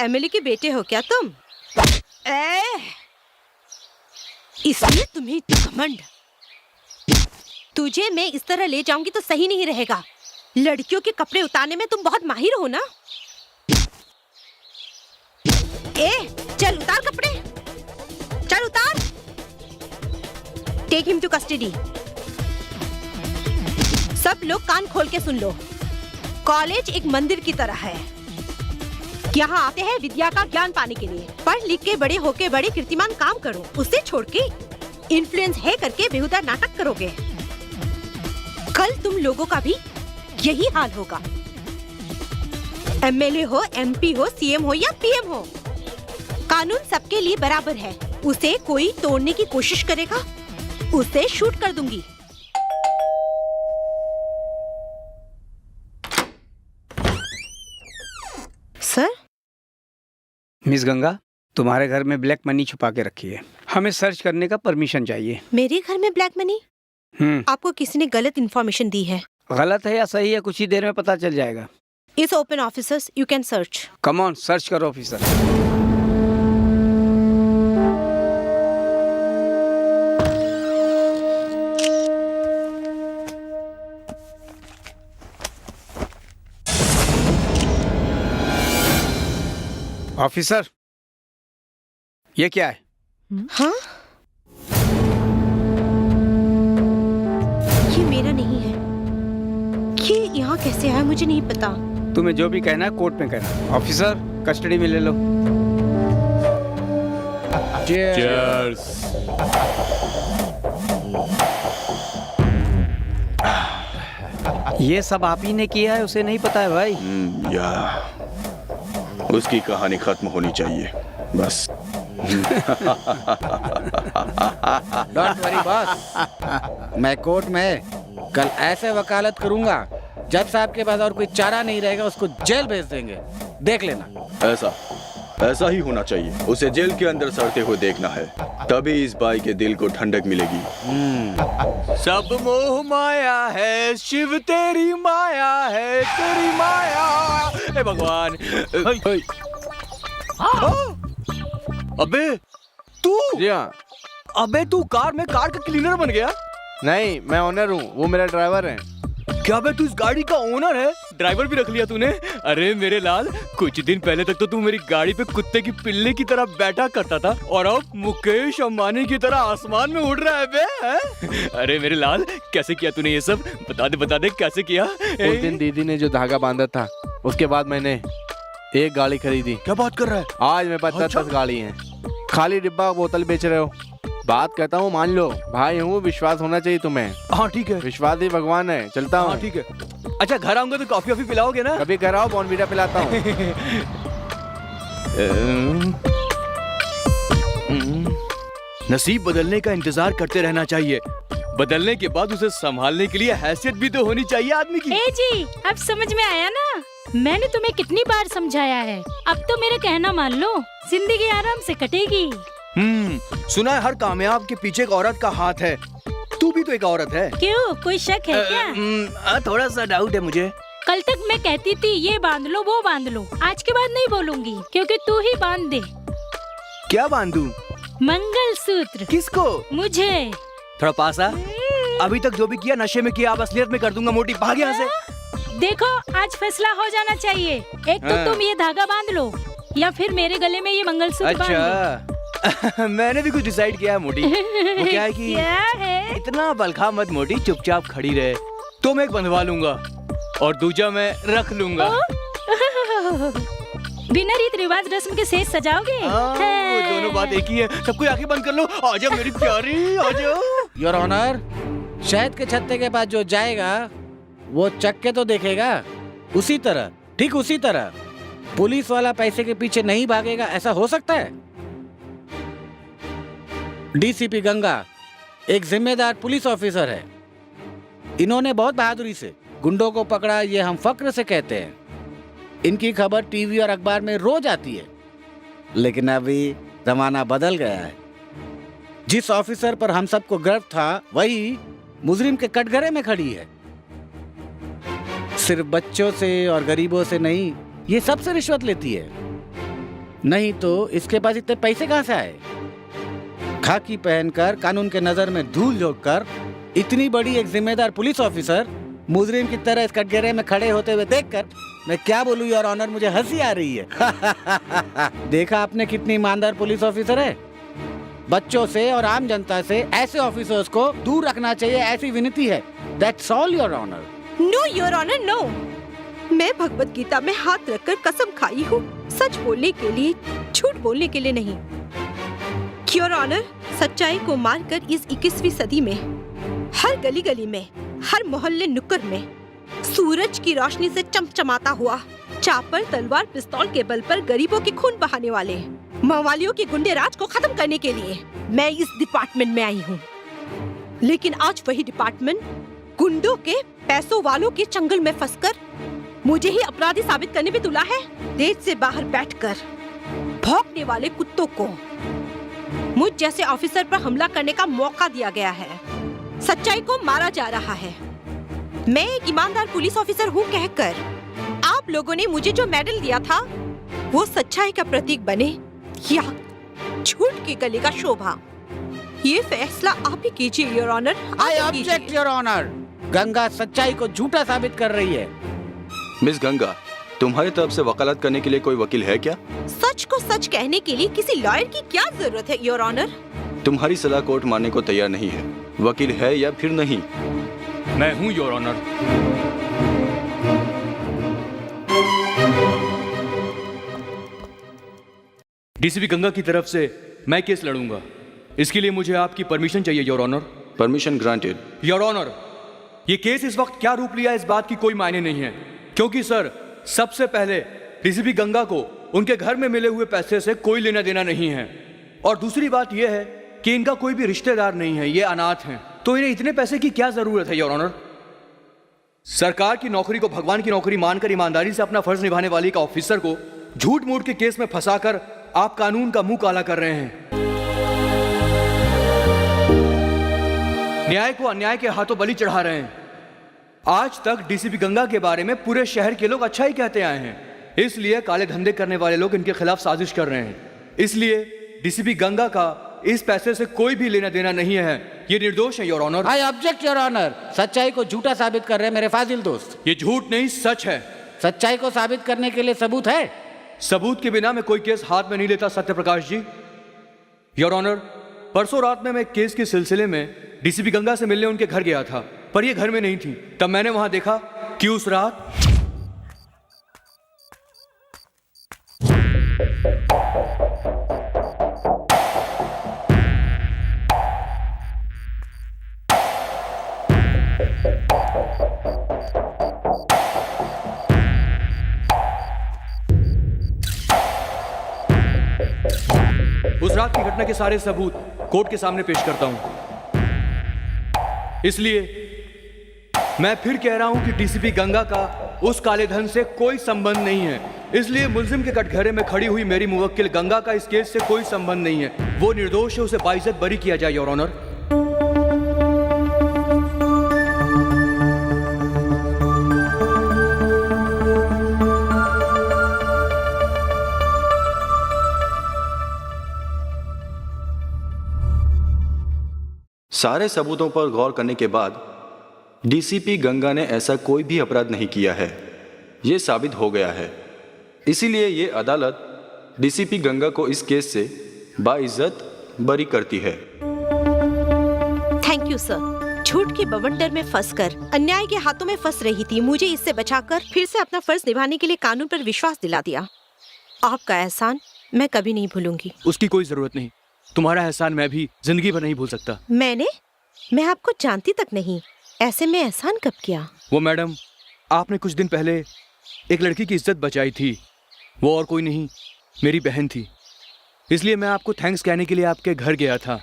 Speaker 7: एमएलए के बेटे हो क्या तुम? इसलिए तुम्हें इतना घमंड। तुझे मैं इस तरह ले जाऊंगी तो सही नहीं रहेगा। लड़कियों के कपड़े उतारने में तुम बहुत माहिर हो ना? चल उतार कपड़े, चल उतार। Take him to custody. सब लोग कान खोल के सुन लो। कॉलेज एक मंदिर की तरह है। यहाँ आते हैं विद्या का ज्ञान पाने के लिए। पढ़ लिख के बड़े होके बड़े कीर्तिमान काम करो। उसे छोड़ के इन्फ्लुएंस है करके बेहुदा नाटक करोगे। कल तुम लोगों का भी यही हाल होगा। एमएलए हो, एमपी हो, सीएम हो या पीएम हो, कानून सबके लिए बराबर है। उसे कोई तोड़ने की कोशिश करेगा, उसे शूट कर दूंगी। सर?
Speaker 14: मिस गंगा, तुम्हारे घर में ब्लैक मनी छुपा के रखी है। हमें सर्च करने का परमिशन चाहिए।
Speaker 7: मेरे घर में ब्लैक मनी? आपको किसी ने गलत इन्फॉर्मेशन दी है।
Speaker 14: गलत है या सही है कुछ ही देर में पता चल जाएगा।
Speaker 7: It's open officers, you can search.
Speaker 14: Come on, search करो ऑफिसर। ऑफिसर, ये क्या है?
Speaker 7: हाँ? ये मेरा नहीं है। ये यहाँ कैसे आया मुझे नहीं पता।
Speaker 14: तुम्हें जो भी कहना है कोर्ट में कहना। ऑफिसर, कस्टडी में ले लो।
Speaker 9: Cheers.
Speaker 14: ये सब आप ही ने किया है, उसे नहीं पता है भाई।
Speaker 9: या उसकी कहानी खत्म होनी चाहिए बस।
Speaker 1: डोंट वरी बॉस, मैं कोर्ट में कल ऐसे वकालत करूंगा, जज साहब के पास और कोई चारा नहीं रहेगा, उसको जेल भेज देंगे। देख लेना।
Speaker 9: ऐसा ही होना चाहिए। उसे जेल के अंदर सड़ते हुए देखना है, तभी इस भाई के दिल को ठंडक मिलेगी।
Speaker 13: सब मोह माया है, शिव तेरी माया है, तेरी माया। हे भगवान। अबे तू?
Speaker 4: जी हाँ।
Speaker 13: अबे तू कार का क्लीनर बन गया?
Speaker 4: नहीं, मैं ओनर हूँ, वो मेरा ड्राइवर है।
Speaker 13: क्या बे, तू इस गाड़ी का ओनर है? ड्राइवर भी रख लिया तूने? अरे मेरे लाल, कुछ दिन पहले तक तो तू मेरी गाड़ी पे कुत्ते की पिल्ले की तरह बैठा करता था, और अब मुकेश अंबानी की तरह आसमान में उड़ रहा है बे, है? अरे मेरे लाल, कैसे किया तूने ये सब? बता दे कैसे किया?
Speaker 4: उस दिन दीदी ने जो धागा बांधा था, उसके बाद मैंने एक गाड़ी खरीदी।
Speaker 13: क्या बात कर रहा है?
Speaker 4: आज मेरे पास 10 गाड़ी हैं। खाली डिब्बा बोतल बेच रहे हो? बात कहता हूँ मान लो, भाई हूँ, विश्वास होना चाहिए तुम्हें।
Speaker 13: हाँ ठीक है।
Speaker 4: विश्वास ही भगवान है, चलता हूँ।
Speaker 13: हाँ ठीक है। अच्छा, घर आऊंगा तो कॉफी वॉफी पिलाओगे ना?
Speaker 4: कभी घर आओ, बॉर्नवीटा पिलाता हूँ।
Speaker 13: नसीब बदलने का इंतजार करते रहना चाहिए, बदलने के बाद उसे संभालने के लिए हैसियत भी तो होनी चाहिए आदमी की।
Speaker 11: ए जी, अब समझ में आया ना? मैंने तुम्हें कितनी बार समझाया है, अब तो मेरा कहना मान लो, जिंदगी आराम से कटेगी।
Speaker 13: सुना है हर कामयाब के पीछे एक औरत का हाथ है। तू भी तो एक औरत है।
Speaker 11: क्यों, कोई शक है क्या?
Speaker 13: थोड़ा सा डाउट है मुझे।
Speaker 11: कल तक मैं कहती थी ये बांध लो वो बांध लो, आज के बाद नहीं बोलूंगी, क्योंकि तू ही बांध दे।
Speaker 13: क्या बांधू?
Speaker 11: मंगलसूत्र।
Speaker 13: किसको?
Speaker 11: मुझे।
Speaker 13: थोड़ा पास आ। अभी तक जो भी किया नशे में किया, अब असलियत में कर दूंगा। मोटी, भाग यहाँ से।
Speaker 11: देखो, आज फैसला हो जाना चाहिए। एक तो तुम ये धागा बांध लो, या फिर मेरे गले में ये मंगलसूत्र बांध लो।
Speaker 13: मैंने भी कुछ डिसाइड किया है मोटी। वो क्या है कि
Speaker 11: क्या है?
Speaker 13: इतना बलखा मत मोटी, चुपचाप खड़ी रहे। तो मैं एक बंधवा लूंगा और दूजा मैं रख लूंगा।
Speaker 11: बिना रीत रिवाज रस्म के सेज सजाओगे?
Speaker 13: वो दोनों बात एक ही है। सबको आंखें बंद कर लो। आजा मेरी प्यारी, आजा।
Speaker 1: योर ऑनर, शहद के छत्ते के पास जो जाएगा वो चक्के तो देखेगा। उसी तरह, ठीक उसी तरह पुलिस वाला पैसे के पीछे नहीं भागेगा, ऐसा हो सकता है? डीसीपी गंगा एक जिम्मेदार पुलिस ऑफिसर है। इन्होंने बहुत बहादुरी से गुंडों को पकड़ा, ये हम फक्र से कहते हैं। इनकी खबर टीवी और अखबार में रोज आती है। लेकिन अभी जमाना बदल गया है। जिस ऑफिसर पर हम सबको गर्व था, वही मुजरिम के कटघरे में खड़ी है। सिर्फ बच्चों से और गरीबों से नहीं, ये सबसे रिश्वत लेती है। नहीं तो इसके पास इतने पैसे कहाँ से आए? खाकी पहनकर कानून के नजर में धूल झोंक कर इतनी बड़ी एक जिम्मेदार पुलिस ऑफिसर मुजरिम की तरह इस कटघरे में खड़े होते हुए देखकर मैं क्या बोलूं योर ऑनर, मुझे हंसी आ रही है। देखा आपने कितनी ईमानदार पुलिस ऑफिसर है। बच्चों से और आम जनता से ऐसे ऑफिसर्स को दूर रखना चाहिए, ऐसी विनती है। That's all your honour.
Speaker 7: No your honour, no. मैं भगवत गीता में हाथ रखकर कसम खाई हूँ, सच बोलने के लिए, झूठ बोलने के लिए नहीं। योर ऑनर, सच्चाई को मारकर इस 21वीं सदी में हर गली गली में, हर मोहल्ले नुक्कड़ में सूरज की रोशनी से चमचमाता हुआ, चापर तलवार पिस्तौल के बल पर गरीबों के खून बहाने वाले मवालियों के गुंडे राज को खत्म करने के लिए मैं इस डिपार्टमेंट में आई हूँ। लेकिन आज वही डिपार्टमेंट गुंडों के, पैसों वालों के चंगुल में फंसकर मुझे ही अपराधी साबित करने में तुला है। देश से बाहर बैठकर भौंकने वाले कुत्तों को मुझ जैसे ऑफिसर पर हमला करने का मौका दिया गया है। सच्चाई को मारा जा रहा है। मैं एक ईमानदार पुलिस ऑफिसर हूँ कहकर आप लोगों ने मुझे जो मेडल दिया था वो सच्चाई का प्रतीक बने या झूठ की गले का शोभा, ये फैसला आप ही कीजिए your honour.
Speaker 1: I object your honour. Ganga सच्चाई को झूठा साबित कर रही है।
Speaker 9: मिस गंगा, तुम्हारी तरफ से वकालत करने के लिए कोई वकील है क्या?
Speaker 7: सच को सच कहने के लिए किसी लॉयर की क्या जरूरत है योर ऑनर?
Speaker 9: तुम्हारी सलाह कोर्ट मानने को तैयार नहीं है। वकील है या फिर नहीं?
Speaker 13: मैं हूँ योर ऑनर। डीसीपी गंगा की तरफ से मैं केस लड़ूंगा। इसके लिए मुझे आपकी परमिशन चाहिए your honour.
Speaker 9: Permission granted.
Speaker 13: Your honour, ये केस इस वक्त क्या रूप लिया इस बात की कोई मायने नहीं है, क्योंकि सर सबसे पहले डीसीपी गंगा को उनके घर में मिले हुए पैसे से कोई लेना देना नहीं है, और दूसरी बात यह है कि इनका कोई भी रिश्तेदार नहीं है, ये अनाथ हैं, तो इन्हें इतने पैसे की क्या जरूरत है योर ऑनर। सरकार की नौकरी को भगवान की नौकरी मानकर ईमानदारी से अपना फर्ज निभाने वाली का ऑफिसर को झूठ मूठ के केस में फंसाकर आप कानून का मुंह काला कर रहे हैं। न्याय को अन्याय के हाथों बलि चढ़ा रहे हैं। आज तक डीसीपी गंगा के बारे में पूरे शहर के लोग अच्छा ही कहते आए हैं, इसलिए काले धंधे करने वाले लोग इनके खिलाफ साजिश कर रहे हैं। इसलिए डीसीपी गंगा का इस पैसे से कोई भी लेना देना नहीं है, ये निर्दोष है your honour.
Speaker 1: I object your honour. सच्चाई को झूठा साबित कर रहे हैं मेरे फाजिल दोस्त।
Speaker 13: ये झूठ नहीं सच है।
Speaker 1: सच्चाई को साबित करने के लिए सबूत है?
Speaker 13: सबूत के बिना मैं कोई केस हाथ में नहीं लेता सत्यप्रकाश जी। योर ऑनर, परसों रात में मैं केस के सिलसिले में डीसीपी गंगा से मिलने उनके घर गया था, पर ये घर में नहीं थी। तब मैंने वहां देखा कि उस रात की घटना के सारे सबूत कोर्ट के सामने पेश करता हूं। इसलिए मैं फिर कह रहा हूं कि डीसीपी गंगा का उस काले धन से कोई संबंध नहीं है। इसलिए मुलजिम के कटघरे में खड़ी हुई मेरी मुवक्किल गंगा का इस केस से कोई संबंध नहीं है। वो निर्दोष है, उसे बाइज्जत बरी किया जाए योर ऑनर।
Speaker 9: सारे सबूतों पर गौर करने के बाद डीसीपी गंगा ने ऐसा कोई भी अपराध नहीं किया है, ये साबित हो गया है। इसीलिए ये अदालत डीसीपी गंगा को इस केस से बाइज्जत बरी करती है।
Speaker 7: Thank you sir. झूठ के बवंडर में फंसकर अन्याय के हाथों में फंस रही थी, मुझे इससे बचाकर फिर से अपना फर्ज निभाने के लिए कानून पर विश्वास दिला दिया। आपका एहसान मैं कभी नहीं भूलूंगी।
Speaker 13: उसकी कोई जरूरत नहीं, तुम्हारा एहसान मैं भी जिंदगी भर नहीं भूल सकता।
Speaker 7: मैं आपको जानती तक नहीं, ऐसे में एहसान कब किया?
Speaker 13: वो मैडम, आपने कुछ दिन पहले एक लड़की की इज्जत बचाई थी, वो और कोई नहीं मेरी बहन थी। इसलिए मैं आपको थैंक्स कहने के लिए आपके घर गया था।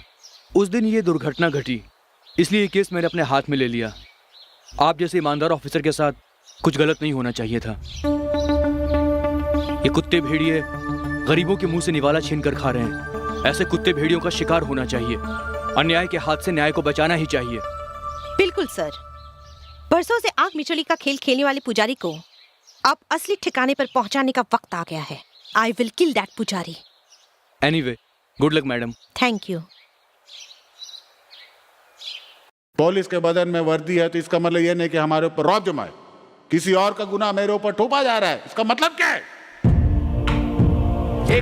Speaker 13: उस दिन ये दुर्घटना घटी, इसलिए ये केस मैंने अपने हाथ में ले लिया। आप जैसे ईमानदार ऑफिसर के साथ कुछ गलत नहीं होना चाहिए था। ये कुत्ते भेड़िए गरीबों के मुंह से निवाला छीन कर खा रहे हैं। ऐसे कुत्ते भेड़ियों का शिकार होना चाहिए। अन्याय के हाथ से न्याय को बचाना ही चाहिए।
Speaker 7: बिल्कुल सर। बरसों से आग मिचोली का खेल खेलने वाले पुजारी को अब असली ठिकाने पर पहुंचाने का वक्त आ गया है। I will kill that पुजारी.
Speaker 6: Anyway, good luck, madam.
Speaker 7: Thank you.
Speaker 15: Police के बदन में वर्दी है तो इसका मतलब ये नहीं कि हमारे ऊपर रौब जमाए. किसी और का गुनाह मेरे ऊपर थोपा जा रहा है. इसका मतलब क्या है?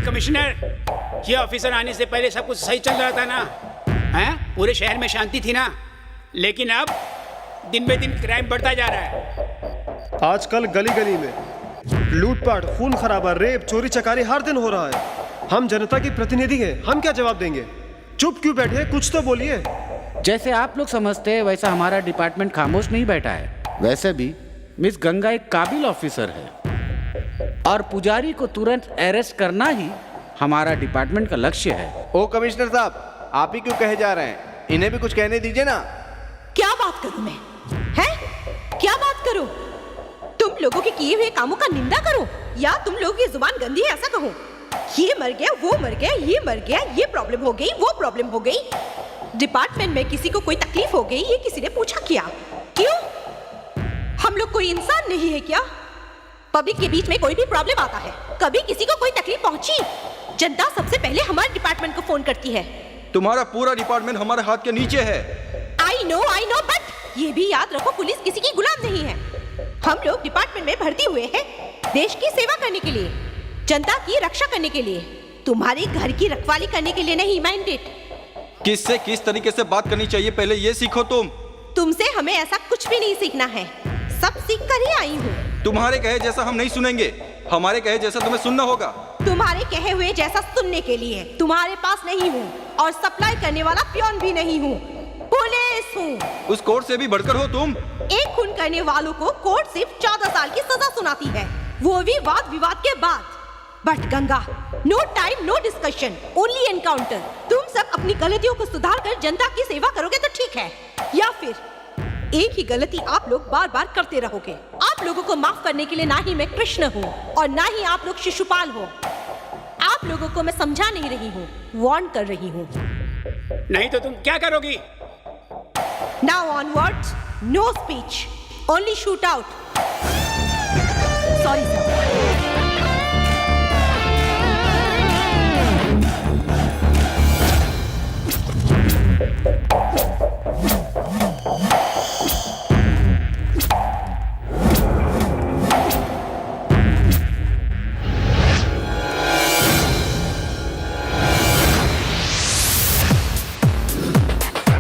Speaker 1: कमिश्नर, ये ऑफिसर आने से पहले सब कुछ सही चल रहा था ना? हैं? पूरे शहर में शांति थी ना? लेकिन अब दिन बे दिन क्राइम बढ़ता जा रहा है.
Speaker 3: आजकल गली गली में लूटपाट, खून खराबा, रेप, चोरी चकारी हर दिन हो रहा है. हम जनता की प्रतिनिधि हैं, हम क्या जवाब देंगे? चुप क्यों बैठे? कुछ तो बोलिए.
Speaker 1: जैसे आप लोग समझते हैं वैसा हमारा डिपार्टमेंट खामोश नहीं बैठा है. वैसे भी मिस गंगा एक काबिल ऑफिसर है और पुजारी को तुरंत अरेस्ट करना ही हमारा डिपार्टमेंट का लक्ष्य है.
Speaker 4: ओ कमिश्नर साहब, आप ही क्यों कहे जा रहे हैं? इन्हें भी कुछ कहने दीजिए ना.
Speaker 7: क्या बात करूं मैं? हैं? क्या बात करूं? तुम लोगों के किए हुए कामों का निंदा करूं या तुम लोगों की जुबान गंदी है ऐसा कहूं? ये मर गया, वो मर गया, ये मर गया, ये प्रॉब्लम हो गई, वो प्रॉब्लम हो गई. डिपार्टमेंट में किसी को कोई तकलीफ हो गई, ये किसी ने पूछा क्या? क्यों? हम लोग कोई इंसान नहीं है क्या? पब्लिक के बीच में कोई भी प्रॉब्लम आता है, कभी किसी को कोई तकलीफ पहुंची, जनता सबसे पहले हमारे डिपार्टमेंट को फोन करती है.
Speaker 6: तुम्हारा पूरा डिपार्टमेंट हमारे हाथ के नीचे है.
Speaker 7: आई नो, बट ये भी याद रखो, पुलिस किसी की गुलाम नहीं है. हम लोग डिपार्टमेंट में भर्ती हुए हैं देश की सेवा करने के लिए, जनता की रक्षा करने के लिए, तुम्हारे घर की रखवाली करने के लिए नहीं. माइंडेड.
Speaker 6: किससे किस तरीके से बात करनी चाहिए पहले ये सीखो.
Speaker 7: तुमसे हमें ऐसा कुछ भी नहीं सीखना है, सब सीख कर ही आई हूँ.
Speaker 6: तुम्हारे कहे जैसा हम नहीं सुनेंगे, हमारे कहे जैसा तुम्हें सुनना होगा.
Speaker 7: तुम्हारे कहे हुए जैसा सुनने के लिए तुम्हारे पास नहीं हूँ और सप्लाई करने वाला पियोन भी नहीं हूँ, पुलिस हूँ.
Speaker 6: उस कोर्ट से भी बढ़कर हो तुम.
Speaker 7: एक खून करने वालों को कोर्ट सिर्फ 14 साल की सजा सुनाती है, वो भी वाद विवाद के बाद. But Ganga, no time, no discussion, only encounter. तुम सब अपनी गलतियों को सुधार कर जनता की सेवा करोगे तो ठीक है, या फिर एक ही गलती आप लोग बार बार करते रहोगे. आप लोगों को माफ करने के लिए ना ही मैं कृष्ण हूँ और ना ही आप लोग शिशुपाल हो. आप लोगों को मैं समझा नहीं रही हूँ, वार्न कर रही हूँ.
Speaker 1: नहीं तो तुम क्या करोगी?
Speaker 7: Now onwards, no speech, only shoot out. Sorry sir.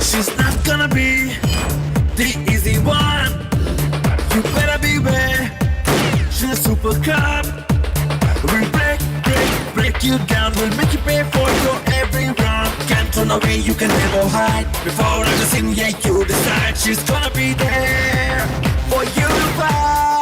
Speaker 16: She's not gonna be the easy one. You better beware. She's a super cop. We'll break you down. We'll make you pay for your every wrong. Can't run away, you can never hide. Before I just in, yeah, you decide. She's gonna be there for you to fight.